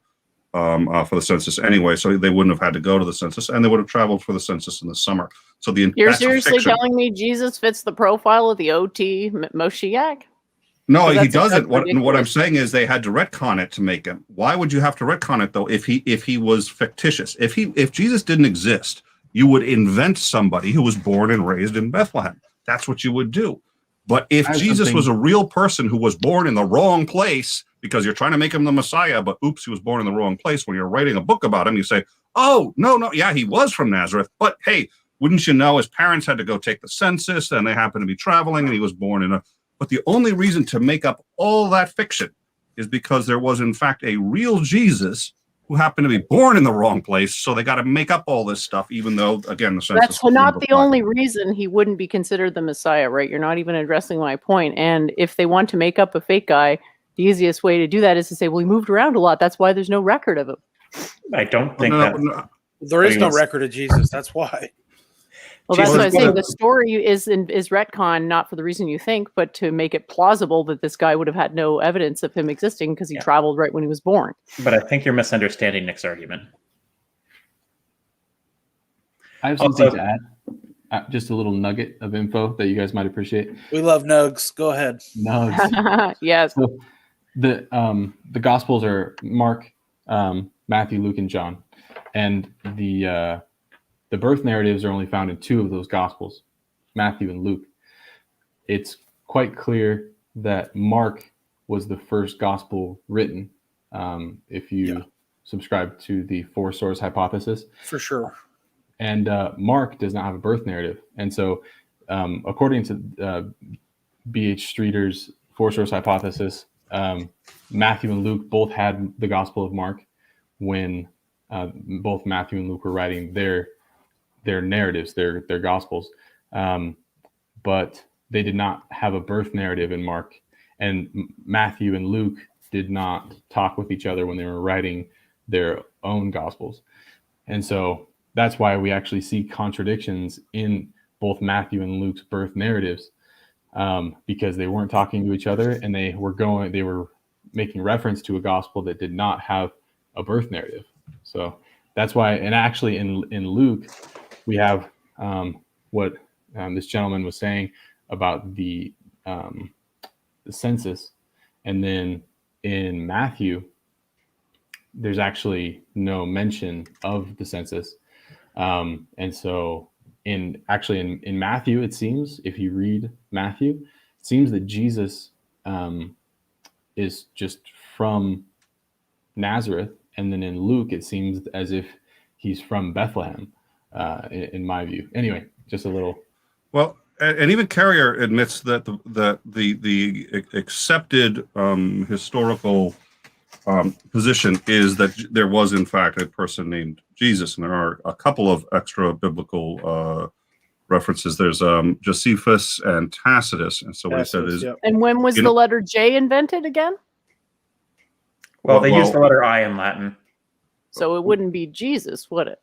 the census anyway. So they wouldn't have had to go to the census, and they would have traveled for the census in the summer. So you're seriously telling me Jesus fits the profile of the OT Moshiach? No, he doesn't. What I'm saying is they had to retcon it to make him. Why would you have to retcon it though if he was fictitious? If Jesus didn't exist, you would invent somebody who was born and raised in Bethlehem. That's what you would do. But if Jesus was a real person who was born in the wrong place, because you're trying to make him the Messiah, but oops, he was born in the wrong place. When you're writing a book about him, you say, oh, no, yeah, he was from Nazareth. But hey, wouldn't you know his parents had to go take the census, and they happened to be traveling, and he was born in a... But the only reason to make up all that fiction is because there was, in fact, a real Jesus who happened to be born in the wrong place, so they got to make up all this stuff, even though, again, the census... That's not the only reason he wouldn't be considered the Messiah, right? You're not even addressing my point. And if they want to make up a fake guy, the easiest way to do that is to say, well, he moved around a lot. That's why there's no record of him. I don't think there is no record of Jesus. That's why. Well, that's what I was saying. The story is retcon, not for the reason you think, but to make it plausible that this guy would have had no evidence of him existing because he traveled right when he was born. But I think you're misunderstanding Nick's argument. I have something to add. Just a little nugget of info that you guys might appreciate. We love nugs. Go ahead. Nugs. Yes. So the Gospels are Mark, Matthew, Luke, and John, and the birth narratives are only found in 2 of those Gospels, Matthew and Luke. It's quite clear that Mark was the first Gospel written, if you subscribe to the 4-source hypothesis. For sure. And Mark does not have a birth narrative. And so according to B.H. Streeter's 4-source hypothesis, Matthew and Luke both had the Gospel of Mark when both Matthew and Luke were writing their narratives, their Gospels. But they did not have a birth narrative in Mark. And Matthew and Luke did not talk with each other when they were writing their own Gospels. And so that's why we actually see contradictions in both Matthew and Luke's birth narratives, because they weren't talking to each other, and they were making reference to a gospel that did not have a birth narrative. So that's why, and actually in Luke, we have what this gentleman was saying about the census, and then in Matthew, there's actually no mention of the census. And so in Matthew, it seems, if you read Matthew, it seems that Jesus is just from Nazareth. And then in Luke, it seems as if he's from Bethlehem, in my view. Anyway, just a little. Well, and even Carrier admits that the accepted historical position is that there was, in fact, a person named Jesus, and there are a couple of extra biblical references. There's Josephus and Tacitus, and so what he said is. Yep. And when was the letter J invented again? Well, they use the letter I in Latin. So it wouldn't be Jesus, would it?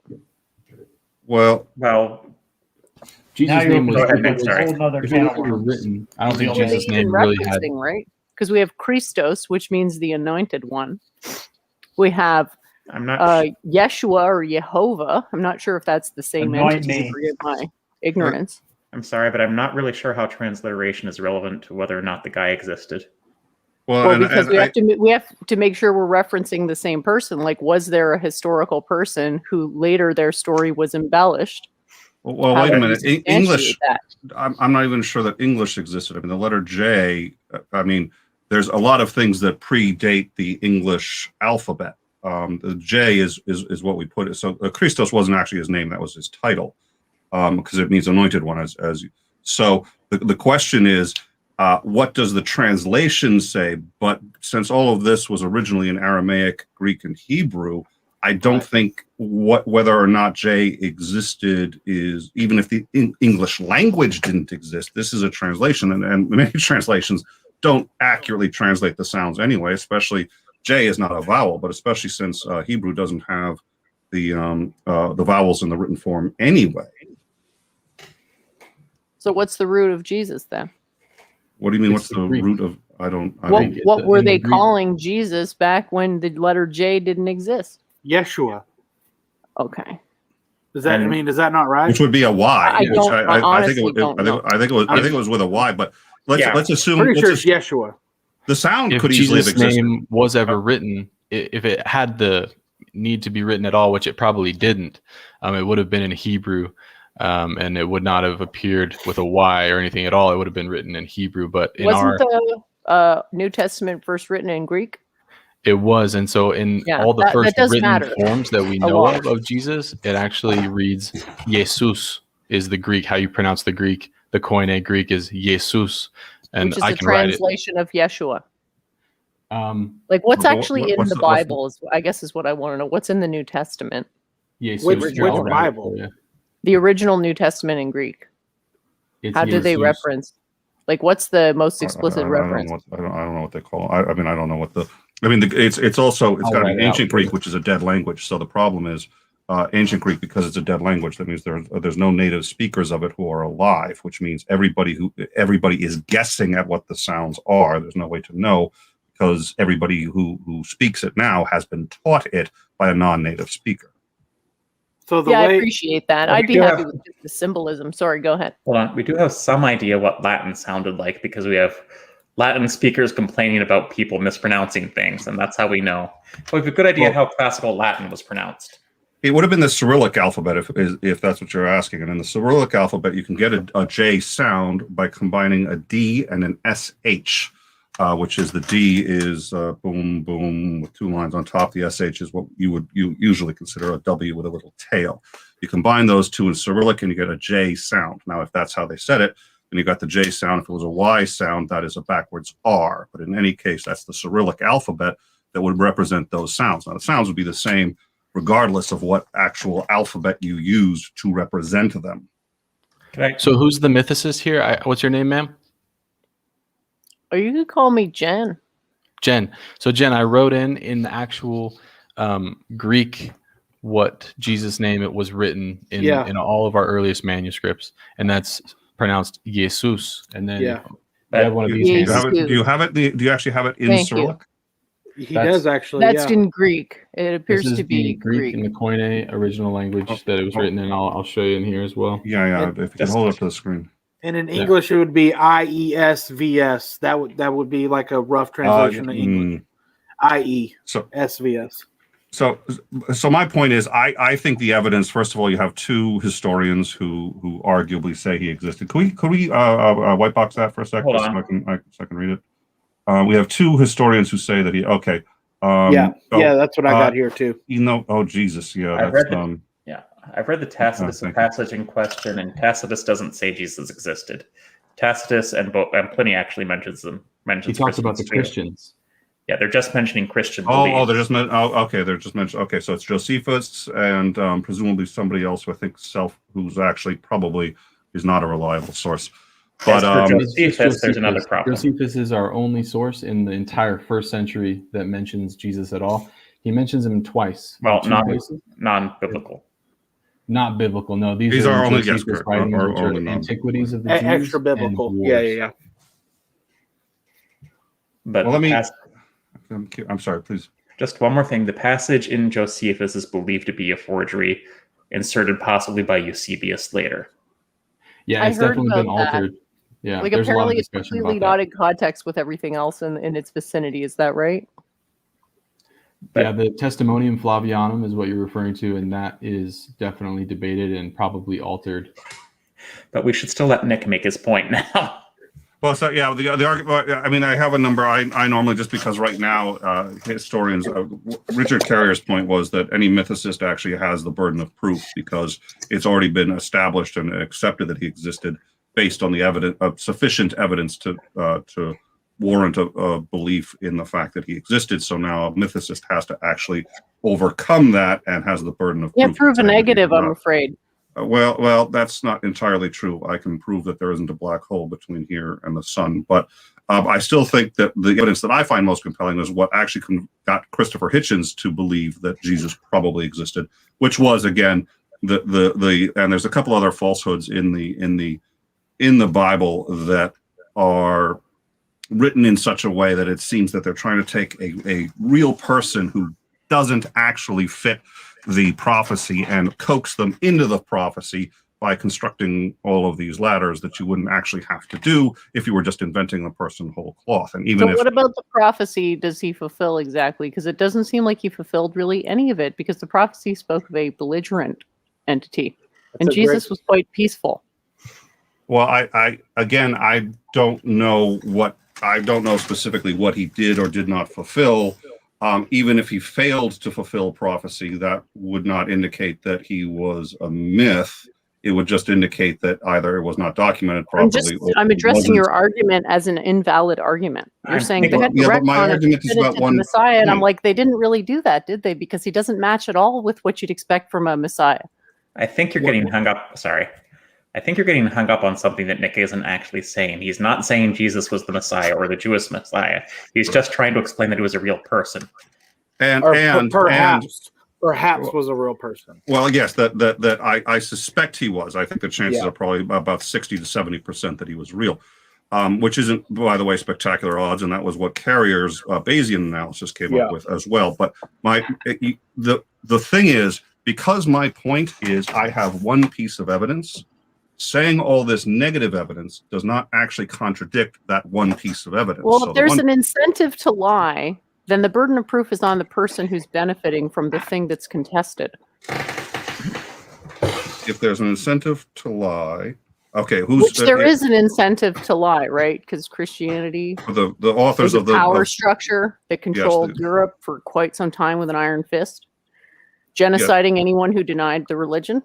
Well, Jesus' name was written. I don't think Jesus' name really had. Right? Because we have Christos, which means the anointed one. We have Yeshua or Jehovah. I'm not sure if that's the same entity. Forgive my ignorance. I'm sorry, but I'm not really sure how transliteration is relevant to whether or not the guy existed. Well, because we have to make sure we're referencing the same person. Like, was there a historical person who later their story was embellished? Well, wait a minute. English. I'm not even sure that English existed. I mean, the letter J. I mean, there's a lot of things that predate the English alphabet. The J is what we put it. So Christos wasn't actually his name; that was his title, because it means anointed one. So the question is. What does the translation say? But since all of this was originally in Aramaic, Greek, and Hebrew, I don't think whether or not J existed is, even if the English language didn't exist, this is a translation, and many translations don't accurately translate the sounds anyway, especially J is not a vowel, but especially since Hebrew doesn't have the vowels in the written form anyway. So what's the root of Jesus then? What do you mean? What's the root of? What were they calling Jesus back when the letter J didn't exist? Yeshua. Okay. Does that not right? Which would be a Y. I think it was with a Y. But let's assume. Pretty sure it's Yeshua. The sound if could easily have Jesus' existed. name was ever written, if it had the need to be written at all, which it probably didn't, it would have been in Hebrew. And it would not have appeared with a Y or anything at all. It would have been written in Hebrew. But wasn't the New Testament first written in Greek? It was, and so in all the first written forms that we know of Jesus, it actually reads Jesus is the Greek. How you pronounce the Greek? The Koine Greek is Jesus, and which is I the can write it. Translation of Yeshua. Like what's actually in the Bible I guess is what I want to know. What's in the New Testament? Which Bible? The original New Testament in Greek. How do they reference? Like, what's the most explicit reference? I don't know what they call it. I don't know what the. It's got to be ancient Greek, which is a dead language. So the problem is ancient Greek, because it's a dead language. That means there's no native speakers of it who are alive, which means everybody is guessing at what the sounds are. There's no way to know because everybody who speaks it now has been taught it by a non-native speaker. So I appreciate that. I'd be happy with just the symbolism. Sorry, go ahead. Hold on. We do have some idea what Latin sounded like because we have Latin speakers complaining about people mispronouncing things, and that's how we know. But we have a good idea how classical Latin was pronounced. It would have been the Cyrillic alphabet if that's what you're asking. And in the Cyrillic alphabet, you can get a J sound by combining a D and an SH. Which is the D is boom, boom, with two lines on top. The SH is what you usually consider a W with a little tail. You combine those two in Cyrillic and you get a J sound. Now, if that's how they said it, then you got the J sound. If it was a Y sound, that is a backwards R. But in any case, that's the Cyrillic alphabet that would represent those sounds. Now, the sounds would be the same regardless of what actual alphabet you use to represent them. So who's the mythicist here? What's your name, ma'am? Or you could call me Jen. Jen. So Jen, I wrote in the actual Greek what Jesus' name it was written in all of our earliest manuscripts, and that's pronounced Jesus. And then you have one of these. Do you have it? Do you actually have it in Cyrillic? He does actually. That's in Greek. It appears to be Greek in the Koine original language that it was written in. I'll show you in here as well. Yeah. If you can hold it up to the screen. And in English, it would be IESVS. That would be like a rough translation of English. IESVS. So my point is, I think the evidence. First of all, you have two historians who arguably say he existed. Could we white box that for a second? So I can read it. We have two historians who say that he. Okay. That's what I got here too. Oh Jesus, I've read the Tacitus passage in question, and Tacitus doesn't say Jesus existed. Tacitus and Pliny actually mentions He talks about the Christians. Yeah, they're just mentioning Christian. They're just mentioning. Okay, so it's Josephus and presumably somebody else who's actually probably is not a reliable source. But Josephus, there's another problem. Josephus is our only source in the entire first century that mentions Jesus at all. He mentions him twice. Well, non-biblical. Not biblical. No, these are only Josephus writings, which are antiquities of the Jews. Extra biblical. Yeah. But well, I'm sorry, please. Just one more thing. The passage in Josephus is believed to be a forgery, inserted possibly by Eusebius later. Yeah, it's definitely been altered. Yeah, like apparently it's completely not in context with everything else in its vicinity. Is that right? But, yeah, the Testimonium Flavianum is what you're referring to, and that is definitely debated and probably altered. But we should still let Nick make his point now. Well, so yeah, the argument. I mean, I have a number. I normally, just because right now historians, Richard Carrier's point was that any mythicist actually has the burden of proof because it's already been established and accepted that he existed based on the evidence, sufficient evidence to warrant a belief in the fact that he existed. So now a mythicist has to actually overcome that and has the burden of proof. Can't prove a negative, I'm afraid. Well, that's not entirely true. I can prove that there isn't a black hole between here and the sun, but I still think that the evidence that I find most compelling is what actually got Christopher Hitchens to believe that Jesus probably existed, which was again the and there's a couple other falsehoods in the Bible that are written in such a way that it seems that they're trying to take a real person who doesn't actually fit the prophecy and coax them into the prophecy by constructing all of these ladders that you wouldn't actually have to do if you were just inventing the person whole cloth. And even what about the prophecy does he fulfill exactly? Because it doesn't seem like he fulfilled really any of it, because the prophecy spoke of a belligerent entity, and Jesus was quite peaceful. Well, I don't know specifically what he did or did not fulfill. Even if he failed to fulfill prophecy, that would not indicate that he was a myth. It would just indicate that either it was not documented properly. I'm addressing your argument as an invalid argument. You're saying they had to my argument is about one Messiah, and I'm like, they didn't really do that, did they? Because he doesn't match at all with what you'd expect from a Messiah. I think you're getting hung up. Sorry. I think you're getting hung up on something that Nick isn't actually saying. He's not saying Jesus was the Messiah or the Jewish Messiah. He's just trying to explain that he was a real person. Perhaps was a real person. Well, yes, that I suspect he was. I think the chances are probably about 60 to 70% that he was real, which isn't, by the way, spectacular odds, and that was what Carrier's Bayesian analysis came up with as well. But the thing is, because my point is I have one piece of evidence, saying all this negative evidence does not actually contradict that one piece of evidence. Well, if there's an incentive to lie, then the burden of proof is on the person who's benefiting from the thing that's contested. If there's an incentive to lie, okay, there is an incentive to lie, right? Because Christianity, the authors of the power structure that controlled Europe for quite some time with an iron fist, genociding anyone who denied the religion.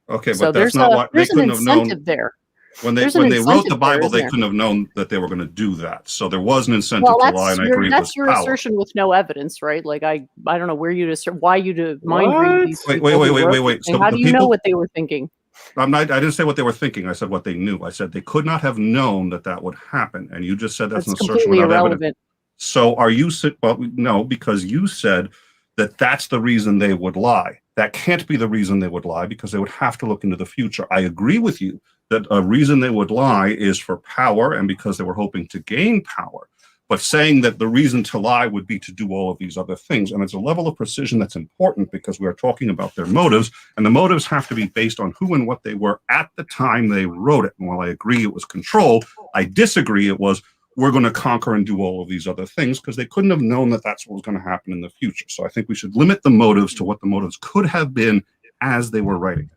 Okay, but that's not what they couldn't have known there. When they wrote the Bible, they couldn't have known that they were going to do that. So there was an incentive to lie, and I agree. That's your assertion with no evidence, right? Like I don't know where you why you to mind read these. Wait. So how do you know what they were thinking? I didn't say what they were thinking. I said what they knew. I said they could not have known that would happen, and you just said that's an assertion without evidence. So are you? Well, no, because you said that that's the reason they would lie. That can't be the reason they would lie, because they would have to look into the future. I agree with you that a reason they would lie is for power and because they were hoping to gain power. But saying that the reason to lie would be to do all of these other things, and it's a level of precision that's important because we are talking about their motives, and the motives have to be based on who and what they were at the time they wrote it. And while I agree it was control, I disagree it was, we're going to conquer and do all of these other things, because they couldn't have known that that's what was going to happen in the future. So I think we should limit the motives to what the motives could have been as they were writing it.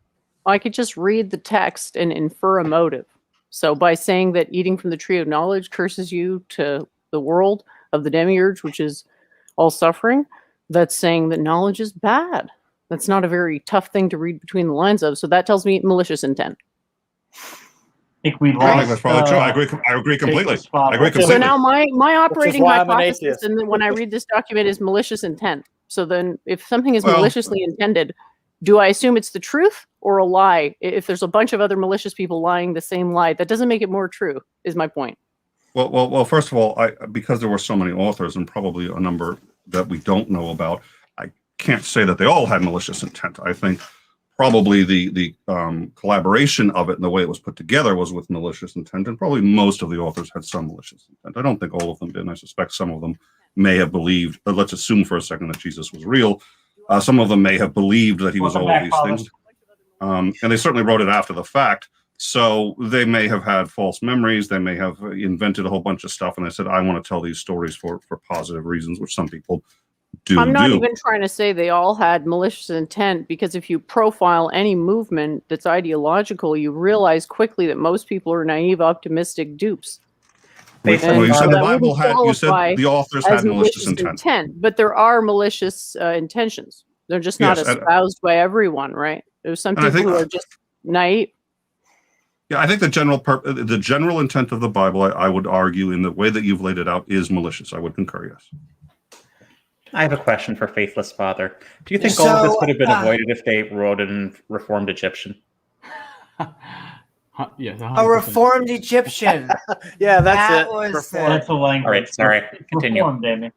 I could just read the text and infer a motive. So by saying that eating from the tree of knowledge curses you to the world of the demiurge, which is all suffering, that's saying that knowledge is bad. That's not a very tough thing to read between the lines of. So that tells me malicious intent. I think we lost. I think that's probably true. I agree completely. So now my operating hypothesis, and when I read this document, is malicious intent. So then, if something is maliciously intended, do I assume it's the truth or a lie? If there's a bunch of other malicious people lying the same lie, that doesn't make it more true, is my point. Well. First of all, because there were so many authors and probably a number that we don't know about, I can't say that they all had malicious intent. I think probably the collaboration of it and the way it was put together was with malicious intent, and probably most of the authors had some malicious intent. I don't think all of them did, and I suspect some of them may have believed, but let's assume for a second that Jesus was real. Some of them may have believed that he was all of these things. And they certainly wrote it after the fact. So they may have had false memories. They may have invented a whole bunch of stuff. And they said, I want to tell these stories for positive reasons, which some people do. I'm not even trying to say they all had malicious intent, because if you profile any movement that's ideological, you realize quickly that most people are naive, optimistic dupes. Well, you said the Bible had, you said the authors had malicious intent. But there are malicious intentions. They're just not espoused by everyone, right? There's some people who are just naive. Yeah, I think the general intent of the Bible, I would argue, in the way that you've laid it out, is malicious. I would concur, yes. I have a question for Faithless Father. Do you think all of this could have been avoided if they wrote it in Reformed Egyptian? Yeah, a Reformed Egyptian. Yeah, that's That's the language. All right, sorry. Continue. Reformed,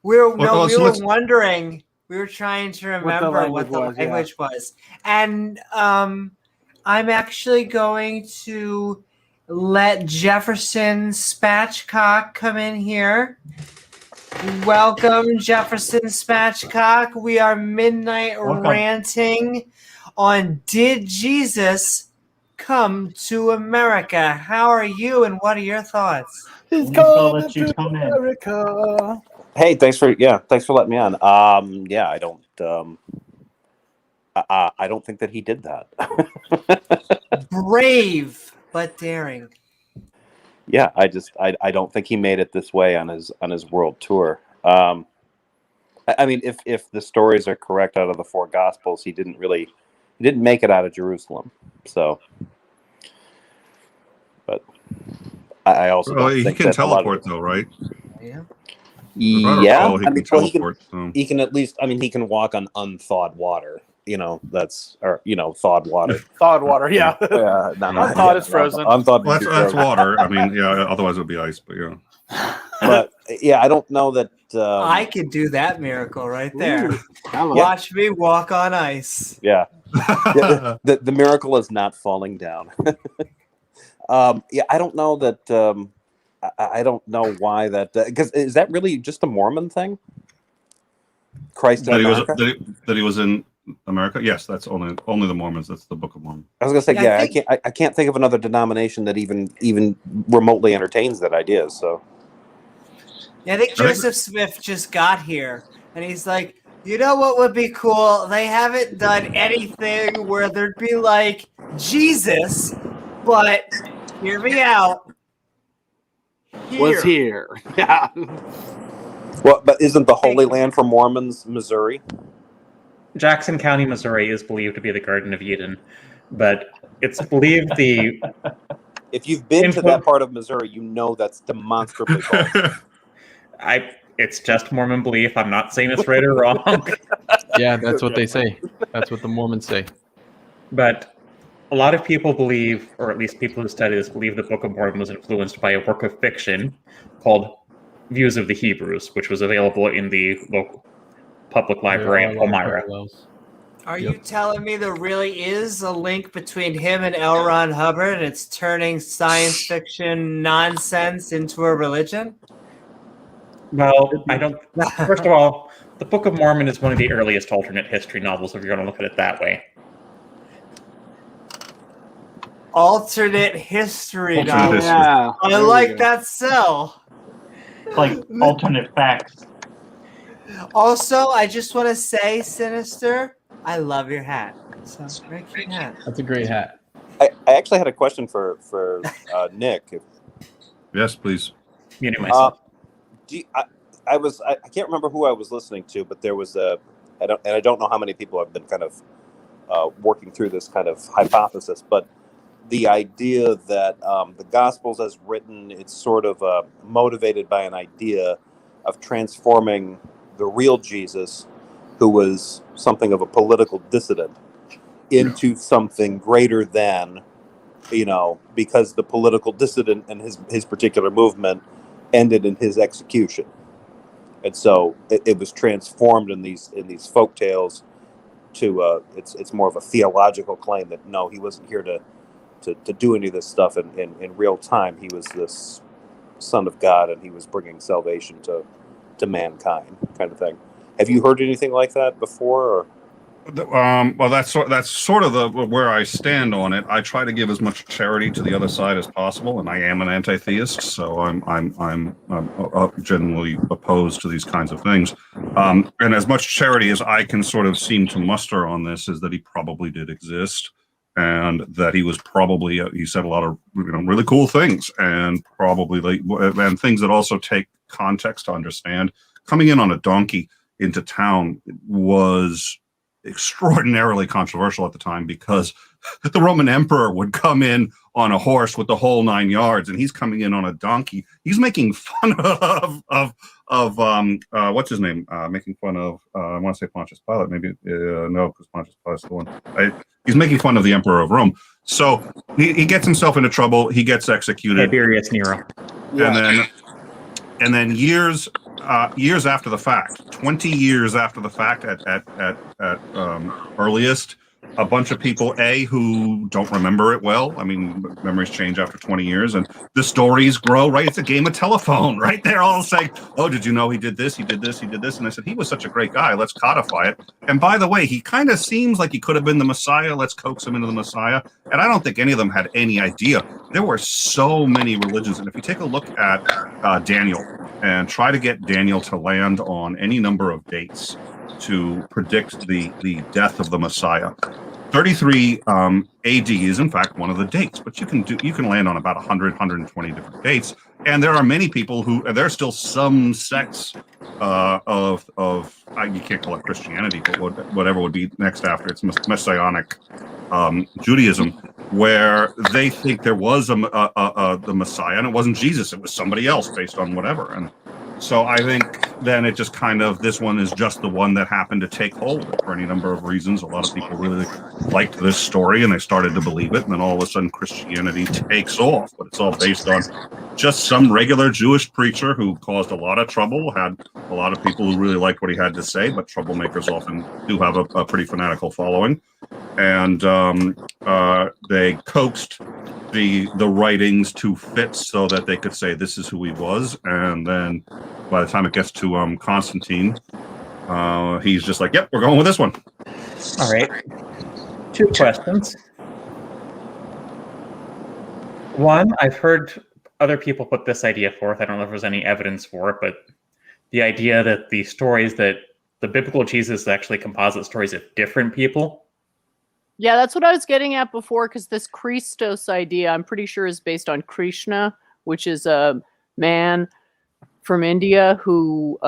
we were wondering. We were trying to remember what the language was. And I'm actually going to let Jefferson Spatchcock come in here. Welcome, Jefferson Spatchcock. We are Midnight Ranting on Did Jesus Come to America? How are you, and what are your thoughts? He's coming to America. Hey, thanks for letting me on. I don't think that he did that. Brave but daring. Yeah, I don't think he made it this way on his world tour. I mean, if the stories are correct out of the four Gospels, he didn't make it out of Jerusalem. So, but I also don't think can teleport though, right? Yeah. He can at least. I mean, he can walk on unthawed water. Thawed water. Thawed water, yeah. Unthawed is frozen. Unthawed. Well, that's water. I mean, yeah. Otherwise, it would be ice. But yeah. But yeah, I don't know that. I could do that miracle right there. Watch me walk on ice. Yeah. The miracle is not falling down. I don't know that. I don't know why that. Because is that really just a Mormon thing? Christ in America? That he was in America? Yes, that's only the Mormons. That's the Book of Mormon. I was gonna say, I can't think of another denomination that even remotely entertains that idea. So, yeah, I think Joseph Smith just got here, and he's like, you know what would be cool? They haven't done anything where there'd be like Jesus, but hear me out. Was here. Yeah. Well, but isn't the Holy Land for Mormons Missouri? Jackson County, Missouri is believed to be the Garden of Eden, but it's believed if you've been to that part of Missouri, you know that's demonstrably false. It's just Mormon belief. I'm not saying it's right or wrong. Yeah, that's what they say. That's what the Mormons say. But a lot of people believe, or at least people who study this, believe the Book of Mormon was influenced by a work of fiction called Views of the Hebrews, which was available in the local public library in Palmyra. Are you telling me there really is a link between him and L. Ron Hubbard, and it's turning science fiction nonsense into a religion? Well, I don't. First of all, the Book of Mormon is one of the earliest alternate history novels, if you're going to look at it that way. Alternate history novel. Yeah, I like that sell. Like alternate facts. Also, I just want to say, Sinister, I love your hat. So, very cute hat. That's a great hat. I actually had a question for Nick. Yes, please. Muting myself. I can't remember who I was listening to, but there was I don't know how many people have been kind of working through this kind of hypothesis, but the idea that the Gospels as written, it's sort of motivated by an idea of transforming the real Jesus who was something of a political dissident into something greater than, because the political dissident and his particular movement ended in his execution. And so it was transformed in these folk tales to it's more of a theological claim that no, he wasn't here to do any of this stuff in real time. He was this Son of God, and he was bringing salvation to mankind, kind of thing. Have you heard anything like that before? Or? Well, that's sort of where I stand on it. I try to give as much charity to the other side as possible, and I am an anti-theist, so I'm generally opposed to these kinds of things. And as much charity as I can sort of seem to muster on this is that he probably did exist, and that he was probably he said a lot of really cool things, and probably and things that also take context to understand. Coming in on a donkey into town was extraordinarily controversial at the time, because the Roman emperor would come in on a horse with the whole 9 yards, and he's coming in on a donkey. He's making fun of what's his name? Making fun of I want to say Pontius Pilate, maybe no, because Pontius Pilate's the one. He's making fun of the emperor of Rome. So he gets himself into trouble. He gets executed. Tiberius Nero. Yeah. And then years after the fact, 20 years after the fact at earliest, a bunch of people, who don't remember it well. I mean, memories change after 20 years, and the stories grow, right? It's a game of telephone, right? They're all saying, oh, did you know he did this, he did this, he did this? And I said, he was such a great guy. Let's codify it. And by the way, he kind of seems like he could have been the Messiah. Let's coax him into the Messiah. And I don't think any of them had any idea. There were so many religions. And if you take a look at Daniel and try to get Daniel to land on any number of dates to predict the death of the Messiah, 33 AD is in fact one of the dates, but you can land on about 100, 120 different dates, and there are many people who there's still some sects of you can't call it Christianity, but whatever would be next after it's Messianic Judaism, where they think there was the Messiah, and it wasn't Jesus, it was somebody else based on whatever. And so I think then it just kind of, this one is just the one that happened to take hold for any number of reasons. A lot of people really liked this story and they started to believe it, and then all of a sudden Christianity takes off. But it's all based on just some regular Jewish preacher who caused a lot of trouble, had a lot of people who really liked what he had to say, but troublemakers often do have a pretty fanatical following. And they coaxed the writings to fit so that they could say this is who he was, and then by the time it gets to Constantine, he's just like, yep, we're going with this one. All right, 2 questions. One, I've heard other people put this idea forth. I don't know if there's any evidence for it, but the idea that the stories that the biblical Jesus is actually composite stories of different people. Yeah, that's what I was getting at before, because this Christos idea, I'm pretty sure, is based on Krishna, which is a man from India who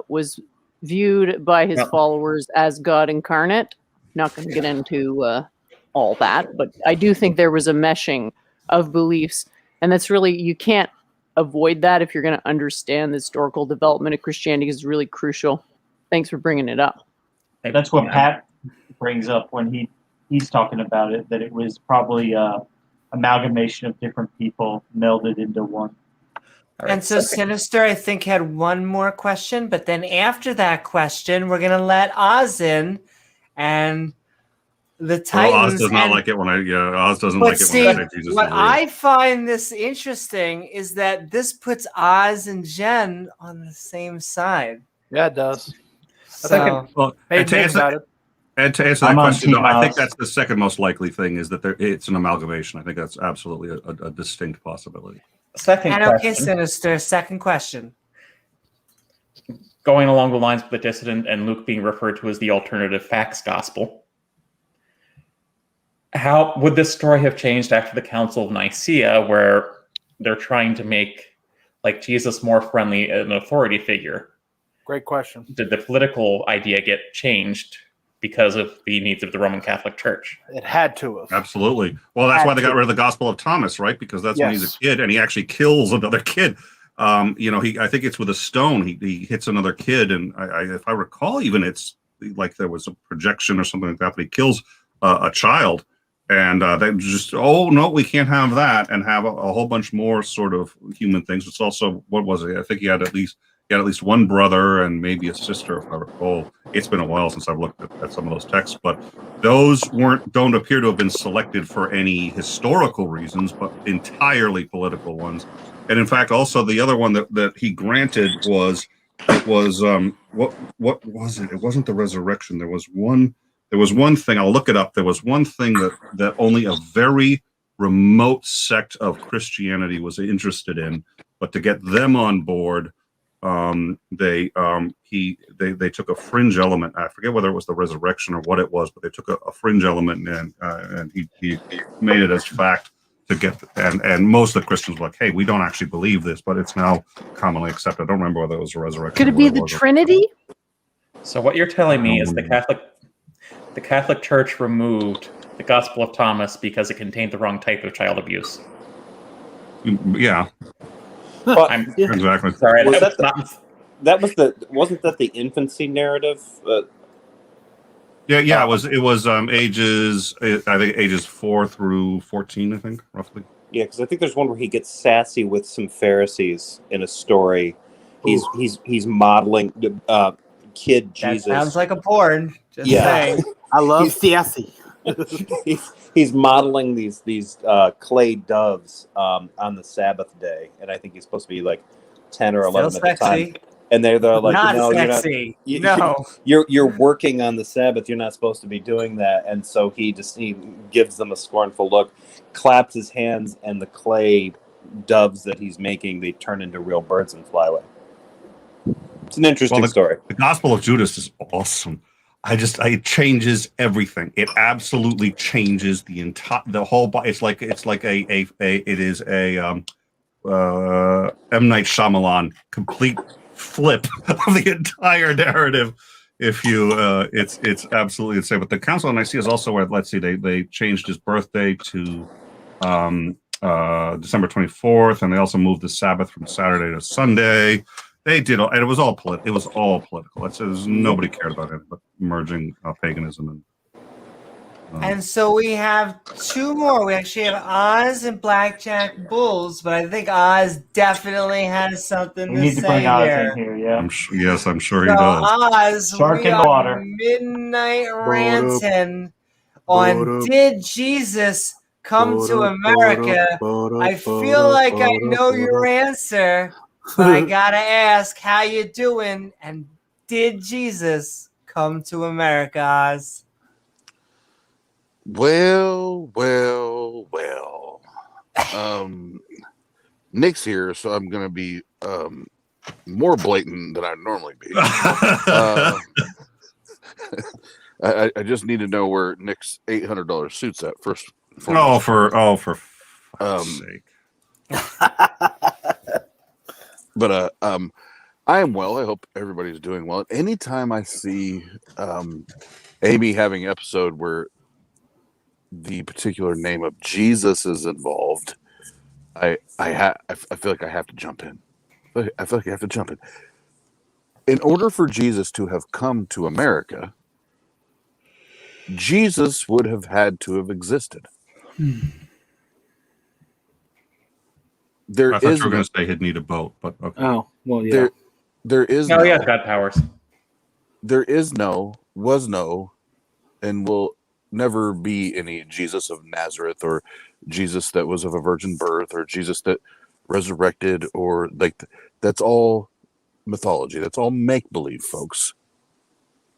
was viewed by his followers as God incarnate. Not going to get into all that, but I do think there was a meshing of beliefs, and that's really, you can't avoid that if you're going to understand the historical development of Christianity, is really crucial. Thanks for bringing it up. That's what Pat brings up when he's talking about it, that it was probably amalgamation of different people melded into one. Right, and so Sinister, I think, had one more question, but then after that question, we're going to let Oz in, and the Titans. Well, Oz does not like it when Oz doesn't like it when I say Jesus. What I find this interesting is that this puts Oz and Jen on the same side. Yeah, it does. So, and to answer that question, though, I think that's the second most likely thing, is that it's an amalgamation. I think that's absolutely a distinct possibility. Second question. Okay, Sinister, second question. Going along the lines of the dissident and Luke being referred to as the alternative facts gospel, how would this story have changed after the Council of Nicaea, where they're trying to make Jesus more friendly, an authority figure? Great question. Did the political idea get changed because of the needs of the Roman Catholic Church? It had to have. Absolutely. Well, that's why they got rid of the Gospel of Thomas, right? Because that's when he's a kid and he actually kills another kid. I think it's with a stone. He hits another kid, and if I recall, even it's like there was a projection or something like that, but he kills a child, and they just, oh no, we can't have that, and have a whole bunch more sort of human things. It's also, what was it? I think he had at least one brother and maybe a sister, if I recall. It's been a while since I've looked at some of those texts, but those don't appear to have been selected for any historical reasons, but entirely political ones. And in fact, also the other one that he granted was, it was what was it? It wasn't the resurrection. There was one thing. I'll look it up. There was one thing that only a very remote sect of Christianity was interested in, but to get them on board, they took a fringe element. I forget whether it was the resurrection or what it was, but they took a fringe element and he made it as fact to get. And most of the Christians were like, hey, we don't actually believe this, but it's now commonly accepted. I don't remember whether it was a resurrection. Could it be the Trinity? So what you're telling me is the Catholic Church removed the Gospel of Thomas because it contained the wrong type of child abuse. Yeah. I'm exactly sorry. Wasn't that the infancy narrative? Yeah. It was ages. I think ages 4 through 14. I think roughly. Yeah, because I think there's one where he gets sassy with some Pharisees in a story. He's modeling kid Jesus. That sounds like a porn. Just saying. I love sassy. He's modeling these clay doves on the Sabbath day, and I think he's supposed to be like 10 or 11 Still at the time. And they're like, not no, sexy. You're working on the Sabbath. You're not supposed to be doing that. And so he gives them a scornful look, claps his hands, and the clay doves that he's making, they turn into real birds and fly away. It's an interesting story. The Gospel of Judas is awesome. It changes everything. It absolutely changes the whole. It's like M. Night Shyamalan complete flip of the entire narrative. If you, it's absolutely insane. But the Council of Nicaea is also where, let's see, they changed his birthday to December 24th, and they also moved the Sabbath from Saturday to Sunday. They did, and it was all political. It was all political. Nobody cared about it, but merging paganism and so we have 2 more. We actually have Oz and Blackjack Bulls, but I think Oz definitely has something to say bring Oz here. in here, yeah. I'm sure he does. Oz, Shark in the water. Midnight Ranting on Did Jesus Come to America? I feel like I know your answer, but I gotta ask, how you doing? And did Jesus come to America, Oz? Well. Nick's here, so I'm going to be more blatant than I'd normally be. I just need to know where Nick's $800 suit's at first. For fuck's sake. But I am well. I hope everybody's doing well. Anytime I see Amy having an episode where the particular name of Jesus is involved, I feel like I have to jump in. I feel like I have to jump in. In order for Jesus to have come to America, Jesus would have had to have existed. I thought you were going to say he'd need a boat, but okay. Oh, well, yeah. There is no. He has God powers. There is no, was no, and will never be any Jesus of Nazareth, or Jesus that was of a virgin birth, or Jesus that resurrected, or like that's all mythology. That's all make-believe, folks.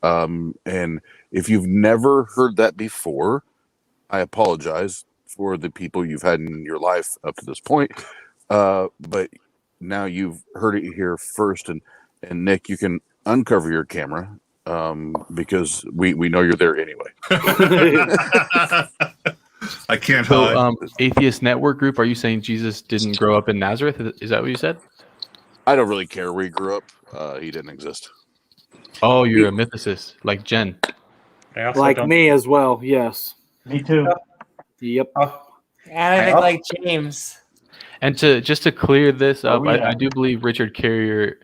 And if you've never heard that before, I apologize for the people you've had in your life up to this point. But now you've heard it here first, and Nick, you can uncover your camera because we know you're there anyway. I can't hide. Atheist Network Group, are you saying Jesus didn't grow up in Nazareth? Is that what you said? I don't really care where he grew up. He didn't exist. Oh, you're a mythicist, like Jen. Like me as well, yes. Me too. Yep. And I think like James. And just to clear this up, I do believe Richard Carrier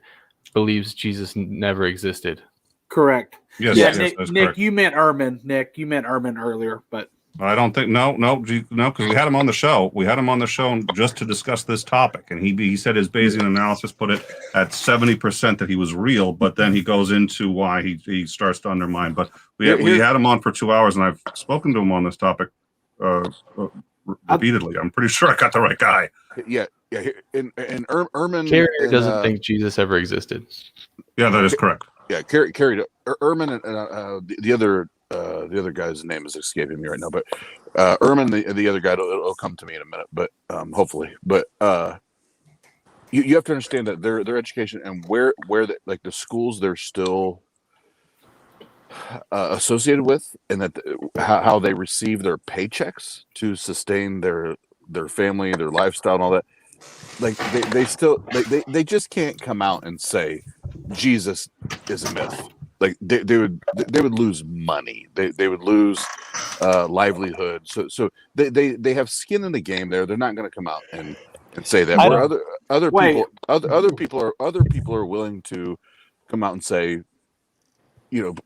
believes Jesus never existed. Correct. Yes, Yeah, yes, Nick, that's Nick, correct. you meant Ehrman. Nick, you meant Ehrman earlier, but I don't think no, because we had him on the show. We had him on the show just to discuss this topic, and he said his Bayesian analysis put it at 70% that he was real, but then he goes into why he starts to undermine. But we had him on for 2 hours, and I've spoken to him on this topic repeatedly. I'm pretty sure I got the right guy. Yeah. And Ehrman Carrier doesn't think Jesus ever existed. Yeah, that is correct. Yeah, Carrier Ehrman and the other guy's name is escaping me right now, but Ehrman, the other guy, it'll come to me in a minute, but hopefully. But you have to understand that their education and where the schools they're still associated with, and that how they receive their paychecks to sustain their family, their lifestyle, and all that. Like they just can't come out and say Jesus is a myth. Like they would lose money. They would lose livelihood. So they have skin in the game there. They're not going to come out and say that. Where other people are willing to come out and say,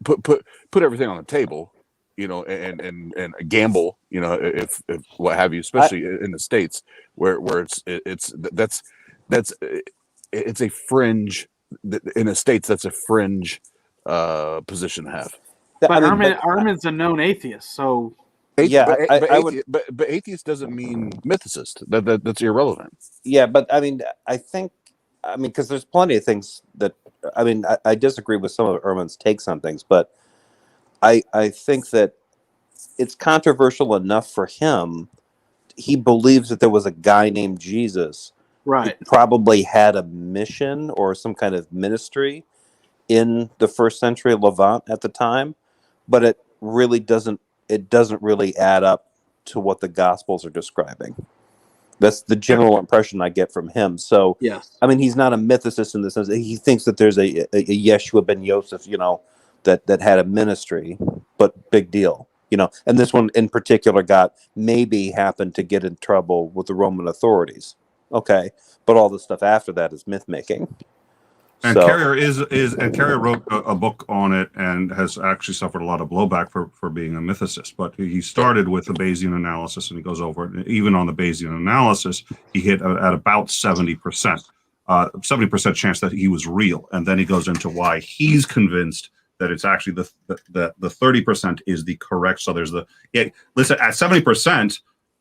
put everything on the table, and gamble, if what have you, especially in the States where it's a fringe. In the States, that's a fringe position to have. But Ehrman's a known atheist, so but atheist doesn't mean mythicist. That's irrelevant. Yeah, but I think because there's plenty of things that I disagree with some of Ehrman's takes on things, but I think that it's controversial enough for him. He believes that there was a guy named Jesus, right? Who probably had a mission or some kind of ministry in the first century Levant at the time, but it really doesn't really add up to what the Gospels are describing. That's the general impression I get from him. So, yes, he's not a mythicist in the sense that he thinks that there's a Yeshua ben Yosef, that had a ministry, but big deal, And this one in particular happened to get in trouble with the Roman authorities. Okay, but all the stuff after that is myth making. And Carrier wrote a book on it and has actually suffered a lot of blowback for being a mythicist. But he started with the Bayesian analysis, and he goes over it. Even on the Bayesian analysis, he hit at about 70%, 70% chance that he was real. And then he goes into why he's convinced that it's actually the 30% is the correct. So there's listen, at 70%,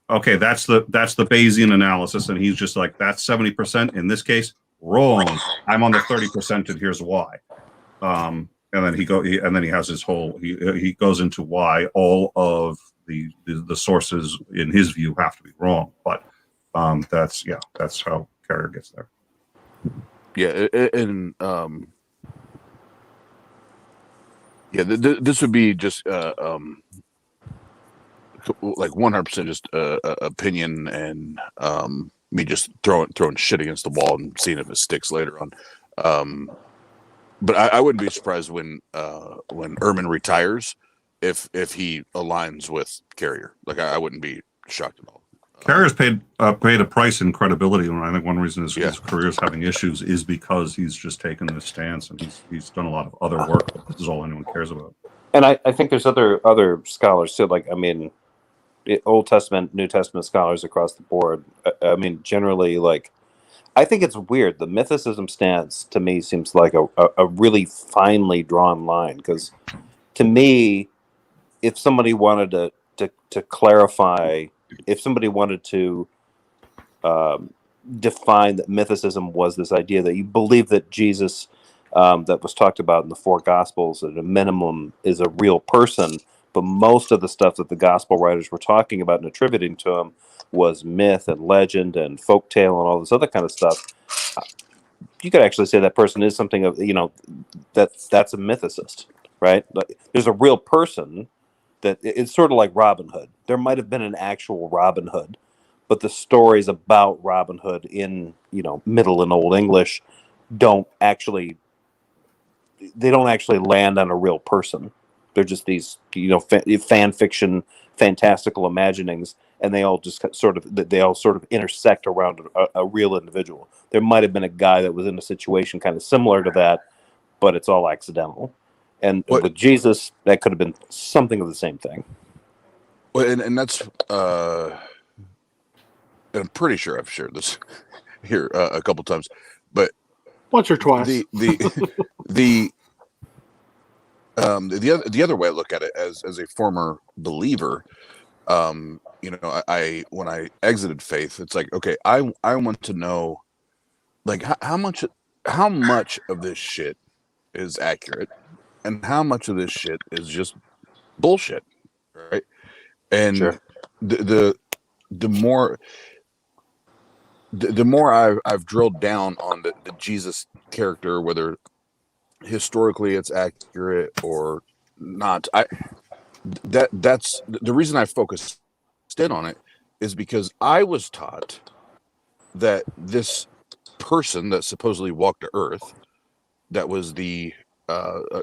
okay, that's the Bayesian analysis, and he's just like, that's 70% in this case. Wrong. I'm on the 30%, and here's why. And then he has his whole. He goes into why all of the sources in his view have to be wrong. But that's how Carrier gets there. Yeah, and this would be just like 100% just opinion and me just throwing shit against the wall and seeing if it sticks later on. But I wouldn't be surprised when Ehrman retires if he aligns with Carrier. Like I wouldn't be shocked at all. Carrier's paid a price in credibility, and I think one reason his career is having issues is because he's just taken this stance, and he's done a lot of other work. But this is all anyone cares about. And I think there's other scholars too. Like Old Testament, New Testament scholars across the board. Generally, I think it's weird. The mythicism stance to me seems like a really finely drawn line, because to me, if somebody wanted to clarify, if somebody wanted to define that mythicism was this idea that you believe that Jesus, that was talked about in the four Gospels, at a minimum is a real person, but most of the stuff that the Gospel writers were talking about and attributing to him was myth and legend and folktale and all this other kind of stuff. You could actually say that person is something of, that's a mythicist, right? There's a real person that it's sort of like Robin Hood. There might have been an actual Robin Hood, but the stories about Robin Hood in, Middle and Old English don't actually land on a real person. They're just these, fan fiction, fantastical imaginings, and they all just sort of intersect around a real individual. There might have been a guy that was in a situation kind of similar to that, but it's all accidental. And with Jesus, that could have been something of the same thing. Well, and that's I'm pretty sure I've shared this here a couple times, but once or twice. The other way I look at it as a former believer, I when I exited faith, it's like, okay, I want to know, like, how much of this shit is accurate and how much of this shit is just bullshit, right? And sure. the more I've drilled down on the Jesus character, whether historically it's accurate or not, that's the reason I focused in on it, is because I was taught that this person that supposedly walked to earth, that was the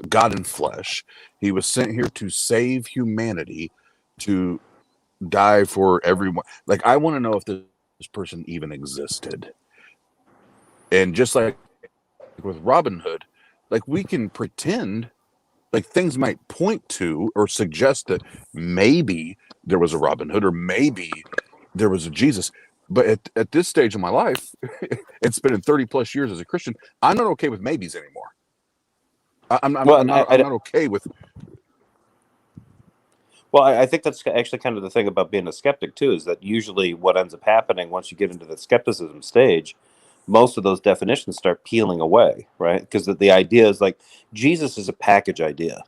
God in flesh, he was sent here to save humanity, to die for everyone. Like, I want to know if this person even existed. And just like with Robin Hood, like, we can pretend like things might point to or suggest that maybe there was a Robin Hood or maybe there was a Jesus. But at this stage of my life, it's been in 30 plus years as a Christian, I'm not okay with maybes anymore. I'm not okay with. Well, I think that's actually kind of the thing about being a skeptic too, is that usually what ends up happening once you get into the skepticism stage, most of those definitions start peeling away, right? Because the idea is like, Jesus is a package idea.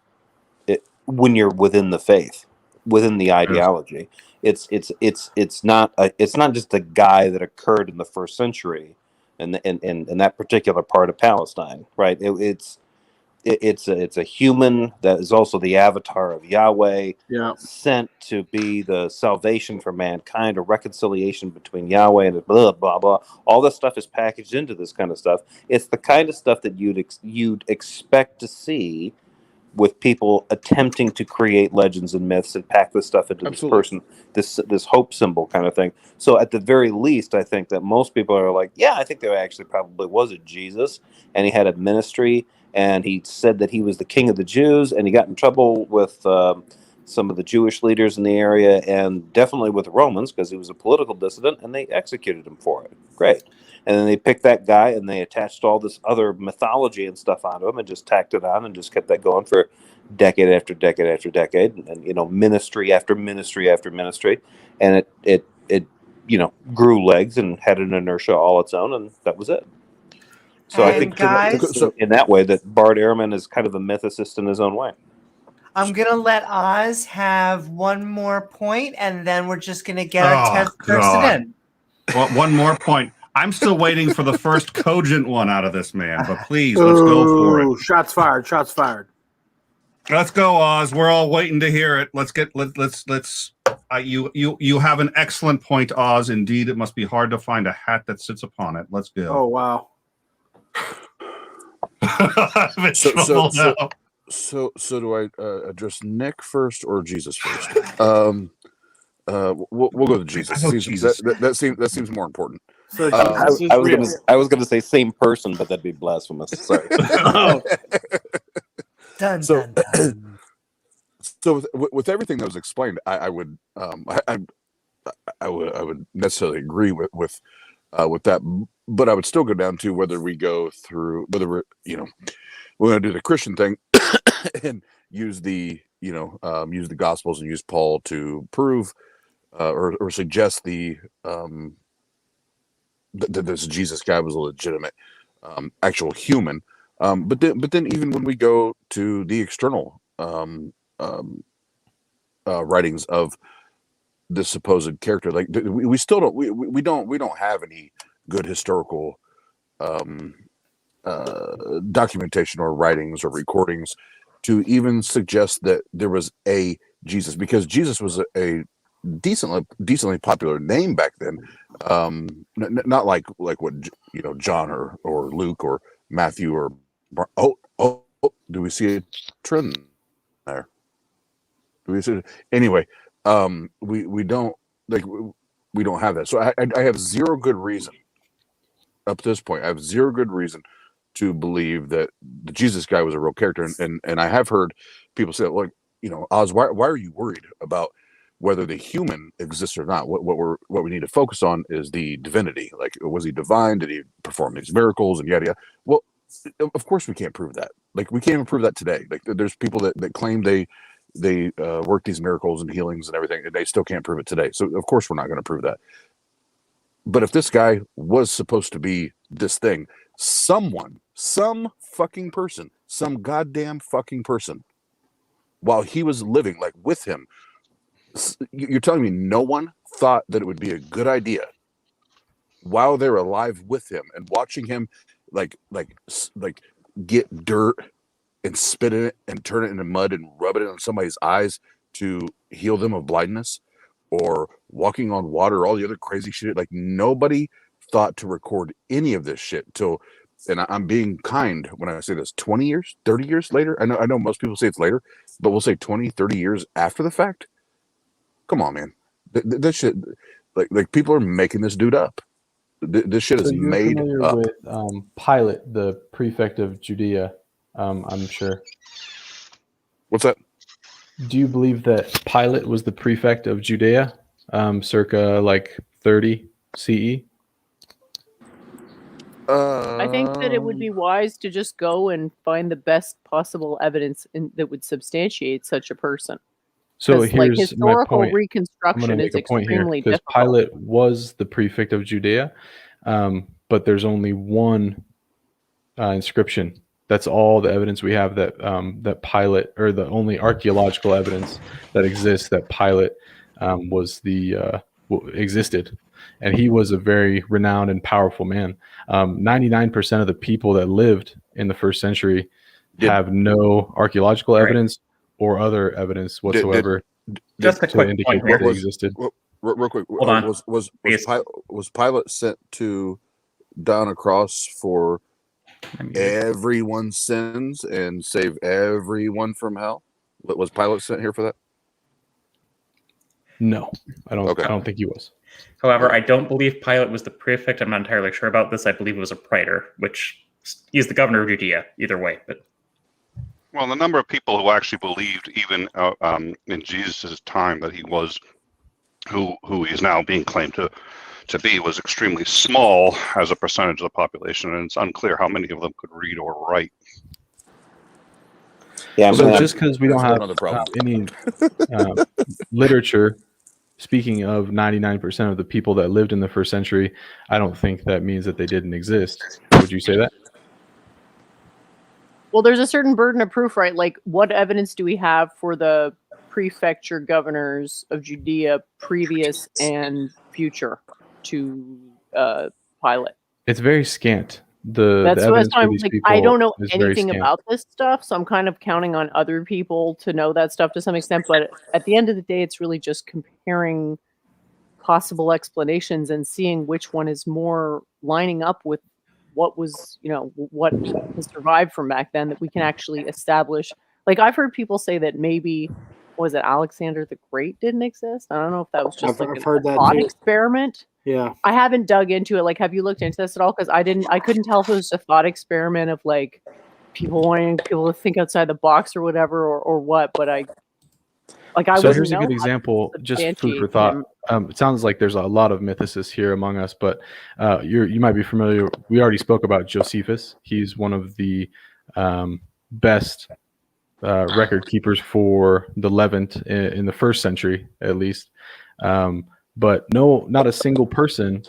When you're within the faith, within the ideology, it's not just a guy that occurred in the first century in that particular part of Palestine, right? It's a human that is also the avatar of Yahweh, sent to be the salvation for mankind, a reconciliation between Yahweh and blah blah blah. All this stuff is packaged into this kind of stuff. It's the kind of stuff that you'd expect to see with people attempting to create legends and myths and pack this stuff into this hope symbol kind of thing. So at the very least, I think that most people are like, yeah, I think there actually probably was a Jesus, and he had a ministry, and he said that he was the king of the Jews, and he got in trouble with some of the Jewish leaders in the area, and definitely with the Romans, because he was a political dissident, and they executed him for it. Great. And then they picked that guy and they attached all this other mythology and stuff onto him and just tacked it on and just kept that going for decade after decade after decade, and ministry after ministry after ministry, and it grew legs and had an inertia all its own, and that was it. So I think in that way that Bart Ehrman is kind of a mythicist in his own way. I'm gonna let Oz have one more point, and then we're just gonna get our test person in. Well, one more point. I'm still waiting for the first cogent one out of this man, but please, let's go for it. Shots fired! Shots fired! Let's go, Oz. We're all waiting to hear it. Let's. You have an excellent point, Oz. Indeed, it must be hard to find a hat that sits upon it. Let's go. Oh wow. So do I address Nick first or Jesus first? We'll go to Jesus. That seems more important. So I was gonna say same person, but that'd be blasphemous. Sorry. So with everything that was explained, I would necessarily agree with that, but I would still go down to whether we go through whether we're going to do the Christian thing and use the Gospels and use Paul to prove or suggest that this Jesus guy was a legitimate actual human. But then even when we go to the external writings of this supposed character, like we still don't have any good historical documentation or writings or recordings to even suggest that there was a Jesus, because Jesus was a decently popular name back then. Not like what John or Luke or Matthew or do we see a trend there? Do we see anyway? We don't we don't have that. So I have zero good reason up to this point. I have zero good reason to believe that the Jesus guy was a real character. And I have heard people say, like, Oz, why are you worried about whether the human exists or not? What we need to focus on is the divinity. Like, was he divine? Did he perform these miracles and yada yada? Well, of course we can't prove that. Like, we can't even prove that today. Like, there's people that claim they work these miracles and healings and everything, and they still can't prove it today. So of course we're not going to prove that. But if this guy was supposed to be this thing, some fucking person, some goddamn fucking person, while he was living, like, with him, you're telling me no one thought that it would be a good idea while they're alive with him and watching him like get dirt and spit in it and turn it into mud and rub it on somebody's eyes to heal them of blindness, or walking on water, all the other crazy shit. Like, nobody thought to record any of this shit till, and I'm being kind when I say this, 20 years, 30 years later. I know most people say it's later, but we'll say 20, 30 years after the fact. Come on, man. This shit, like people are making this dude up. This shit is made up. You're familiar with Pilate, the prefect of Judea, I'm sure. What's that? Do you believe that Pilate was the prefect of Judea, circa like 30 CE? I think that it would be wise to just go and find the best possible evidence that would substantiate such a person. So here's like, historical my point. reconstruction is extremely difficult. Pilate was the prefect of Judea, but there's only one inscription. That's all the evidence we have that that Pilate, or the only archaeological evidence that exists that Pilate was existed, and he was a very renowned and powerful man. 99% of the people that lived in the first century have no archaeological evidence or other evidence whatsoever just a quick indicate point that they existed. Real quick, Hold on. Was Pilate sent to down a cross for everyone's sins and save everyone from hell? Was Pilate sent here for that? No, I don't. Okay. I don't think he was. However, I don't believe Pilate was the prefect. I'm not entirely sure about this. I believe it was a praetor, which he's the governor of Judea. Either way, but. Well, the number of people who actually believed, even in Jesus' time, that he was who he is now being claimed to be, was extremely small as a percentage of the population, and it's unclear how many of them could read or write. Yeah, so just because we don't have any literature speaking of 99% of the people that lived in the first century, I don't think that means that they didn't exist. Would you say that? Well, there's a certain burden of proof, right? Like, what evidence do we have for the prefecture governors of Judea, previous and future to Pilate? It's very scant. That's what I'm like. I don't know anything about this stuff, so I'm kind of counting on other people to know that stuff to some extent. But at the end of the day, it's really just comparing possible explanations and seeing which one is more lining up with what was, what has survived from back then, that we can actually establish. Like, I've heard people say that maybe, was it Alexander the Great didn't exist? I don't know if that was just like a thought experiment. Yeah. I haven't dug into it. Like, have you looked into this at all? Because I couldn't tell if it was a thought experiment of like people wanting people to think outside the box or whatever, or what. But so here's a good example, just food for thought. It sounds like there's a lot of mythicists here among us, but you might be familiar. We already spoke about Josephus. He's one of the best record keepers for the Levant in the first century, at least. But not a single person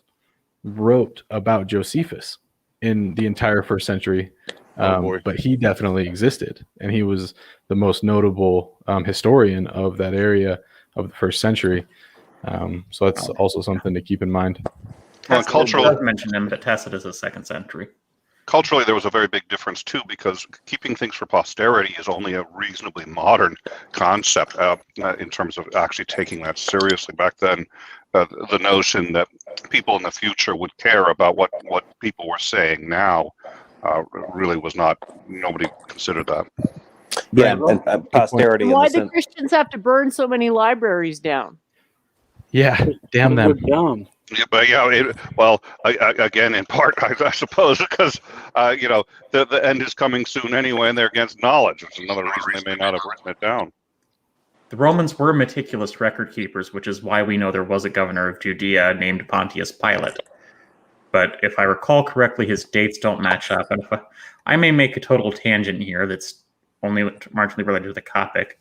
wrote about Josephus in the entire first century. But he definitely existed, and he was the most notable historian of that area of the first century. So that's also something to keep in mind. Well, culturally, mention him, but Tacitus is second century. Culturally, there was a very big difference too, because keeping things for posterity is only a reasonably modern concept in terms of actually taking that seriously. Back then, the notion that people in the future would care about what people were saying now really was not. Nobody considered that. Yeah, and posterity. Why do Christians have to burn so many libraries down? Yeah, damn them. Yeah, but again, in part, I suppose, because the end is coming soon anyway, and they're against knowledge. It's another reason they may not have written it down. The Romans were meticulous record keepers, which is why we know there was a governor of Judea named Pontius Pilate. But if I recall correctly, his dates don't match up. And if I may make a total tangent here that's only marginally related to the topic.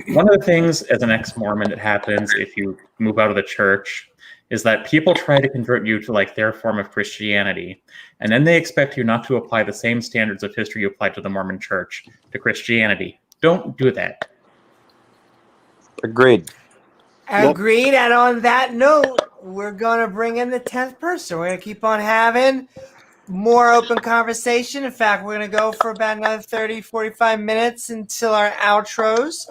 One of the things as an ex-Mormon that happens if you move out of the church is that people try to convert you to like their form of Christianity, and then they expect you not to apply the same standards of history you applied to the Mormon church to Christianity. Don't do that. Agreed. Agreed. And on that note, we're going to bring in the 10th person. We're going to keep on having more open conversation. In fact, we're going to go for about another 30, 45 minutes until our outros.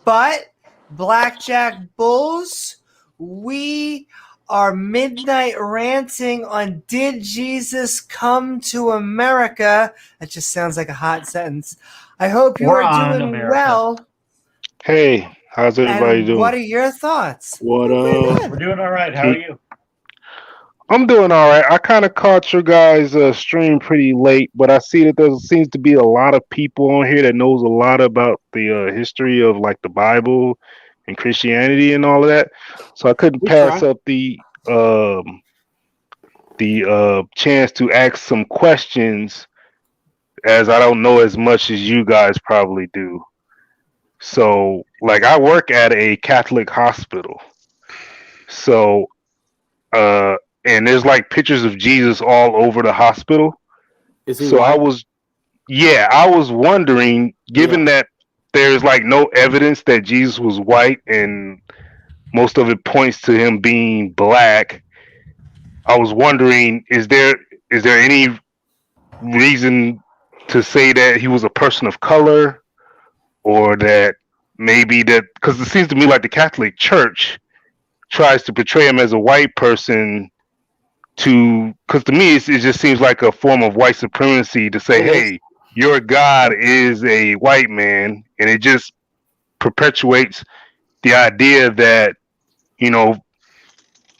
But Blackjack Bulls, we are Midnight Ranting on Did Jesus Come to America? That just sounds like a hot sentence. I hope you are doing well. Hey, how's everybody doing? What are your thoughts? What up? We're doing all right. How are you? I'm doing all right. I kind of caught your guys' stream pretty late, but I see that there seems to be a lot of people on here that knows a lot about the history of like the Bible and Christianity and all of that. So I couldn't pass up the chance to ask some questions, as I don't know as much as you guys probably do. So, like, I work at a Catholic hospital. So, and there's like pictures of Jesus all over the hospital. Is he so white? I was wondering, given that there's like no evidence that Jesus was white and most of it points to him being black, I was wondering, is there any reason to say that he was a person of color, or that maybe that, because it seems to me like the Catholic Church tries to portray him as a white person because to me it just seems like a form of white supremacy to say, hey, your God is a white man, and it just perpetuates the idea that, you know,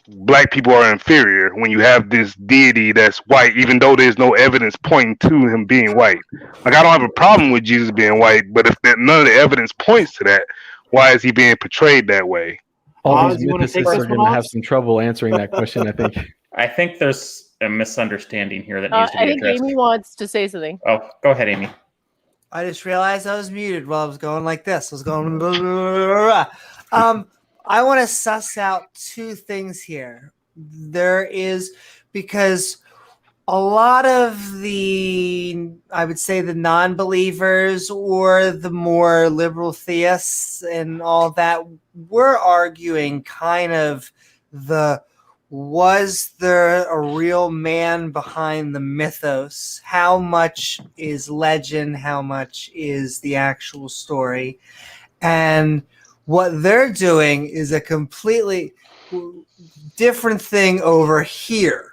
black people are inferior when you have this deity that's white, even though there's no evidence pointing to him being white. Like, I don't have a problem with Jesus being white, but if none of the evidence points to that, why is he being portrayed that way? All these mythicists are going to have some trouble answering that question, I think. I think there's a misunderstanding here that needs to be addressed. I think Amy wants to say something. Oh, go ahead, Amy. I just realized I was muted while I was going like this. I was going. I want to suss out two things here. There is, because a lot of the, I would say, the non-believers or the more liberal theists and all that, were arguing kind of was there a real man behind the mythos? How much is legend? How much is the actual story? And what they're doing is a completely different thing over here,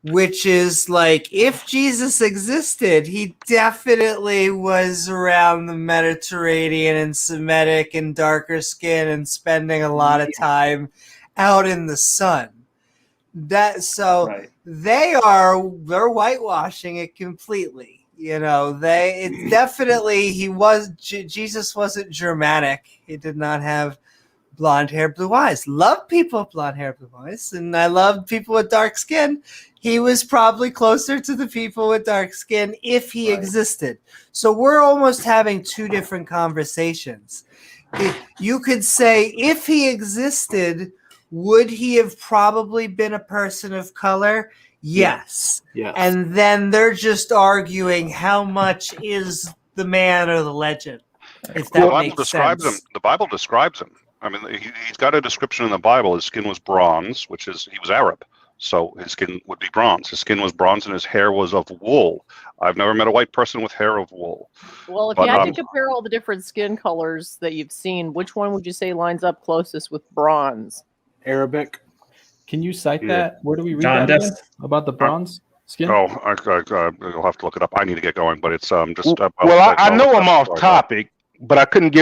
which is like, if Jesus existed, he definitely was around the Mediterranean and Semitic and darker skin and spending a lot of time out in the sun. They're whitewashing it completely. You know, Jesus wasn't Germanic. He did not have blonde hair, blue eyes. Love people with blonde hair, blue eyes, and I love people with dark skin. He was probably closer to the people with dark skin if he existed. So we're almost having two different conversations. You could say, if he existed, would he have probably been a person of color? Yes. And then they're just arguing how much is the man or the legend. If that makes sense. The Bible describes him. I mean, he's got a description in the Bible. His skin was bronze, he was Arab. So his skin would be bronze. His skin was bronze and his hair was of wool. I've never met a white person with hair of wool. Well, if you had to compare all the different skin colors that you've seen, which one would you say lines up closest with bronze? Arabic. Can you cite that? Where do we read that about the bronze skin? You'll have to look it up. I need to get going, but it's just. I know I'm off topic, but I couldn't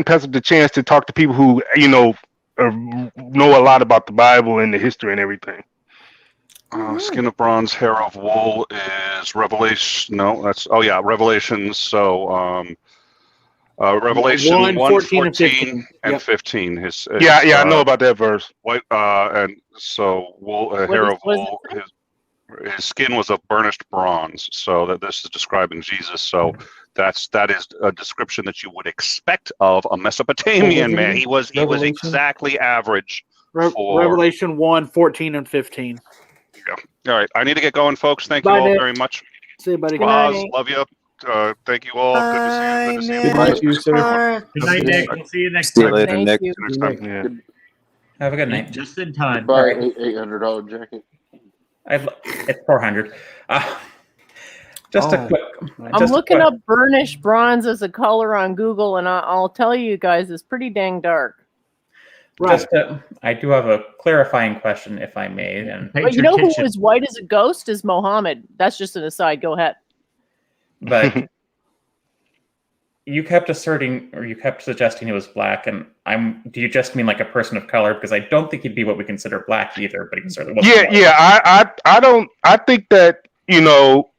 pass up the chance to talk to people who, you know, know a lot about the Bible and the history and everything. Skin of bronze, hair of wool is Revelation. No, that's Revelations. So Revelation 1, 14 and 15. I know about that verse. White and so wool, hair of wool. His skin was of burnished bronze. So that this is describing Jesus. So that is a description that you would expect of a Mesopotamian man. He was exactly average. Revelation 1, 14 and 15. Yeah. All right. I need to get going, folks. Thank you all very much. See you, buddy. Oz, love you. Thank you all. Good to see you. Good night, you, sir. Good night, Nick. We'll see you next See you time. later, Nick. See you next time. Yeah. Have a good night. Just in time. Buy $800 jacket. It's 400. A quick. I'm looking up burnished bronze as a color on Google, and I'll tell you guys, it's pretty dang dark. Right. I do have a clarifying question, if I may. But you know who was white as a ghost is Mohammed. That's just an aside. Go ahead. But you kept asserting, or you kept suggesting he was black, and do you just mean like a person of color? Because I don't think he'd be what we consider black either, but he certainly wasn't. I think that,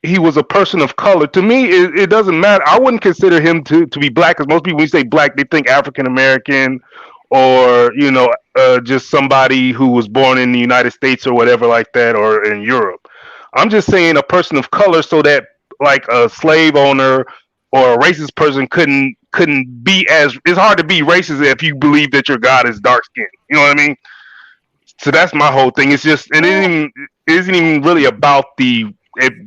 he was a person of color. To me, it doesn't matter. I wouldn't consider him to be black, because most people, when you say black, they think African American, or just somebody who was born in the United States or whatever like that, or in Europe. I'm just saying a person of color, so that like a slave owner or a racist person couldn't be as. It's hard to be racist if you believe that your God is dark skinned. You know what I mean? So that's my whole thing. It's just it isn't even really about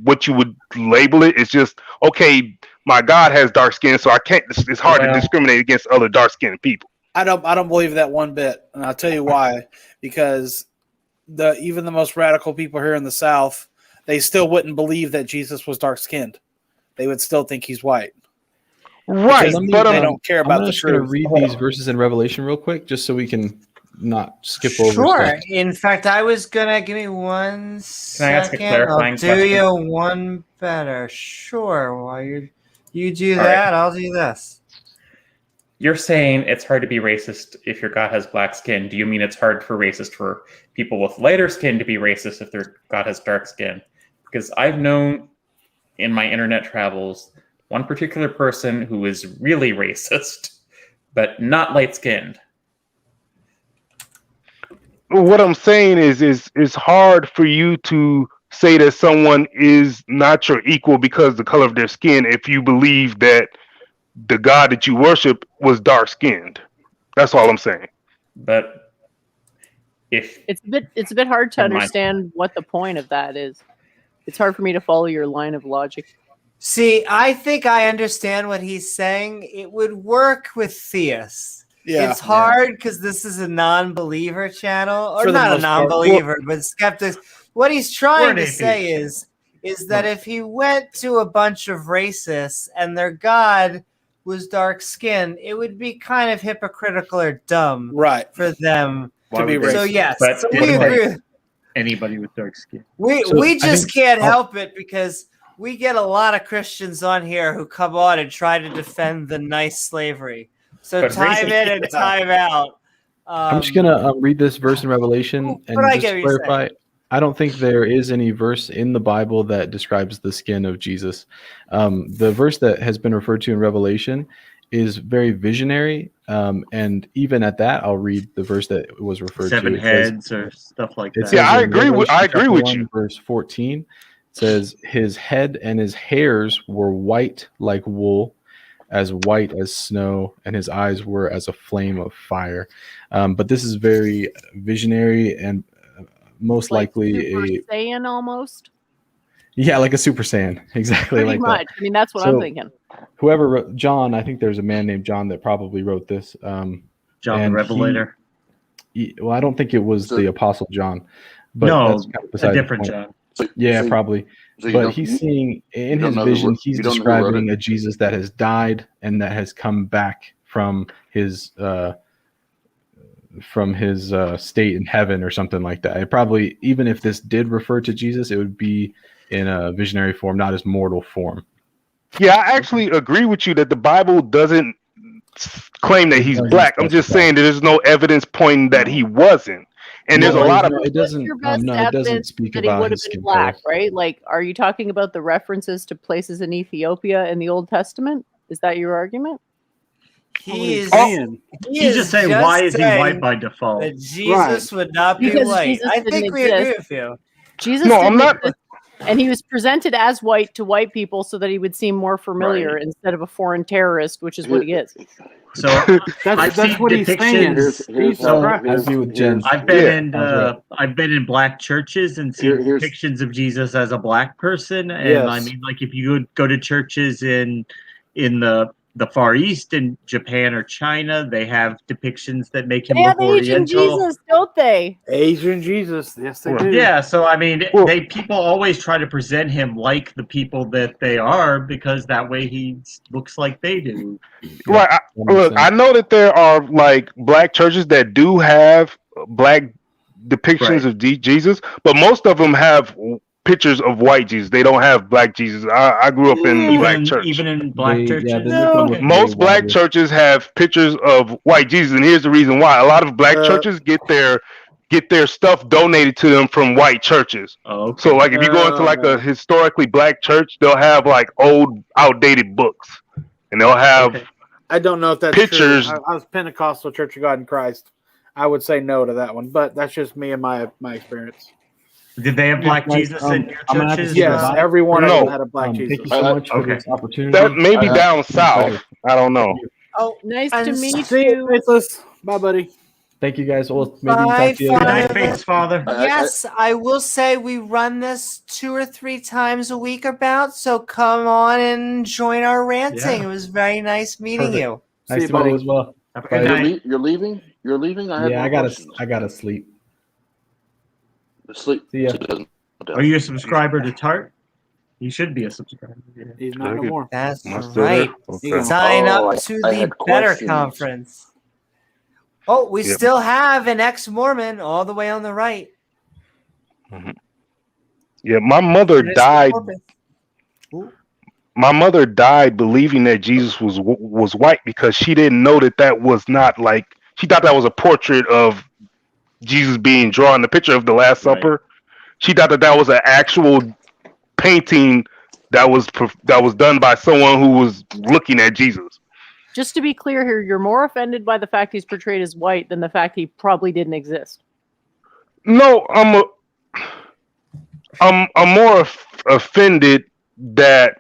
what you would label it. It's just, okay, my God has dark skin, so I can't. It's hard to discriminate against other dark skinned people. I don't believe that one bit, and I'll tell you why. Because even the most radical people here in the South, they still wouldn't believe that Jesus was dark skinned. They would still think he's white. Right, but they don't care about I'm the just going to truth. read these verses in Revelation real quick, just so we can not skip over. Sure. Stuff. In fact, I was gonna give me 1 second. Can I ask a clarifying I'll do question? you one better. Sure. While you do that, I'll do this. You're saying it's hard to be racist if your God has black skin. Do you mean it's hard for people with lighter skin to be racist if their God has dark skin? Because I've known in my internet travels one particular person who is really racist, but not light-skinned. What I'm saying is it's hard for you to say that someone is not your equal because of the color of their skin if you believe that the God that you worship was dark skinned. That's all I'm saying. But if it's a bit hard to understand what the point of that is. It's hard for me to follow your line of logic. See, I think I understand what he's saying. It would work with theists. Yeah, it's hard because this is a non-believer channel, or not a non-believer, but skeptics. What he's trying to say is that if he went to a bunch of racists and their God was dark skinned, it would be kind of hypocritical or dumb, for them to be racist. So yes, we agree. Anybody with dark skin. We just can't help it because we get a lot of Christians on here who come on and try to defend the nice slavery. So time in and time out. I'm just gonna read this verse in Revelation and just clarify. I don't think there is any verse in the Bible that describes the skin of Jesus. The verse that has been referred to in Revelation is very visionary, and even at that, I'll read the verse that was referred to. 7 heads or stuff like that. Yeah, I agree with you. Verse 14 says, "His head and his hairs were white like wool, as white as snow, and his eyes were as a flame of fire." But this is very visionary and most likely Super Saiyan almost. Yeah, like a Super Saiyan, exactly. Pretty like much. that. I mean, that's what I'm thinking. Whoever wrote John, I think there's a man named John that probably wrote this. John the Revelator. Well, I don't think it was the Apostle John, but no, that's kind of a different John. Probably. But he's seeing in his vision, he's describing a Jesus that has died and that has come back from his state in heaven or something like that. It probably, even if this did refer to Jesus, it would be in a visionary form, not his mortal form. Yeah, I actually agree with you that the Bible doesn't claim that he's black. I'm just saying that there's no evidence pointing that he wasn't. And there's a lot of it doesn't. Your best No, it doesn't evidence speak that he about would have his been skin black, color. right? Like, are you talking about the references to places in Ethiopia in the Old Testament? Is that your argument? He's just saying, why is he white by default? That Jesus would not be Because white. Jesus I didn't think we exist. agree with you. Jesus No, didn't I'm not. exist, and he was presented as white to white people so that he would seem more familiar Right. instead of a foreign terrorist, which is what he is. So I've that's seen what he's saying. depictions. I agree with Jen. I've been I've been in black churches and seen depictions of Jesus as a black person, and I mean, like if you would go to churches in the Far East, in Japan or China, they have depictions that make him They have look Asian Oriental. Jesus, don't they? Asian Jesus, yes they do. Yeah, so I mean, people always try to present him like the people that they are because that way he looks like they do. Right. Look, I know that there are like black churches that do have black depictions of Jesus, but most of them have pictures of white Jesus. They don't have black Jesus. I grew up in the black church. Even in black churches? Most black churches have pictures of white Jesus, and here's the reason why. A lot of black churches get their stuff donated to them from white churches. Okay. So like if you go into like a historically black church, they'll have like old outdated books, and they'll have I don't know if that's pictures. true. I was Pentecostal Church of God in Christ. I would say no to that one, but that's just me and my experience. Did they have black Jesus in your churches? Yes, every one of them had a black Thank Jesus. you so much for this opportunity. That may be down south. I don't know. Oh, nice to meet See you. Faithless. Bye, buddy. Thank you guys. Well, maybe Bye, talk to you Good later. night, Faith's father. Yes, I will say we run this 2 or 3 times a week about, so come on and join our ranting. Yeah. It was very nice meeting Perfect. you. Nice you, to meet buddy. you as well. Have a Bye. good night. You're leaving? You're leaving? I have Yeah, more questions. I gotta sleep. Sleep. See ya. Are you a subscriber to Tart? You should be a subscriber. Yeah. He's not no more. That's Am I still right. there? Okay. Sign Oh, up to I the had Better questions. Conference. Oh, we Yep. still have an ex-Mormon all the way on the right. Yeah, my mother Mr. died. Corpus. Ooh. My mother died believing that Jesus was white because she didn't know that was not like, she thought that was a portrait of Jesus being drawn, the picture of the Last Right. Supper. She thought that was an actual painting that was done by someone who was looking at Jesus. Just to be clear here, you're more offended by the fact he's portrayed as white than the fact he probably didn't exist. No, I'm more offended that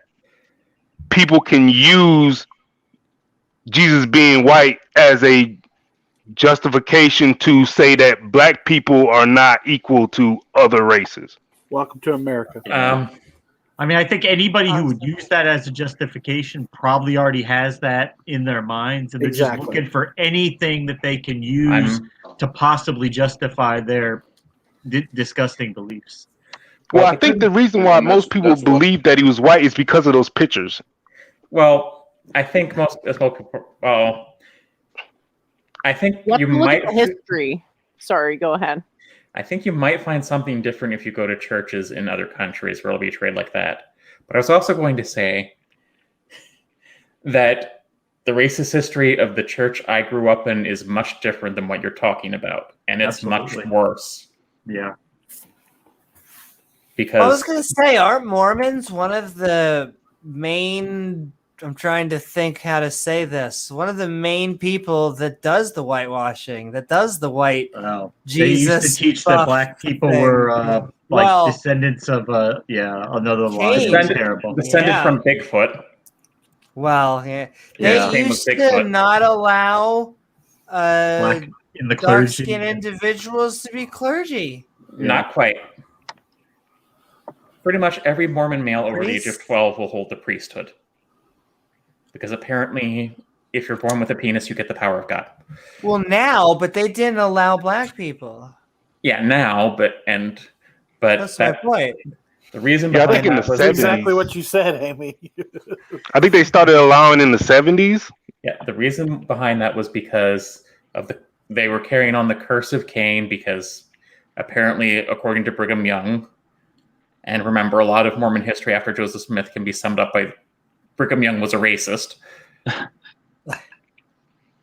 people can use Jesus being white as a justification to say that black people are not equal to other races. Welcome to America. I mean, I think anybody who would use that as a justification probably already has that in their minds, and they're just looking for anything that they can use to possibly justify their disgusting beliefs. Well, I think the reason why most people believe that he was white is because of those pictures. Well, I think I think You have you to look might at the history. Sorry, go ahead. I think you might find something different if you go to churches in other countries where it'll be treated like that. But I was also going to say that the racist history of the church I grew up in is much different than what you're talking about, and it's much worse. Yeah. Because I was going to say, aren't Mormons one of the main, I'm trying to think how to say this, one of the main people that does the whitewashing, that does the white Jesus They used to teach that black people were descendants of another line. Terrible. Descended from Bigfoot. Well, yeah. They used to not allow dark-skinned individuals to be clergy. Not quite. Pretty much every Mormon male over the age of 12 will hold the priesthood. Because apparently, if you're born with a penis, you get the power of God. Well, now, but they didn't allow black people. Yeah, now, but that's my point. The reason I behind think in the that was 70s. Exactly what you said, Amy. I think they started allowing in the 70s. Yeah, the reason behind that was because of they were carrying on the curse of Cain, because apparently, according to Brigham Young, and remember, a lot of Mormon history after Joseph Smith can be summed up by Brigham Young was a racist.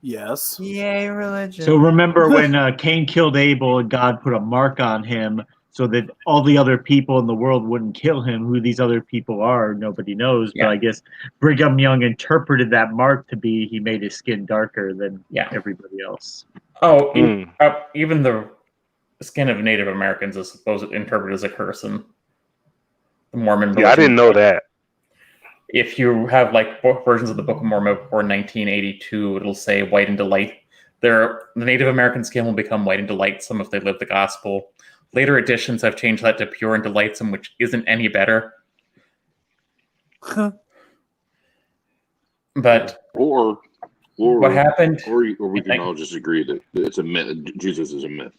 Yes. Yay, religion. So remember when Cain killed Abel and God put a mark on him so that all the other people in the world wouldn't kill him? Who these other people are, nobody knows. Yeah. But I guess Brigham Young interpreted that mark to be he made his skin darker than everybody else. Oh, even the skin of Native Americans is supposed to interpret as a curse in the Mormon religion. Yeah, I didn't know that. If you have like versions of the Book of Mormon before 1982, it'll say white and delight. The Native American skin will become white and delightsome if they live the gospel. Later editions have changed that to pure and delightsome, which isn't any better. But or what happened? Or we can all just agree that it's a myth. Jesus is a myth.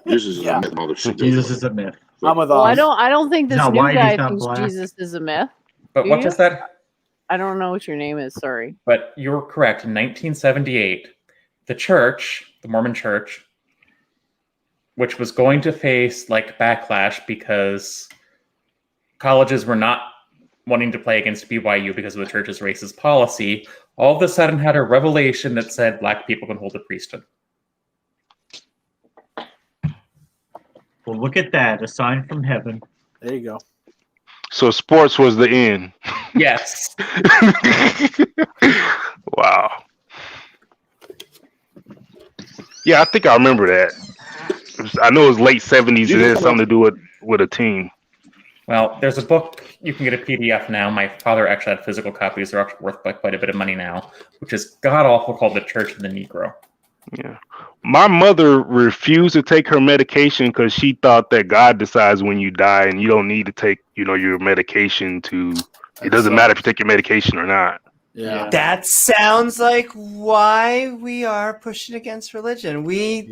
Jesus is a myth. All this shit Jesus is a myth. I'm with Well, I don't think this Not new white, guy he's not thinks black. Jesus is a myth. But Do what you? does that? I don't know what your name is. Sorry. But you're correct. In 1978, the church, the Mormon church, which was going to face like backlash because colleges were not wanting to play against BYU because of the church's racist policy, all of a sudden had a revelation that said black people can hold the priesthood. Well, look at that. A sign from heaven. There you go. So sports was the end. Yes. Wow. Yeah, I think I remember that. I know it was late 70s. It had something to do with a team. Well, there's a book, you can get a PDF now. My father actually had physical copies. They're actually worth quite a bit of money now, which is god-awful, called The Church of the Negro. Yeah. My mother refused to take her medication because she thought that God decides when you die and you don't need to take, your medication it doesn't matter if you take your medication or not. Yeah. That sounds like why we are pushing against religion. We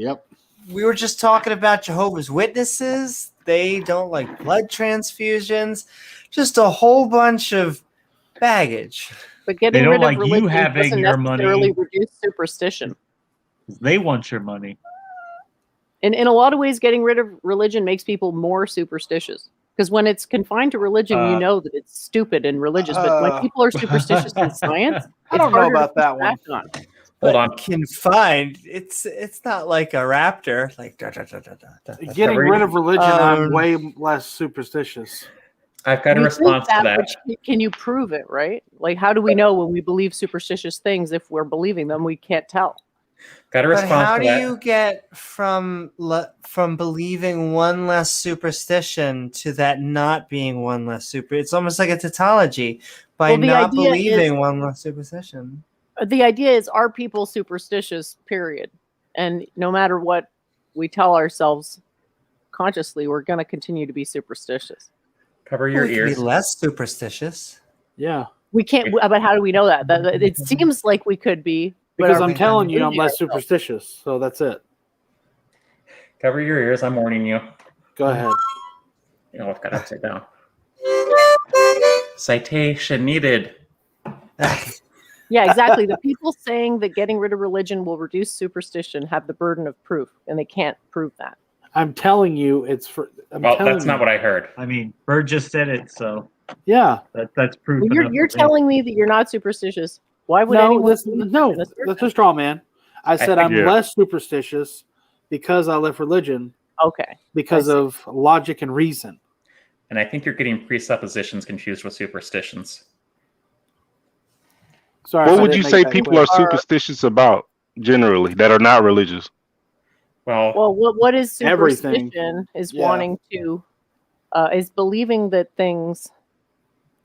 were just talking about Jehovah's Witnesses. They don't like blood transfusions. Just a whole bunch of baggage. But getting They don't rid like of you religion having doesn't your necessarily money. reduce superstition. They want your money. And in a lot of ways, getting rid of religion makes people more superstitious. Because when it's confined to religion, you know that it's stupid and religious. But when people are superstitious in science, I don't know about that one. Hold on. Confined. It's not like a raptor. Like Getting rid of religion, I'm way less superstitious. I've got a response to that. But can you prove it, right? Like, how do we know when we believe superstitious things if we're believing them? We can't tell. Got a response But how to do that. you get from believing one less superstition to that not being one less super? It's almost like a tautology by not believing one less superstition. The idea is, are people superstitious, period? And no matter what we tell ourselves consciously, we're going to continue to be superstitious. Cover your We could ears. be less superstitious. Yeah. We can't, but how do we know that? It seems like we could be. Because I'm telling you, I'm less superstitious. So that's it. Cover your ears. I'm warning you. Go ahead. I've got upside down. Citation needed. Yeah, exactly. The people saying that getting rid of religion will reduce superstition have the burden of proof, and they can't prove that. I'm telling you, it's for. That's not what I heard. I mean, Bird just said it, so yeah, that's proof. Well, you're telling me that you're not superstitious. Why would anyone? That's a straw man. I said I'm less superstitious because I left religion. Okay. Because of logic and reason. And I think you're getting presuppositions confused with superstitions. Sorry, what would you say people are superstitious about generally that are not religious? Well, what is superstition? Everything. Is wanting to, is believing that things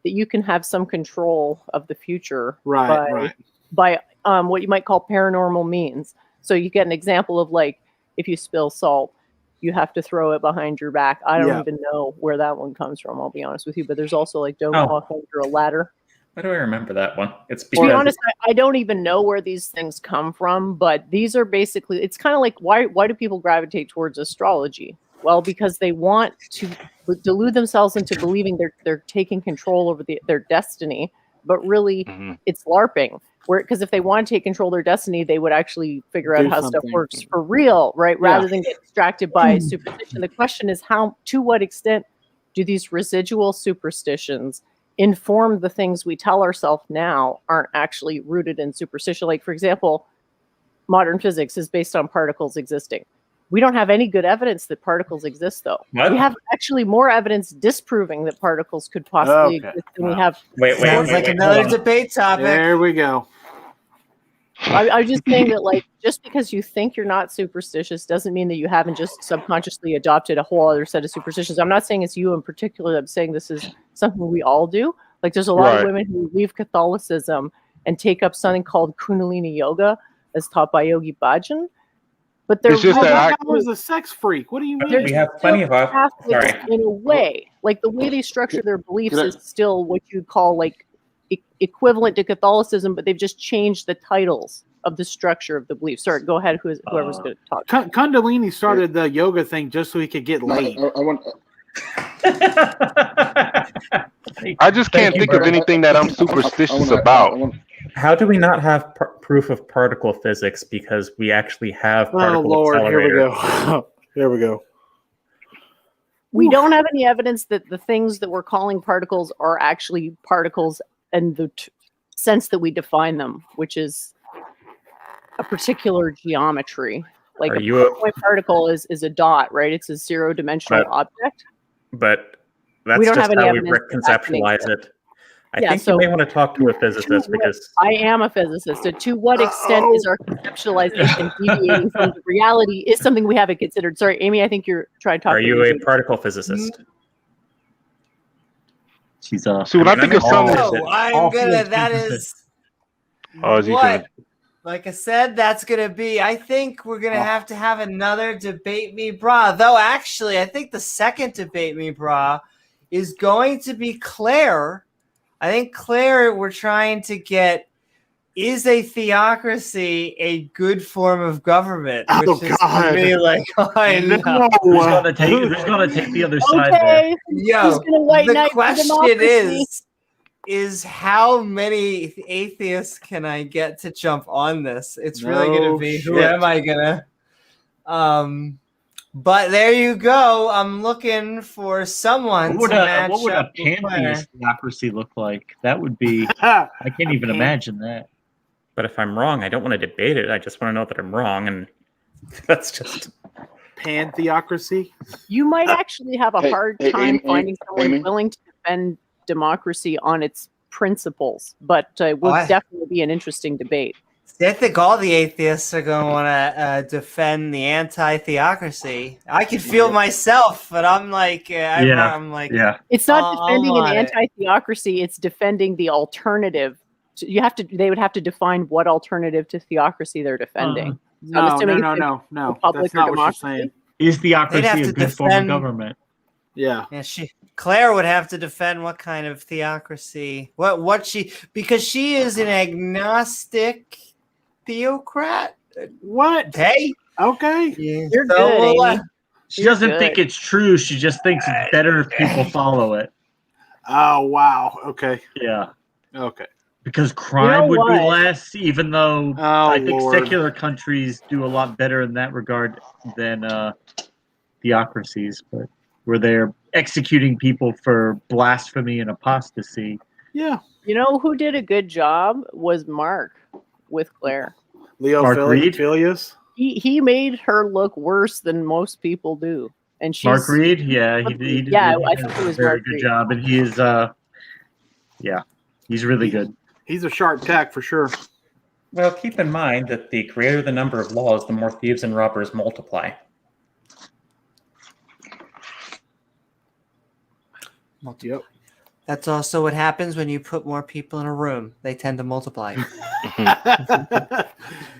that you can have some control of the future, by what you might call paranormal means. So you get an example of, like, if you spill salt, you have to throw it behind your back. I don't even know where that one comes from, I'll be honest with you. But there's also, like, don't walk under a ladder. Why do I remember that one? To be honest, I don't even know where these things come from, but these are basically, it's kind of like, why do people gravitate towards astrology? Well, because they want to delude themselves into believing they're taking control over their destiny, but really it's LARPing. Because if they want to take control of their destiny, they would actually figure out how stuff works for real, right? Rather than get distracted by superstition. The question is, to what extent do these residual superstitions inform the things we tell ourselves now aren't actually rooted in superstition? Like, for example, modern physics is based on particles existing. We don't have any good evidence that particles exist, though. What? We have actually more evidence disproving that particles could possibly exist than we have. Sounds like another debate topic. There we go. I was just saying that, like, just because you think you're not superstitious doesn't mean that you haven't just subconsciously adopted a whole other set of superstitions. I'm not saying it's you in particular. I'm saying this is something we all do. Like, there's a lot of women who leave Catholicism and take up something called Kundalini Yoga, as taught by Yogi Bhajan. But they're just that I was a sex freak. What do you mean? We have plenty of Catholics in a way. Like, the way they structure their beliefs is still what you'd call like equivalent to Catholicism, but they've just changed the titles of the structure of the belief. Sorry, go ahead. Whoever's going to talk. Kundalini started the yoga thing just so he could get laid. I just can't think of anything that I'm superstitious about. How do we not have proof of particle physics because we actually have particle accelerators? Here we go. Here we go. We don't have any evidence that the things that we're calling particles are actually particles in the sense that we define them, which is a particular geometry. Like a point particle is a dot, right? It's a zero-dimensional object. But that's just how we conceptualize it. I think you may want to talk to a physicist because I am a physicist. To what extent is our conceptualization deviating from the reality is something we haven't considered. Sorry, Amy, I think you're trying to talk. Are you a particle physicist? She's so when I think of something, I'm gonna. That is. What? Like I said, that's gonna be. I think we're gonna have to have another debate me, brah. Though actually, I think the second debate me, brah, is going to be Claire. I think Claire, we're trying to get. Is a theocracy a good form of government? Which is to me like, I know. Who's gonna take the other side there? Yo, the question is how many atheists can I get to jump on this? It's really going to be who am I gonna? But there you go. I'm looking for someone to match what would a up with pantheist theocracy look like? That would be. I can't even imagine that. But if I'm wrong, I don't want to debate it. I just want to know that I'm wrong, and that's just pantheocracy. You might actually have a hard time finding someone willing to defend democracy on its principles, but it will definitely be an interesting debate. I think all the atheists are going to want to defend the anti-theocracy. I can feel myself, but I'm like, I'm like, it's not defending an anti-theocracy; it's defending the alternative. They would have to define what alternative to theocracy they're defending. No. That's not what you're saying. Is theocracy a good form of government? Yeah. Claire would have to defend what kind of theocracy. Because she is an agnostic theocrat. What? Hey. Okay. You're good, Amy. She doesn't think it's true. She just thinks it's better if people follow it. Oh wow. Okay. Yeah. Okay. Because crime would be less, even though I think secular countries do a lot better in that regard than theocracies, but where they're executing people for blasphemy and apostasy. Yeah. You know who did a good job was Mark with Claire. Leo Filius. He made her look worse than most people do. And she's Mark Reed, he did I think it was a very Mark good Reed. job, and he is he's really good. He's a sharp tack for sure. Well, keep in mind that the greater the number of laws, the more thieves and robbers multiply. Yep. That's also what happens when you put more people in a room. They tend to multiply.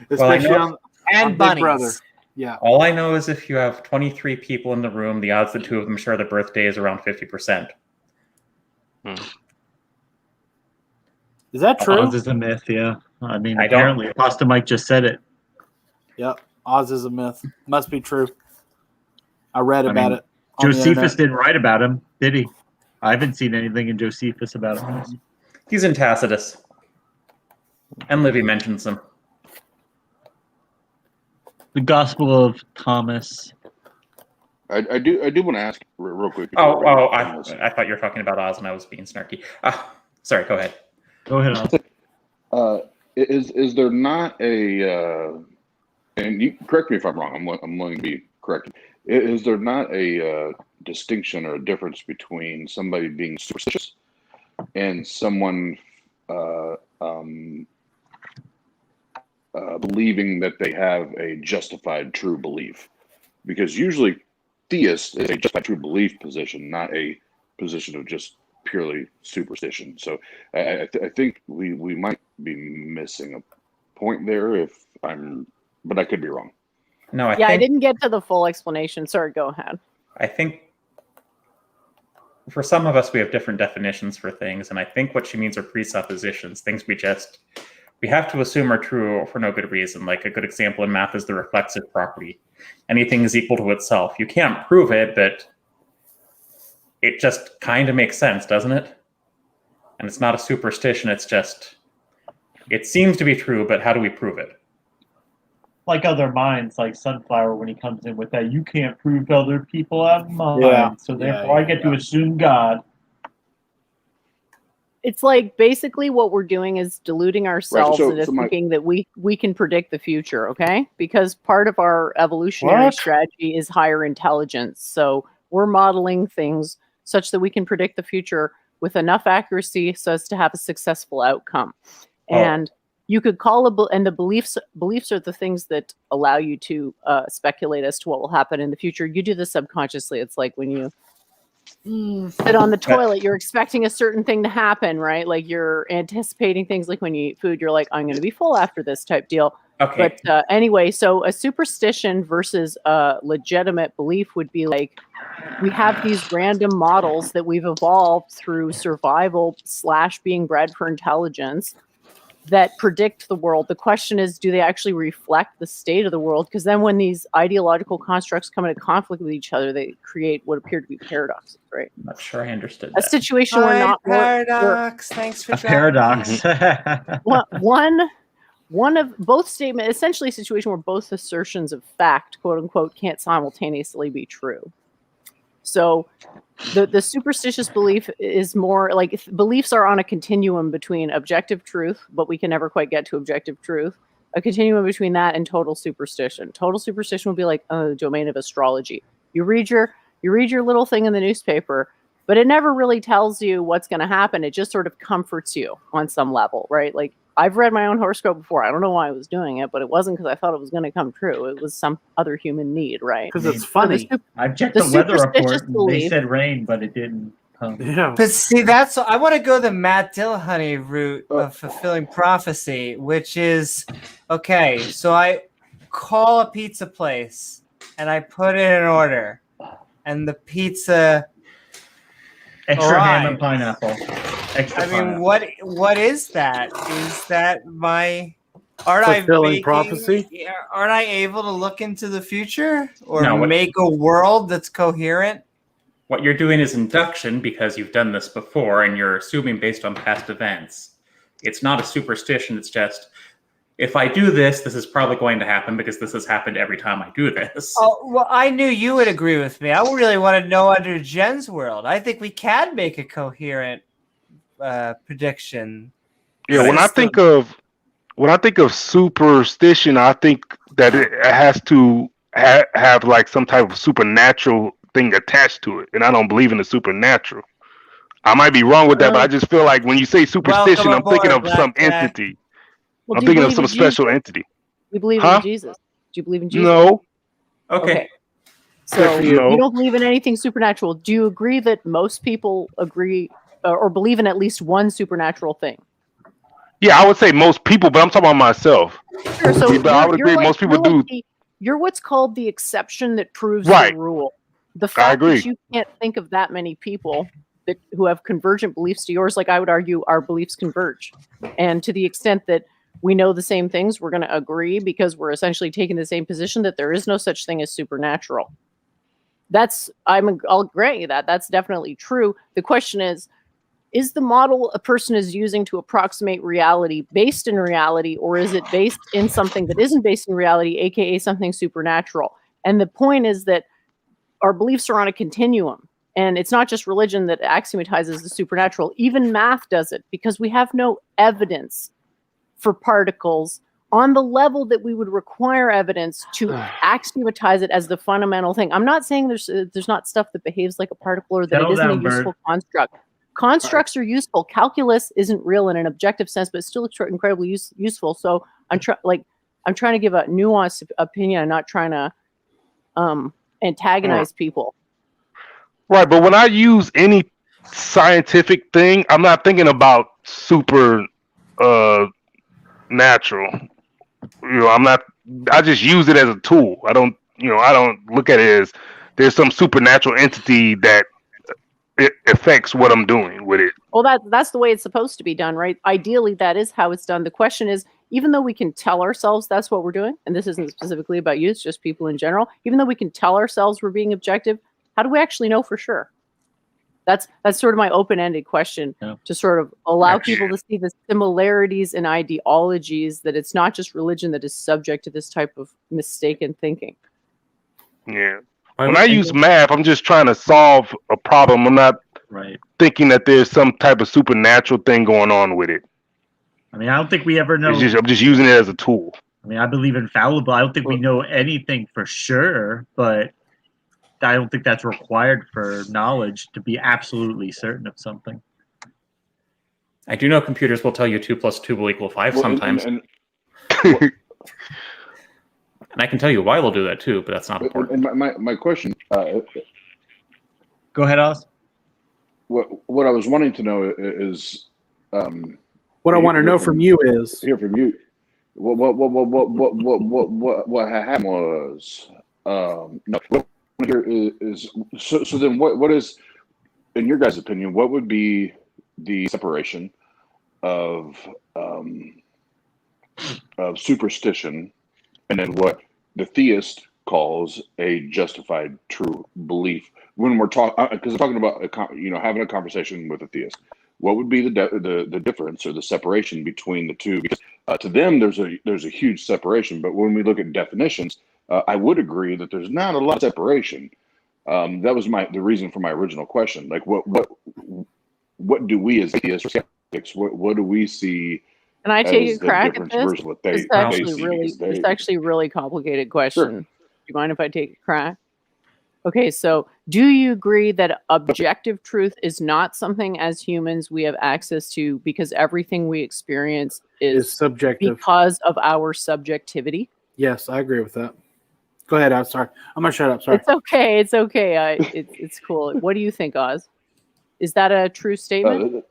Especially on bunnies. Big Brother. Yeah. All I know is if you have 23 people in the room, the odds that two of them share their birthday is around 50%. Is that true? Oz is a myth, yeah. I mean, apparently, Pasta Mike just said it. Yep. Oz is a myth. Must be true. I read about it. Josephus didn't write about him, did he? I haven't seen anything in Josephus about him. He's in Tacitus. And Livy mentions him. The Gospel of Thomas. I do want to ask real quick. I thought you were talking about Oz and I was being snarky. Sorry, go ahead. Go ahead, Oz. Is there not a and you correct me if I'm wrong. I'm willing to be corrected. Is there not a distinction or a difference between somebody being superstitious and someone believing that they have a justified true belief? Because usually theist is a justified true belief position, not a position of just purely superstition. So I think we might be missing a point there but I could be wrong. No, I didn't get to the full explanation. Sorry, go ahead. I think for some of us, we have different definitions for things, and I think what she means are presuppositions, things we have to assume are true for no good reason. Like a good example in math is the reflexive property. Anything is equal to itself. You can't prove it, but it just kind of makes sense, doesn't it? And it's not a superstition, it's just, it seems to be true, but how do we prove it? Like other minds, like Sunflower, when he comes in with that, you can't prove other people have minds, so therefore I get to assume God. It's like basically what we're doing is deluding ourselves into thinking that we can predict the future, okay? Because part of our evolutionary strategy is higher intelligence. So we're modeling things such that we can predict the future with enough accuracy so as to have a successful outcome. And you could call and the beliefs are the things that allow you to speculate as to what will happen in the future. You do this subconsciously. It's like when you sit on the toilet, you're expecting a certain thing to happen, right? Like you're anticipating things, like when you eat food, you're like, I'm going to be full after this type deal. Okay. But anyway, so a superstition versus a legitimate belief would be like, we have these random models that we've evolved through survival / being bred for intelligence that predict the world. The question is, do they actually reflect the state of the world? Because then when these ideological constructs come into conflict with each other, they create what appear to be paradoxes, right? I'm not sure I understood A that. situation where paradox. Thanks for a paradox. one of both statements, essentially a situation where both assertions of fact, quote unquote, can't simultaneously be true. So the superstitious belief is more like beliefs are on a continuum between objective truth, but we can never quite get to objective truth. A continuum between that and total superstition. Total superstition would be like the domain of astrology. You read your little thing in the newspaper, but it never really tells you what's going to happen. It just sort of comforts you on some level, right? Like I've read my own horoscope before. I don't know why I was doing it, but it wasn't because I thought it was going to come true. It was some other human need, right? Because it's funny. I checked the weather report and they said rain, but it didn't come. Yeah. But see, I want to go the Matt Dillahunty route of fulfilling prophecy, which is, okay, so I call a pizza place and I put in an order, and the pizza extra arrives. ham and pineapple. Extra pineapple. What is that? Is that my fulfilling prophecy? Aren't I able to look into the future or No, make a world that's coherent? What you're doing is induction because you've done this before and you're assuming based on past events. It's not a superstition. It's just, if I do this, this is probably going to happen because this has happened every time I do this. Oh, well, I knew you would agree with me. I really want to know under Jen's world. I think we can make a coherent prediction. Yeah, when I think of superstition, I think that it has to have like some type of supernatural thing attached to it, and I don't believe in the supernatural. I might be wrong with that, but I just feel like when you say superstition, I'm thinking of some entity. Well, I'm thinking of some special entity. You believe in Jesus? Do you believe in Jesus? No. Okay. So you don't believe in anything supernatural. Do you agree that most people agree or believe in at least one supernatural thing? Yeah, I would say most people, but I'm talking about myself. Sure. So I would agree most people do. You're what's called the exception that proves the rule. The fact that you can't think of that many people who have convergent beliefs to yours, like I would argue our beliefs converge. And to the extent that we know the same things, we're going to agree because we're essentially taking the same position that there is no such thing as supernatural. I'll agree that that's definitely true. The question is the model a person is using to approximate reality based in reality, or is it based in something that isn't based in reality, aka something supernatural? And the point is that our beliefs are on a continuum. And it's not just religion that axiomatizes the supernatural. Even math does it because we have no evidence for particles on the level that we would require evidence to axiomatize it as the fundamental thing. I'm not saying there's not stuff that behaves like a particle or that it isn't a useful construct. Constructs are useful. Calculus isn't real in an objective sense, but it's still incredibly useful. So I'm trying to give a nuanced opinion. I'm not trying to antagonize people. Right, but when I use any scientific thing, I'm not thinking about super natural. I just use it as a tool. I don't look at it as there's some supernatural entity that it affects what I'm doing with it. Well, that's the way it's supposed to be done, right? Ideally, that is how it's done. The question is, even though we can tell ourselves that's what we're doing, and this isn't specifically about you, it's just people in general, even though we can tell ourselves we're being objective, how do we actually know for sure? That's sort of my open-ended question to sort of allow people to see the similarities in ideologies, that it's not just religion that is subject to this type of mistaken thinking. Yeah. When I use math, I'm just trying to solve a problem. I'm not thinking that there's some type of supernatural thing going on with it. I mean, I don't think we ever know. I'm just using it as a tool. I mean, I believe in fallible. I don't think we know anything for sure, but I don't think that's required for knowledge to be absolutely certain of something. I do know computers will tell you 2 + 2 will equal 5 sometimes. And I can tell you why they'll do that too, but that's not important. And my question. Go ahead, Oz. What I was wanting to know is. What I want to know from you is hear from you. What happened was no. What here is so then what is, in your guys' opinion, what would be the separation of superstition and then what the theist calls a justified true belief when we're talking, because I'm talking about having a conversation with a theist? What would be the difference or the separation between the two? Because to them, there's a huge separation. But when we look at definitions, I would agree that there's not a lot of separation. That was the reason for my original question. Like, what do we as theists or skeptics? What do we see? Can I take a crack at this? It's actually a really complicated question. Sure. Do you mind if I take a crack? Okay, so do you agree that objective truth is not something as humans we have access to because everything we experience is subjective because of our subjectivity? Yes, I agree with that. Go ahead, I'm sorry. I'm going to shut up. Sorry. It's okay. It's cool. What do you think, Oz? Is that a true statement?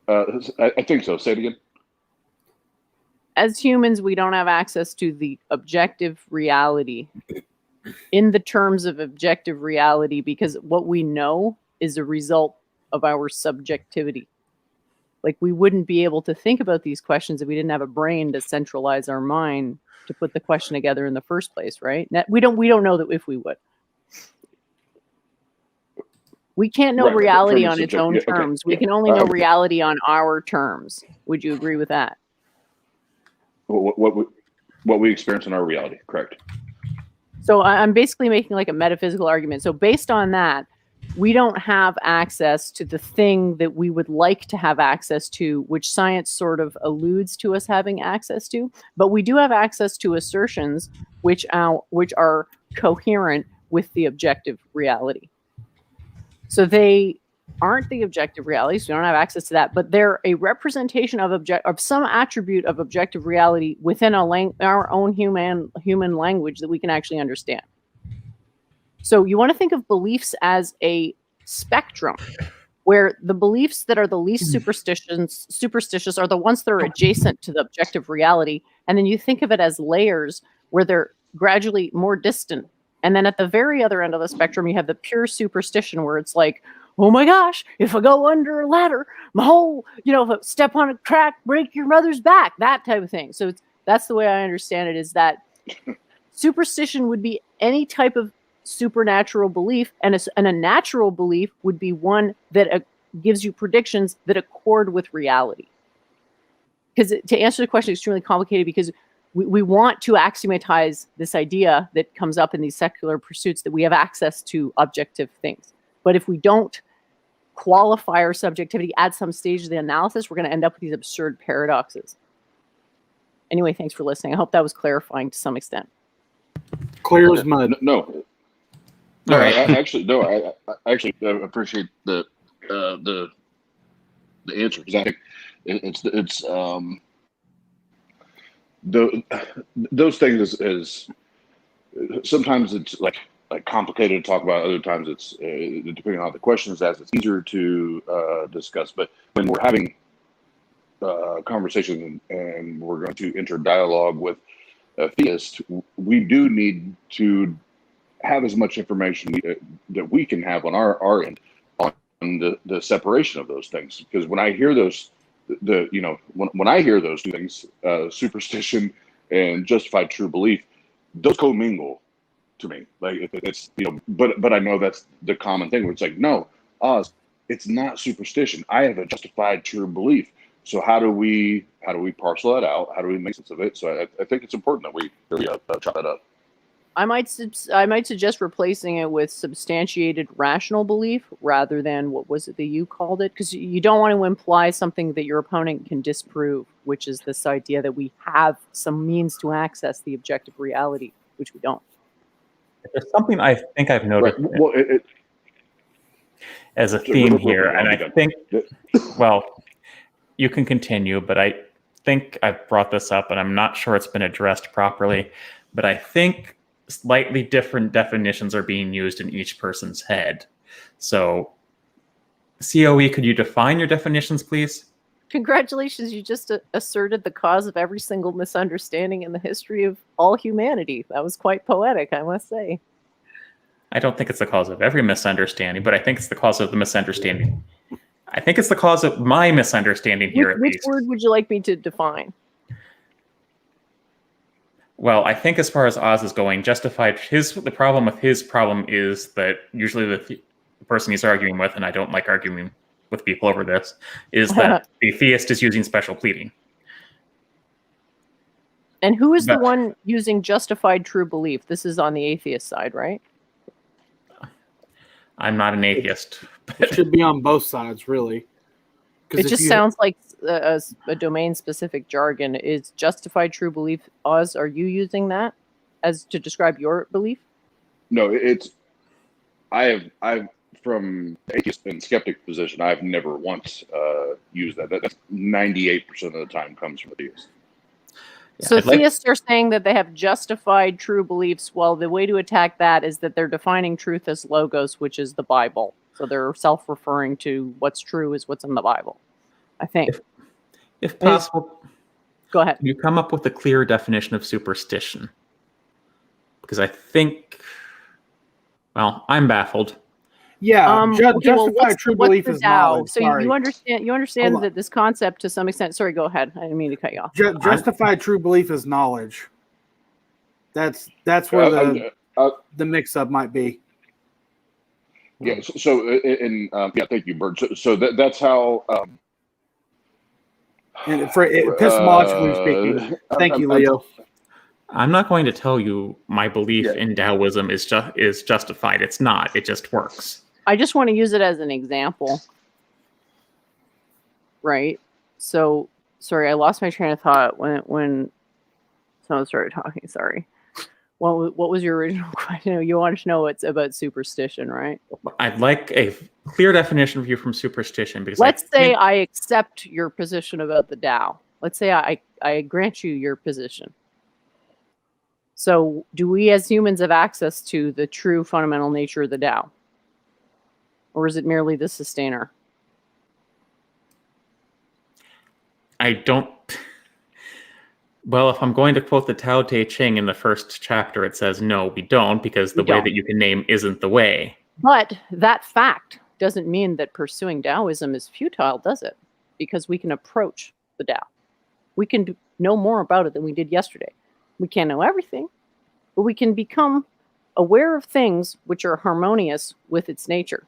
I think so. Say it again. As humans, we don't have access to the objective reality in the terms of objective reality because what we know is a result of our subjectivity. Like, we wouldn't be able to think about these questions if we didn't have a brain to centralize our mind to put the question together in the first place, right? We don't know that if we would. We can't know reality on its own terms. We can only know reality on our terms. Would you agree with that? What we experience in our reality, correct? So I'm basically making like a metaphysical argument. So based on that, we don't have access to the thing that we would like to have access to, which science sort of alludes to us having access to. But we do have access to assertions which are coherent with the objective reality. So they aren't the objective reality, so we don't have access to that, but they're a representation of some attribute of objective reality within our own human language that we can actually understand. So you want to think of beliefs as a spectrum, where the beliefs that are the least superstitious are the ones that are adjacent to the objective reality, and then you think of it as layers where they're gradually more distant. And then at the very other end of the spectrum, you have the pure superstition where it's like, oh my gosh, if I go under a ladder, my whole, if I step on a crack, break your mother's back, that type of thing. So that's the way I understand it, is that superstition would be any type of supernatural belief, and a natural belief would be one that gives you predictions that accord with reality. Because to answer the question, it's extremely complicated because we want to axiomatize this idea that comes up in these secular pursuits that we have access to objective things. But if we don't qualify our subjectivity at some stage of the analysis, we're going to end up with these absurd paradoxes. Anyway, thanks for listening. I hope that was clarifying to some extent. Clear as mud. No, All right. I actually appreciate the answer, because I think it's those things is sometimes it's like complicated to talk about. Other times it's depending on how the question is asked, it's easier to discuss. But when we're having conversation and we're going to enter dialogue with a theist, we do need to have as much information that we can have on our end on the separation of those things. Because when I hear those, when I hear those two things, superstition and justified true belief, those commingle to me. Like it's but I know that's the common thing where it's like, no, Oz, it's not superstition. I have a justified true belief. So how do we parcel that out? How do we make sense of it? So I think it's important that we chop that up. I might suggest replacing it with substantiated rational belief rather than what was it that you called it? Because you don't want to imply something that your opponent can disprove, which is this idea that we have some means to access the objective reality, which we don't. There's something I think I've noticed Well, as a theme here, and I think, well, you can continue, but I think I've brought this up, and I'm not sure it's been addressed properly, but I think slightly different definitions are being used in each person's head. So, COE, could you define your definitions, please? Congratulations, you just asserted the cause of every single misunderstanding in the history of all humanity. That was quite poetic, I must say. I don't think it's the cause of every misunderstanding, but I think it's the cause of the misunderstanding. I think it's the cause of my misunderstanding here, at least. Which word would you like me to define? Well, I think as far as Oz is going, justified. The problem with his problem is that usually the person he's arguing with, and I don't like arguing with people over this, is that the theist is using special pleading. And who is the one using justified true belief? This is on the atheist side, right? I'm not an atheist. It should be on both sides, really. It just sounds like a domain-specific jargon. Is justified true belief, Oz, are you using that as to describe your belief? No, I've from atheist and skeptic position, I've never once used that. That's 98% of the time comes from the theist. So theists are saying that they have justified true beliefs. Well, the way to attack that is that they're defining truth as logos, which is the Bible. So they're self-referring to what's true is what's in the Bible, I think. If possible, go ahead. You come up with a clear definition of superstition. Because I think, well, I'm baffled. Yeah, justified true belief is knowledge. So you understand that this concept to some extent. Sorry, go ahead. I didn't mean to cut you off. Justified true belief is knowledge. That's where the mix-up might be. Yeah. Yeah. Thank you, Bert. So that's how. And for epistemologically speaking, thank you, Leo. I'm not going to tell you my belief in Taoism is justified. It's not. It just works. I just want to use it as an example. Right? So, sorry, I lost my train of thought when someone started talking. Sorry. What was your original question? You wanted to know what's about superstition, right? I'd like a clear definition of you from superstition. Because let's say I accept your position about the Tao. Let's say I grant you your position. So do we as humans have access to the true fundamental nature of the Tao? Or is it merely the sustainer? I don't... Well, if I'm going to quote the Tao Te Ching in the first chapter, it says, no, we don't, because the way that you can name isn't the way. But that fact doesn't mean that pursuing Taoism is futile, does it? Because we can approach the Tao. We can know more about it than we did yesterday. We can't know everything, but we can become aware of things which are harmonious with its nature.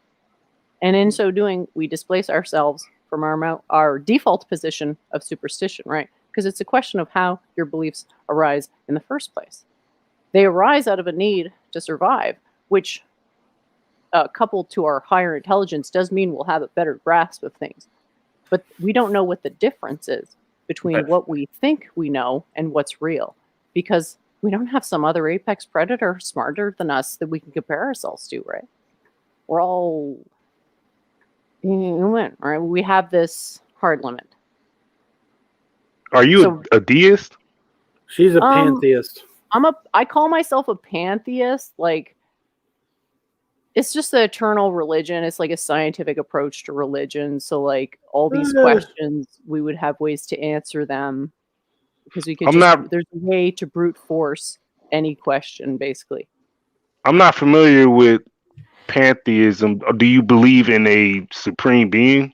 And in so doing, we displace ourselves from our default position of superstition, right? Because it's a question of how your beliefs arise in the first place. They arise out of a need to survive, which, coupled to our higher intelligence, does mean we'll have a better grasp of things. But we don't know what the difference is between what we think we know and what's real, because we don't have some other apex predator smarter than us that we can compare ourselves to, right? We're all human, right? We have this hard limit. Are you a deist? She's a pantheist. I call myself a pantheist. Like, it's just the eternal religion. It's like a scientific approach to religion. So, like, all these questions, we would have ways to answer them, because we could there's a way to brute force any question, basically. I'm not familiar with pantheism. Do you believe in a supreme being?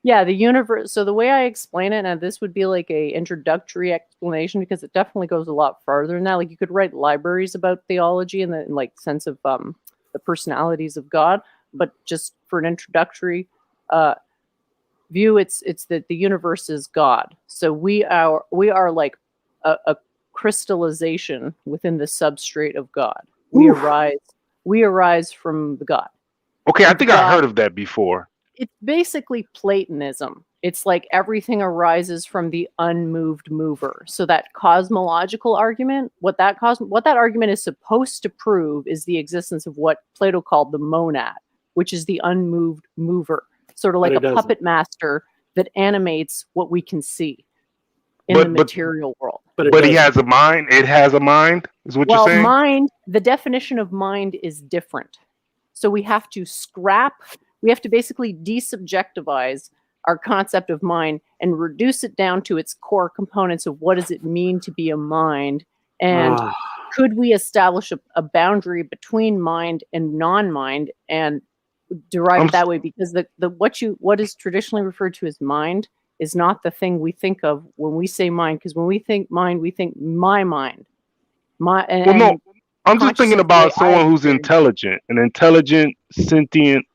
Yeah, the universe. So the way I explain it, and this would be like a introductory explanation, because it definitely goes a lot farther than that. Like, you could write libraries about theology in the like sense of the personalities of God, but just for an introductory view, it's that the universe is God. So we are like a crystallization within the substrate of God. We arise from the God. Okay, I think I heard of that before. It's basically Platonism. It's like everything arises from the unmoved mover. So that cosmological argument, what that argument is supposed to prove is the existence of what Plato called the monad, which is the unmoved mover, sort of like a puppet master that animates what we can see in the material world. But he has a mind. It has a mind, is what you're saying? Well, mind, the definition of mind is different. So we have to basically desubjectivize our concept of mind and reduce it down to its core components of what does it mean to be a mind, and could we establish a boundary between mind and non-mind and derive it that way, because what is traditionally referred to as mind is not the thing we think of when we say mind, because when we think mind, we think my mind. No, I'm just thinking about someone who's intelligent, an intelligent, sentient,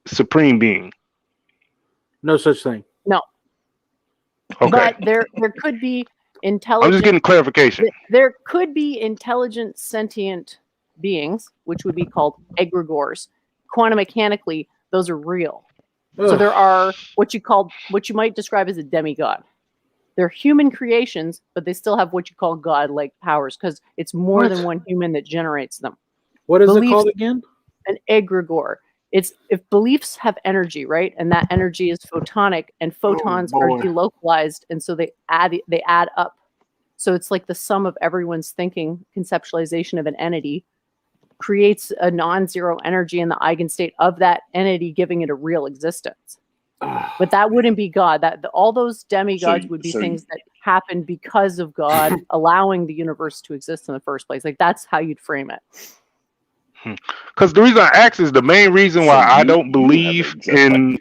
supreme being. No such thing. No. Okay. But there could be intelligent. I'm just getting clarification. There could be intelligent, sentient beings, which would be called egregores. Quantum mechanically, those are real. Ugh. So there are what you might describe as a demigod. They're human creations, but they still have what you call god-like powers, because it's more than one human that generates them. What is it called again? An egregore. It's if beliefs have energy, right? And that energy is photonic, and photons are delocalized, and so they add up. So it's like the sum of everyone's thinking conceptualization of an entity creates a non-zero energy in the eigenstate of that entity, giving it a real existence. But that wouldn't be God. All those demigods would be things that happen because of God allowing the universe to exist in the first place. Like, that's how you'd frame it. Because the reason I ask is the main reason why I don't believe in.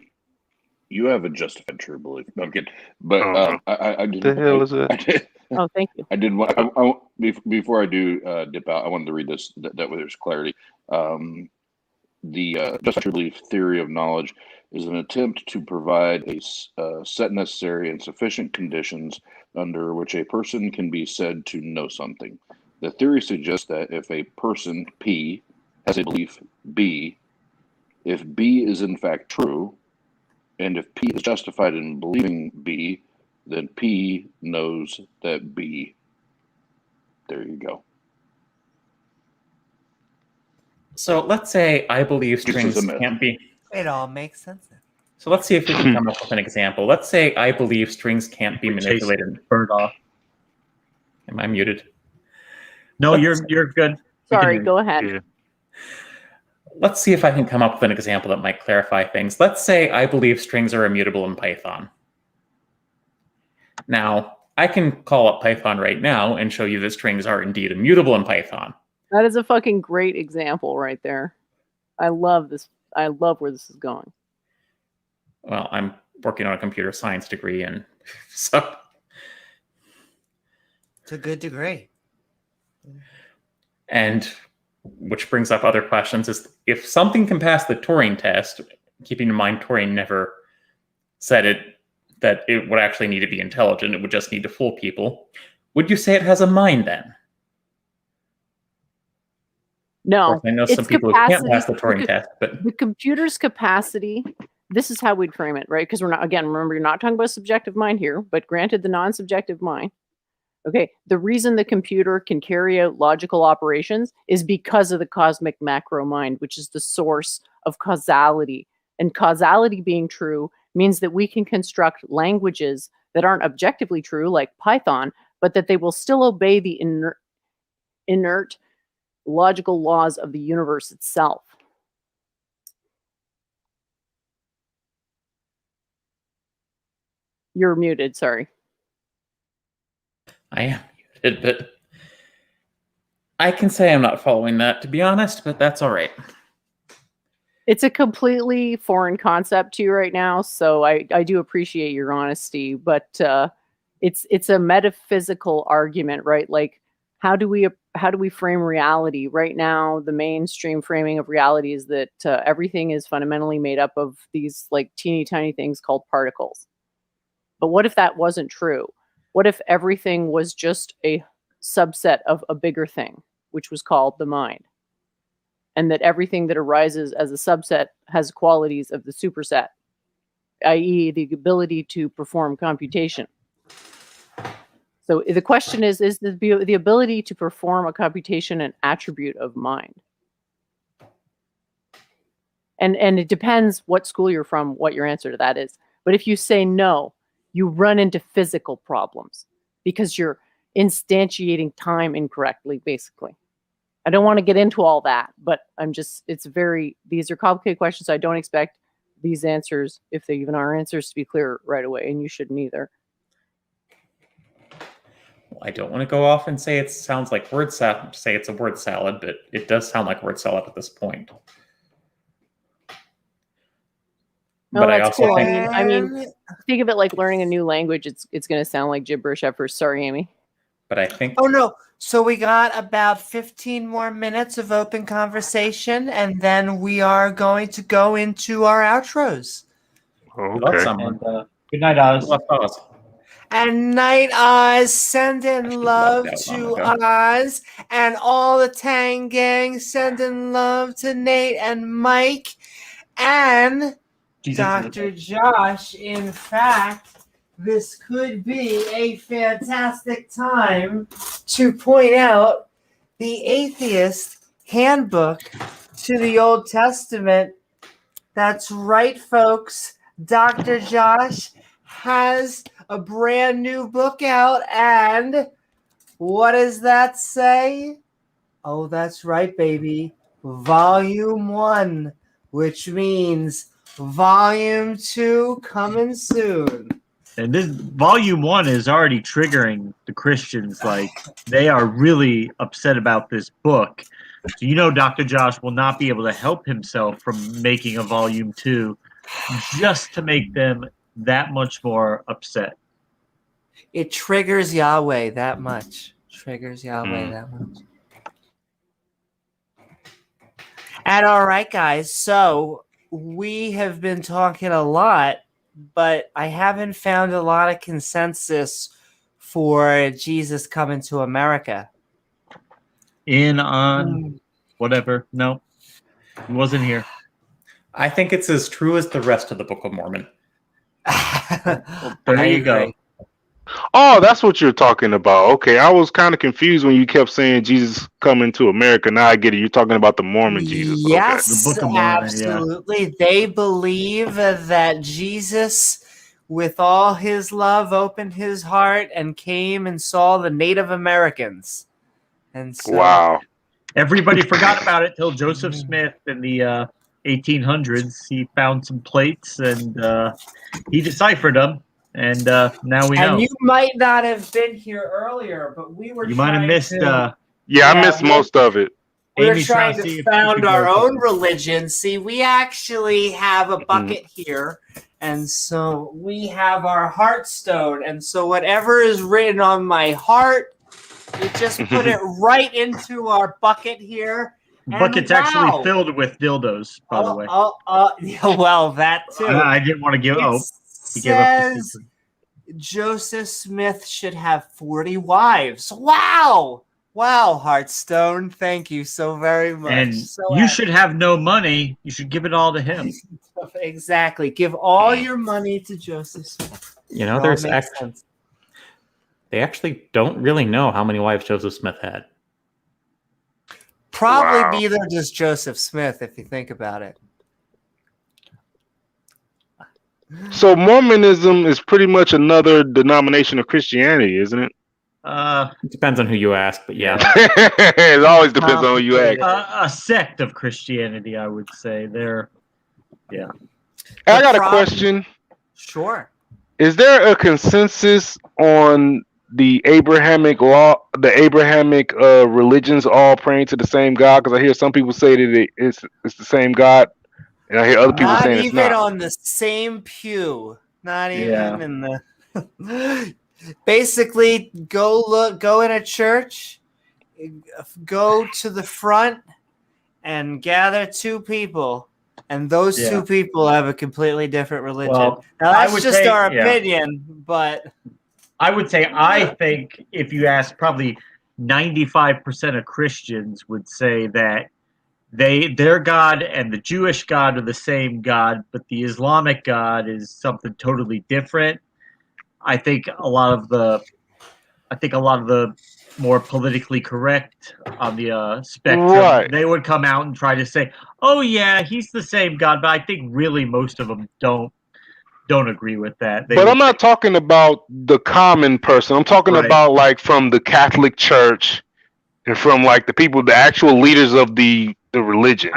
You have a justified true belief. No, I'm kidding. But I did. The hell is it? Oh, thank you. I did. Before I do dip out, I wanted to read this. That way, there's clarity. The justified true belief theory of knowledge is an attempt to provide a set necessary and sufficient conditions under which a person can be said to know something. The theory suggests that if a person P has a belief B, if B is in fact true, and if P is justified in believing B, then P knows that B. There you go. So let's say I believe strings can't be. It all makes sense. So let's see if we can come up with an example. Let's say I believe strings can't be manipulated. Bird off. Am I muted? No, you're good. Sorry, go ahead. Yeah. Let's see if I can come up with an example that might clarify things. Let's say I believe strings are immutable in Python. Now, I can call up Python right now and show you that strings are indeed immutable in Python. That is a fucking great example right there. I love this. I love where this is going. Well, I'm working on a computer science degree, and so it's a good degree. And which brings up other questions: is if something can pass the Turing test, keeping in mind Turing never said that it would actually need to be intelligent; it would just need to fool people. Would you say it has a mind then? No, I know some people who can't pass the Turing test, but the computer's capacity this is how we'd frame it, right? Because we're not, again, remember, you're not talking about subjective mind here, but granted the non-subjective mind. Okay, the reason the computer can carry out logical operations is because of the cosmic macro mind, which is the source of causality. And causality being true means that we can construct languages that aren't objectively true, like Python, but that they will still obey the inert logical laws of the universe itself. You're muted, sorry. I am muted, but I can say I'm not following that, to be honest, but that's all right. It's a completely foreign concept to you right now, so I do appreciate your honesty, but it's a metaphysical argument, right? Like, how do we frame reality? Right now, the mainstream framing of reality is that everything is fundamentally made up of these like teeny tiny things called particles. But what if that wasn't true? What if everything was just a subset of a bigger thing, which was called the mind? And that everything that arises as a subset has qualities of the superset, i.e. the ability to perform computation. So the question is the ability to perform a computation an attribute of mind? And it depends what school you're from, what your answer to that is. But if you say no, you run into physical problems because you're instantiating time incorrectly, basically. I don't want to get into all that, but these are complicated questions. So I don't expect these answers, if they even are answers, to be clear right away, and you shouldn't either. Well, I don't want to go off and say it sounds like say it's a word salad, but it does sound like word salad at this point. But I also cool. I mean, think of it like learning a new language. It's going to sound like gibberish at first. Sorry, Amy. But I think. Oh no! So we got about 15 more minutes of open conversation, and then we are going to go into our outros. Okay. And, good night, Oz. And Night Oz, sending love to Oz, and all the Tang Gang, sending love to Nate and Mike, and Dr. Josh. In fact, this could be a fantastic time to point out the Atheist Handbook to the Old Testament. That's right, folks. Dr. Josh has a brand new book out, and what does that say? Oh, that's right, baby. Volume 1, which means Volume 2 coming soon. And this Volume 1 is already triggering the Christians. Like, they are really upset about this book. So Dr. Josh will not be able to help himself from making a Volume 2 just to make them that much more upset. It triggers Yahweh that much. And all right, guys. So we have been talking a lot, but I haven't found a lot of consensus for Jesus coming to America. Whatever. No, he wasn't here. I think it's as true as the rest of the Book of Mormon. Well, there you go. Oh, that's what you're talking about. Okay, I was kind of confused when you kept saying Jesus coming to America. Now I get it. You're talking about the Mormon Jesus. Yes, the Book of Mormon, absolutely. Yeah. They believe that Jesus, with all his love, opened his heart and came and saw the Native Americans. And so, wow. Everybody forgot about it till Joseph Smith in the 1800s. He found some plates and he deciphered them. And now we know. And you might not have been here earlier, but we were. You might have missed. I missed most of it. We were trying to found our own religion. See, we actually have a bucket here, and so we have our heartstone. And so whatever is written on my heart, you just put it right into our bucket here. The bucket's actually filled with dildos, by the way. Well, that too. I didn't want to give. He gave up the secret. Joseph Smith should have 40 wives. Wow! Wow, Hearthstone, thank you so very much. And so you should have no money. You should give it all to him. Exactly. Give all your money to Joseph Smith. You know, they actually don't really know how many wives Joseph Smith had. Probably neither does Joseph Smith, if you think about it. So Mormonism is pretty much another denomination of Christianity, isn't it? It depends on who you ask, but yeah. It always depends on who you ask. A sect of Christianity, I would say. Yeah. I got a question. Sure. Is there a consensus on the Abrahamic law, the Abrahamic religions all praying to the same God? Because I hear some people say that it's the same God, and I hear other people saying it's not. Not even on the same pew. Not even in the. Basically, go in a church, go to the front, and gather two people, and those two people have a completely different religion. Well, now that's just our opinion, but I would say I think if you ask, probably 95% of Christians would say that their God and the Jewish God are the same God, but the Islamic God is something totally different. I think a lot of the more politically correct on the spectrum, they would come out and try to say, "Oh yeah, he's the same God," but I think really most of them don't agree with that. But I'm not talking about the common person. I'm talking about like from the Catholic Church and from like the people, the actual leaders of the religion.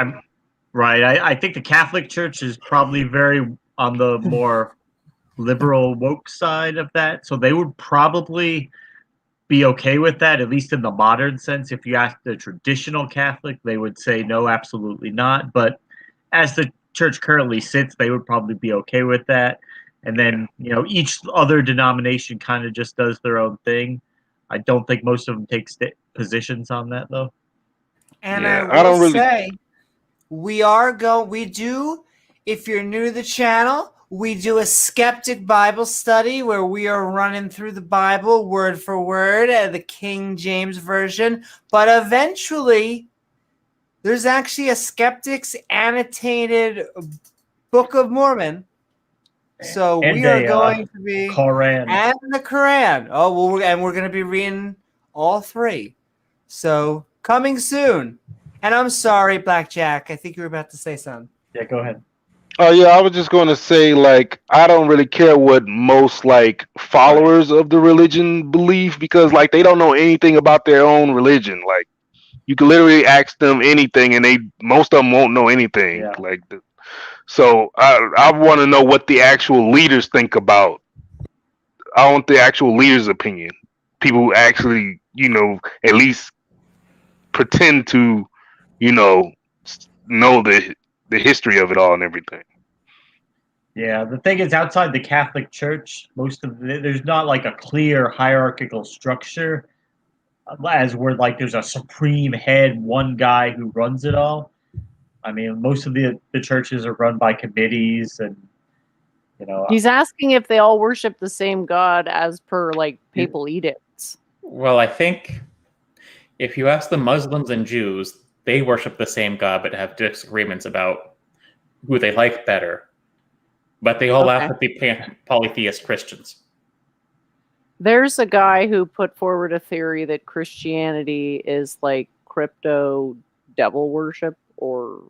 I think the Catholic Church is probably very on the more liberal woke side of that, so they would probably be okay with that, at least in the modern sense. If you ask the traditional Catholic, they would say no, absolutely not. But as the church currently sits, they would probably be okay with that. And then, each other denomination kind of just does their own thing. I don't think most of them take positions on that, though. And I will say, we do, if you're new to the channel, we do a skeptic Bible study where we are running through the Bible word for word, the King James Version. But eventually, there's actually a skeptics annotated Book of Mormon. So we are going to be Quran and the Quran. Oh, well, we're going to be reading all three. So coming soon. And I'm sorry, Blackjack. I think you were about to say something. Yeah, go ahead. Oh yeah, I was just going to say, like, I don't really care what most like followers of the religion believe, because like they don't know anything about their own religion. Like, you can literally ask them anything, and most of them won't know anything. Yeah. So I want to know what the actual leaders think about. I want the actual leaders' opinion. People who actually, at least pretend to, know the history of it all and everything. Yeah, the thing is, outside the Catholic Church, there's not like a clear hierarchical structure, as where like there's a supreme head, one guy who runs it all. I mean, most of the churches are run by committees, and he's asking if they all worship the same God as per like papal edicts. Well, I think if you ask the Muslims and Jews, they worship the same God but have disagreements about who they like better. But they all laugh at the polytheist Christians. There's a guy who put forward a theory that Christianity is like crypto devil worship or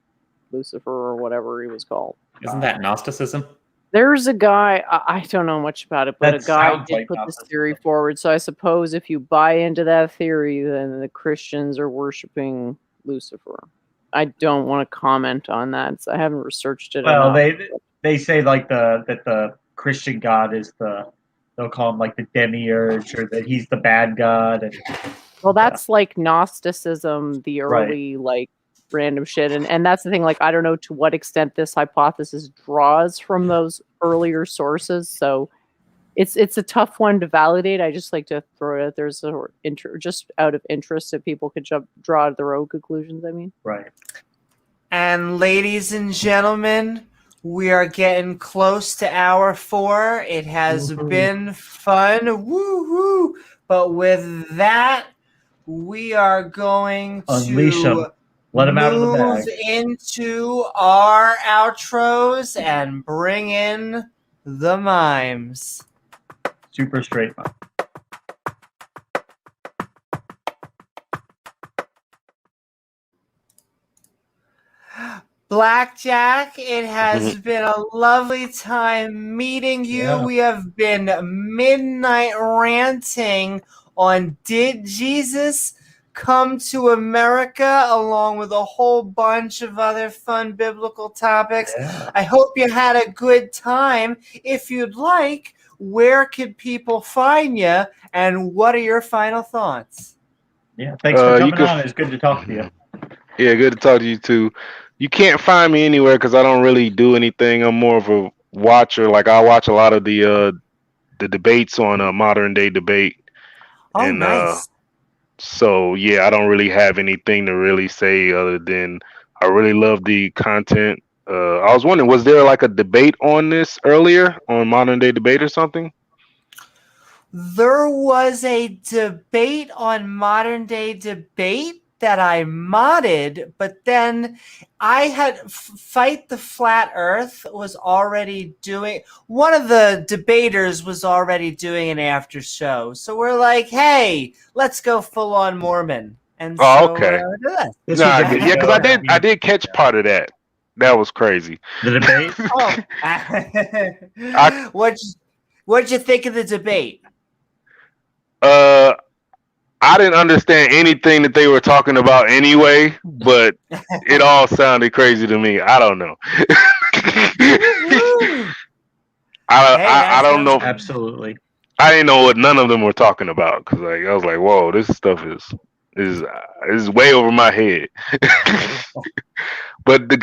Lucifer or whatever he was called. Isn't that Gnosticism? There's a guy, I don't know much about it, but a guy did put this theory forward. So I suppose if you buy into that theory, then the Christians are worshiping Lucifer. I don't want to comment on that. So I haven't researched it. Well, they say like that the Christian God is they'll call him like the demiurge, or that he's the bad god. And, well, that's like Gnosticism, the early like random shit, and that's the thing. Like, I don't know to what extent this hypothesis draws from those earlier sources. So it's a tough one to validate. I just like to throw it out there just out of interest, so people could draw their own conclusions. I mean, right. And ladies and gentlemen, we are getting close to hour 4. It has been fun. Woo-hoo. But with that, we are going Unleash to them. Let them out of the move bag. into our outros and bring in the mimes. Super straight mime. Blackjack, it has been a lovely time meeting you. Yeah. We have been midnight ranting on Did Jesus Come to America, along with a whole bunch of other fun biblical topics. Yeah. I hope you had a good time. If you'd like, where could people find you, and what are your final thoughts? Yeah, thanks for coming on. It's good to talk to you. Yeah, good to talk to you too. You can't find me anywhere because I don't really do anything. I'm more of a watcher. Like I watch a lot of the debates on Modern Day Debate, Oh, and nice. so yeah, I don't really have anything to really say other than I really love the content. I was wondering, was there like a debate on this earlier on Modern Day Debate or something? There was a debate on Modern Day Debate that I modded, but then I had Fight the Flat Earth was already doing, one of the debaters was already doing an after show. So we're like, hey, let's go full on Mormon. And so okay. Nah, yeah, because I did catch part of that. That was crazy. The debate? What'd you think of the debate? I didn't understand anything that they were talking about anyway, but it all sounded crazy to me. I don't know. I don't know. Absolutely. I didn't know what none of them were talking about because like I was like, whoa, this stuff is way over my head. But the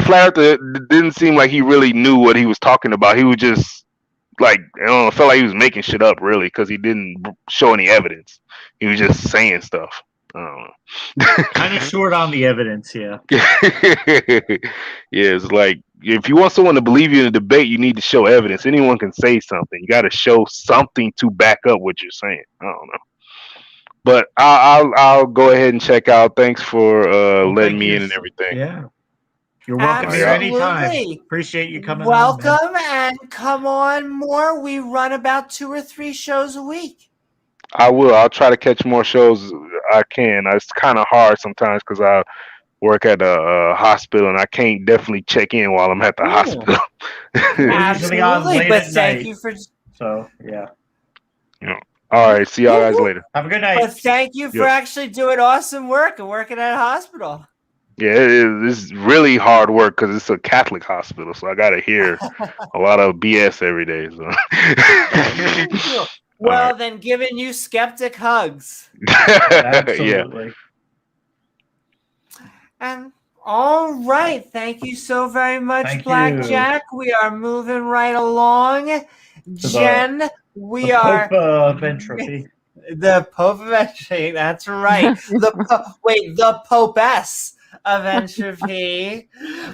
flat earther didn't seem like he really knew what he was talking about. He was just like, I don't know, felt like he was making shit up really because he didn't show any evidence. He was just saying stuff. I don't know. Kind of short on the evidence, yeah. Yeah, it's like if you want someone to believe you in a debate, you need to show evidence. Anyone can say something. You got to show something to back up what you're saying. I don't know. But I'll go ahead and check out. Thanks for letting me in and everything. Yeah. You're welcome here anytime. Appreciate you coming Welcome on. Welcome and come on more. We run about 2 or 3 shows a week. I will. I'll try to catch more shows I can. It's kind of hard sometimes because I work at a hospital and I can't definitely check in while I'm at the hospital. Absolutely, but thank you for. So yeah. All right. See y'all guys later. Have a good night. But thank you for actually doing awesome work and working at a hospital. Yeah, it's really hard work because it's a Catholic hospital, so I gotta hear a lot of BS every day. So. Well, then, giving you skeptic hugs. Absolutely. And all right, thank you so very much, Blackjack. We are moving right along. Jen, we are Pope of Entropy. The Pope of Entropy. That's right. The Popess of Entropy.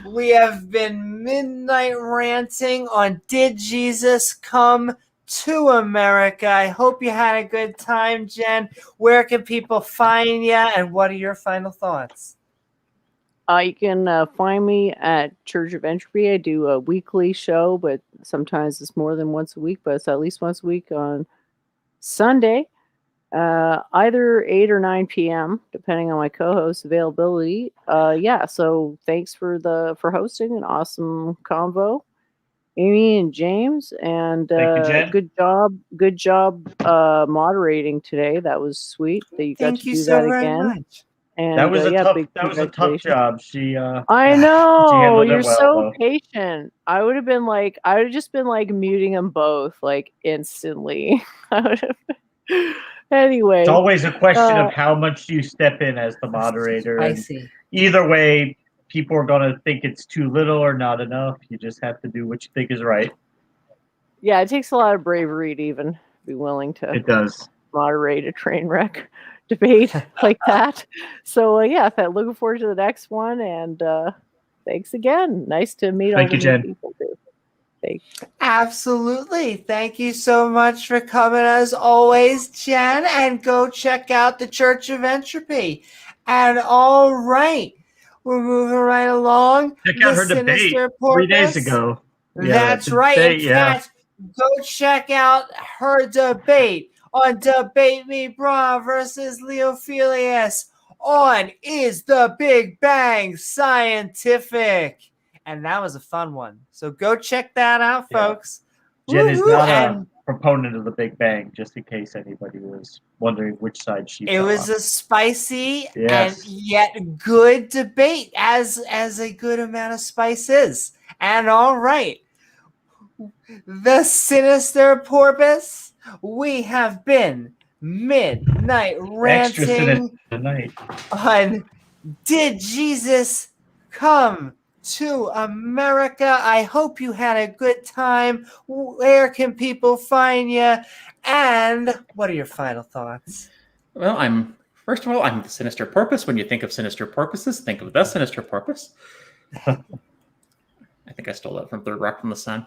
We have been midnight ranting on Did Jesus Come to America? I hope you had a good time, Jen. Where can people find you, and what are your final thoughts? You can find me at Church of Entropy. I do a weekly show, but sometimes it's more than once a week, but it's at least once a week on Sunday, either 8 or 9 p.m., depending on my co-host availability. So thanks for hosting an awesome convo, Amy and James, and good job moderating today. That was sweet that you got to do that again. Much. And that was a tough job. She I know, you're well, so though. patient. I would have just been like muting them both like instantly. Anyway, it's always a question of how much you step in as the moderator. I see. Either way, people are going to think it's too little or not enough. You just have to do what you think is right. Yeah, it takes a lot of bravery to even be willing to It does. moderate a train wreck debate like that. So looking forward to the next one, and thanks again. Nice to meet all the new people too. Thanks. today. Absolutely. Thank you so much for coming as always, Jen. And go check out the Church of Entropy. And all right, we're moving right along. Check out her debate 3 days ago. That's right. In fact, go check out her debate on Debate Me Bra versus Leophilius on Is the Big Bang Scientific? And that was a fun one. So go check that out, folks. Jen is not a proponent of the Big Bang, just in case anybody was wondering which side she It was a spicy and yet good debate, as a good amount of spice is. And all right, the Sinister Porpoise, we have been Midnight Ranting on Did Jesus Come to America? I hope you had a good time. Where can people find you? And what are your final thoughts? Well, first of all, I'm the Sinister Porpoise. When you think of Sinister Porpoises, think of the Sinister Porpoise. I think I stole that from Third Rock from the Sun.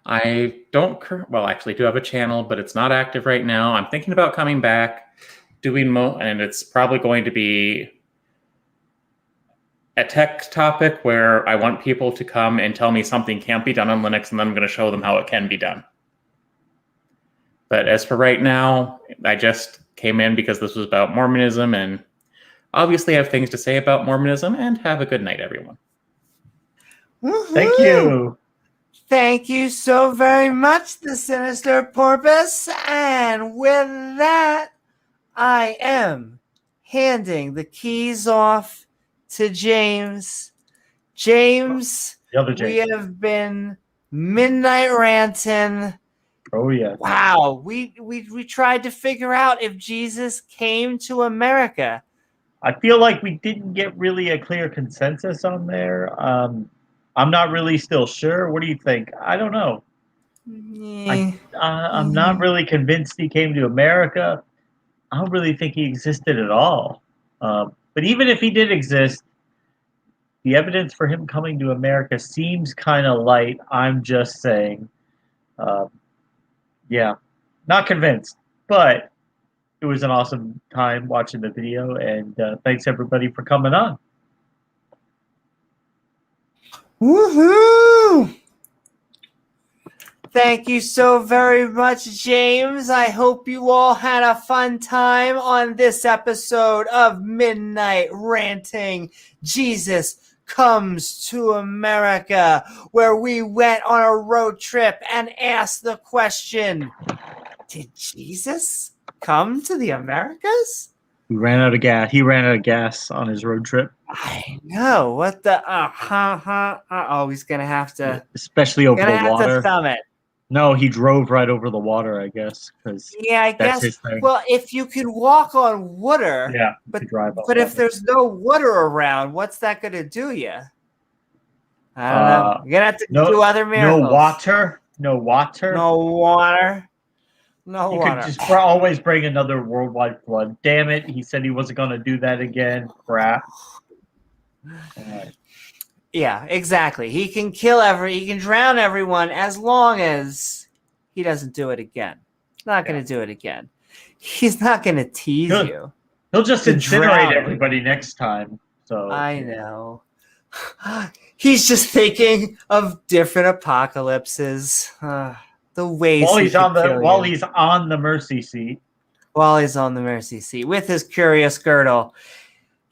I don't, actually do have a channel, but it's not active right now. I'm thinking about coming back, and it's probably going to be a tech topic where I want people to come and tell me something can't be done on Linux, and then I'm going to show them how it can be done. But as for right now, I just came in because this was about Mormonism, and obviously I have things to say about Mormonism, and have a good night, everyone. Woo-hoo! Thank you. Thank you so very much, the Sinister Porpoise. And with that, I am handing the keys off to James. James, we have been Midnight Ranting. Oh, yeah. Wow. We tried to figure out if Jesus came to America. I feel like we didn't get really a clear consensus on there. I'm not really still sure. What do you think? I don't know. I'm not really convinced he came to America. I don't really think he existed at all. But even if he did exist, the evidence for him coming to America seems kind of light. I'm just saying. Not convinced. But it was an awesome time watching the video. And thanks, everybody, for coming on. Woohoo! Thank you so very much, James. I hope you all had a fun time on this episode of Midnight Ranting. Jesus Comes to America, where we went on a road trip and asked the question, did Jesus come to the Americas? He ran out of gas. He ran out of gas on his road trip. I know. What the? He's gonna have to. Especially over the water. Gonna have to thumb it. No, he drove right over the water, I guess. I guess. Well, if you can walk on water, but if there's no water around, what's that gonna do you? I don't know. You're gonna have to do other miracles. No water. No water. No water. No he water. Could just always bring another worldwide flood. Damn it! He said he wasn't going to do that again. Crap. Yeah, exactly. He can he can drown everyone as long as he doesn't do it again. He's not going to do it again. He's not going to tease you. He'll just incinerate everybody next time. So I know. He's just thinking of different apocalypses. The ways while he's on the mercy seat. While he's on the mercy seat with his curious girdle.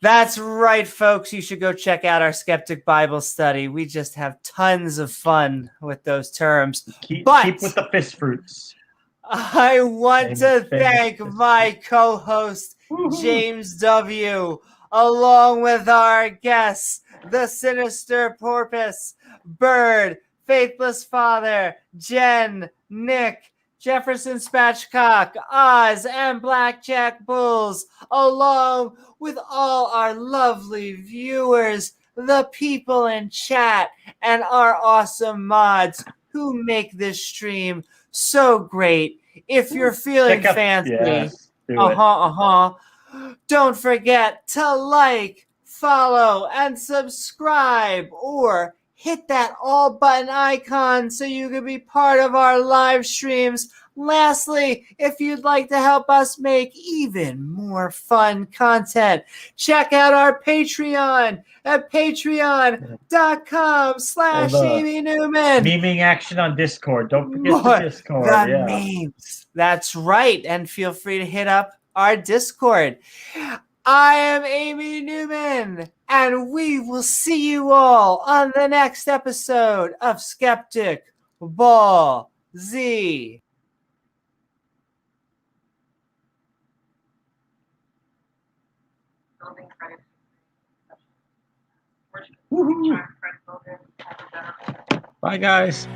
That's right, folks. You should go check out our Skeptic Bible study. We just have tons of fun with those terms. Keep with the fist fruits. I want to thank my co-host, James W., along with our guests, the Sinister Porpoise, Bird, Faithless Father, Jen, Nick, Jefferson Spatchcock, Oz, and Blackjack Bulls, along with all our lovely viewers, the people in chat, and our awesome mods who make this stream so great. If you're feeling fancy, don't forget to like, follow, and subscribe, or hit that all button icon so you can be part of our live streams. Lastly, if you'd like to help us make even more fun content, check out our Patreon at patreon.com/Amy Newman. Memeing action on Discord. Don't forget the Discord. The memes. That's right. And feel free to hit up our Discord. I am Amy Newman, and we will see you all on the next episode of Skeptic Ball Z. Bye, guys.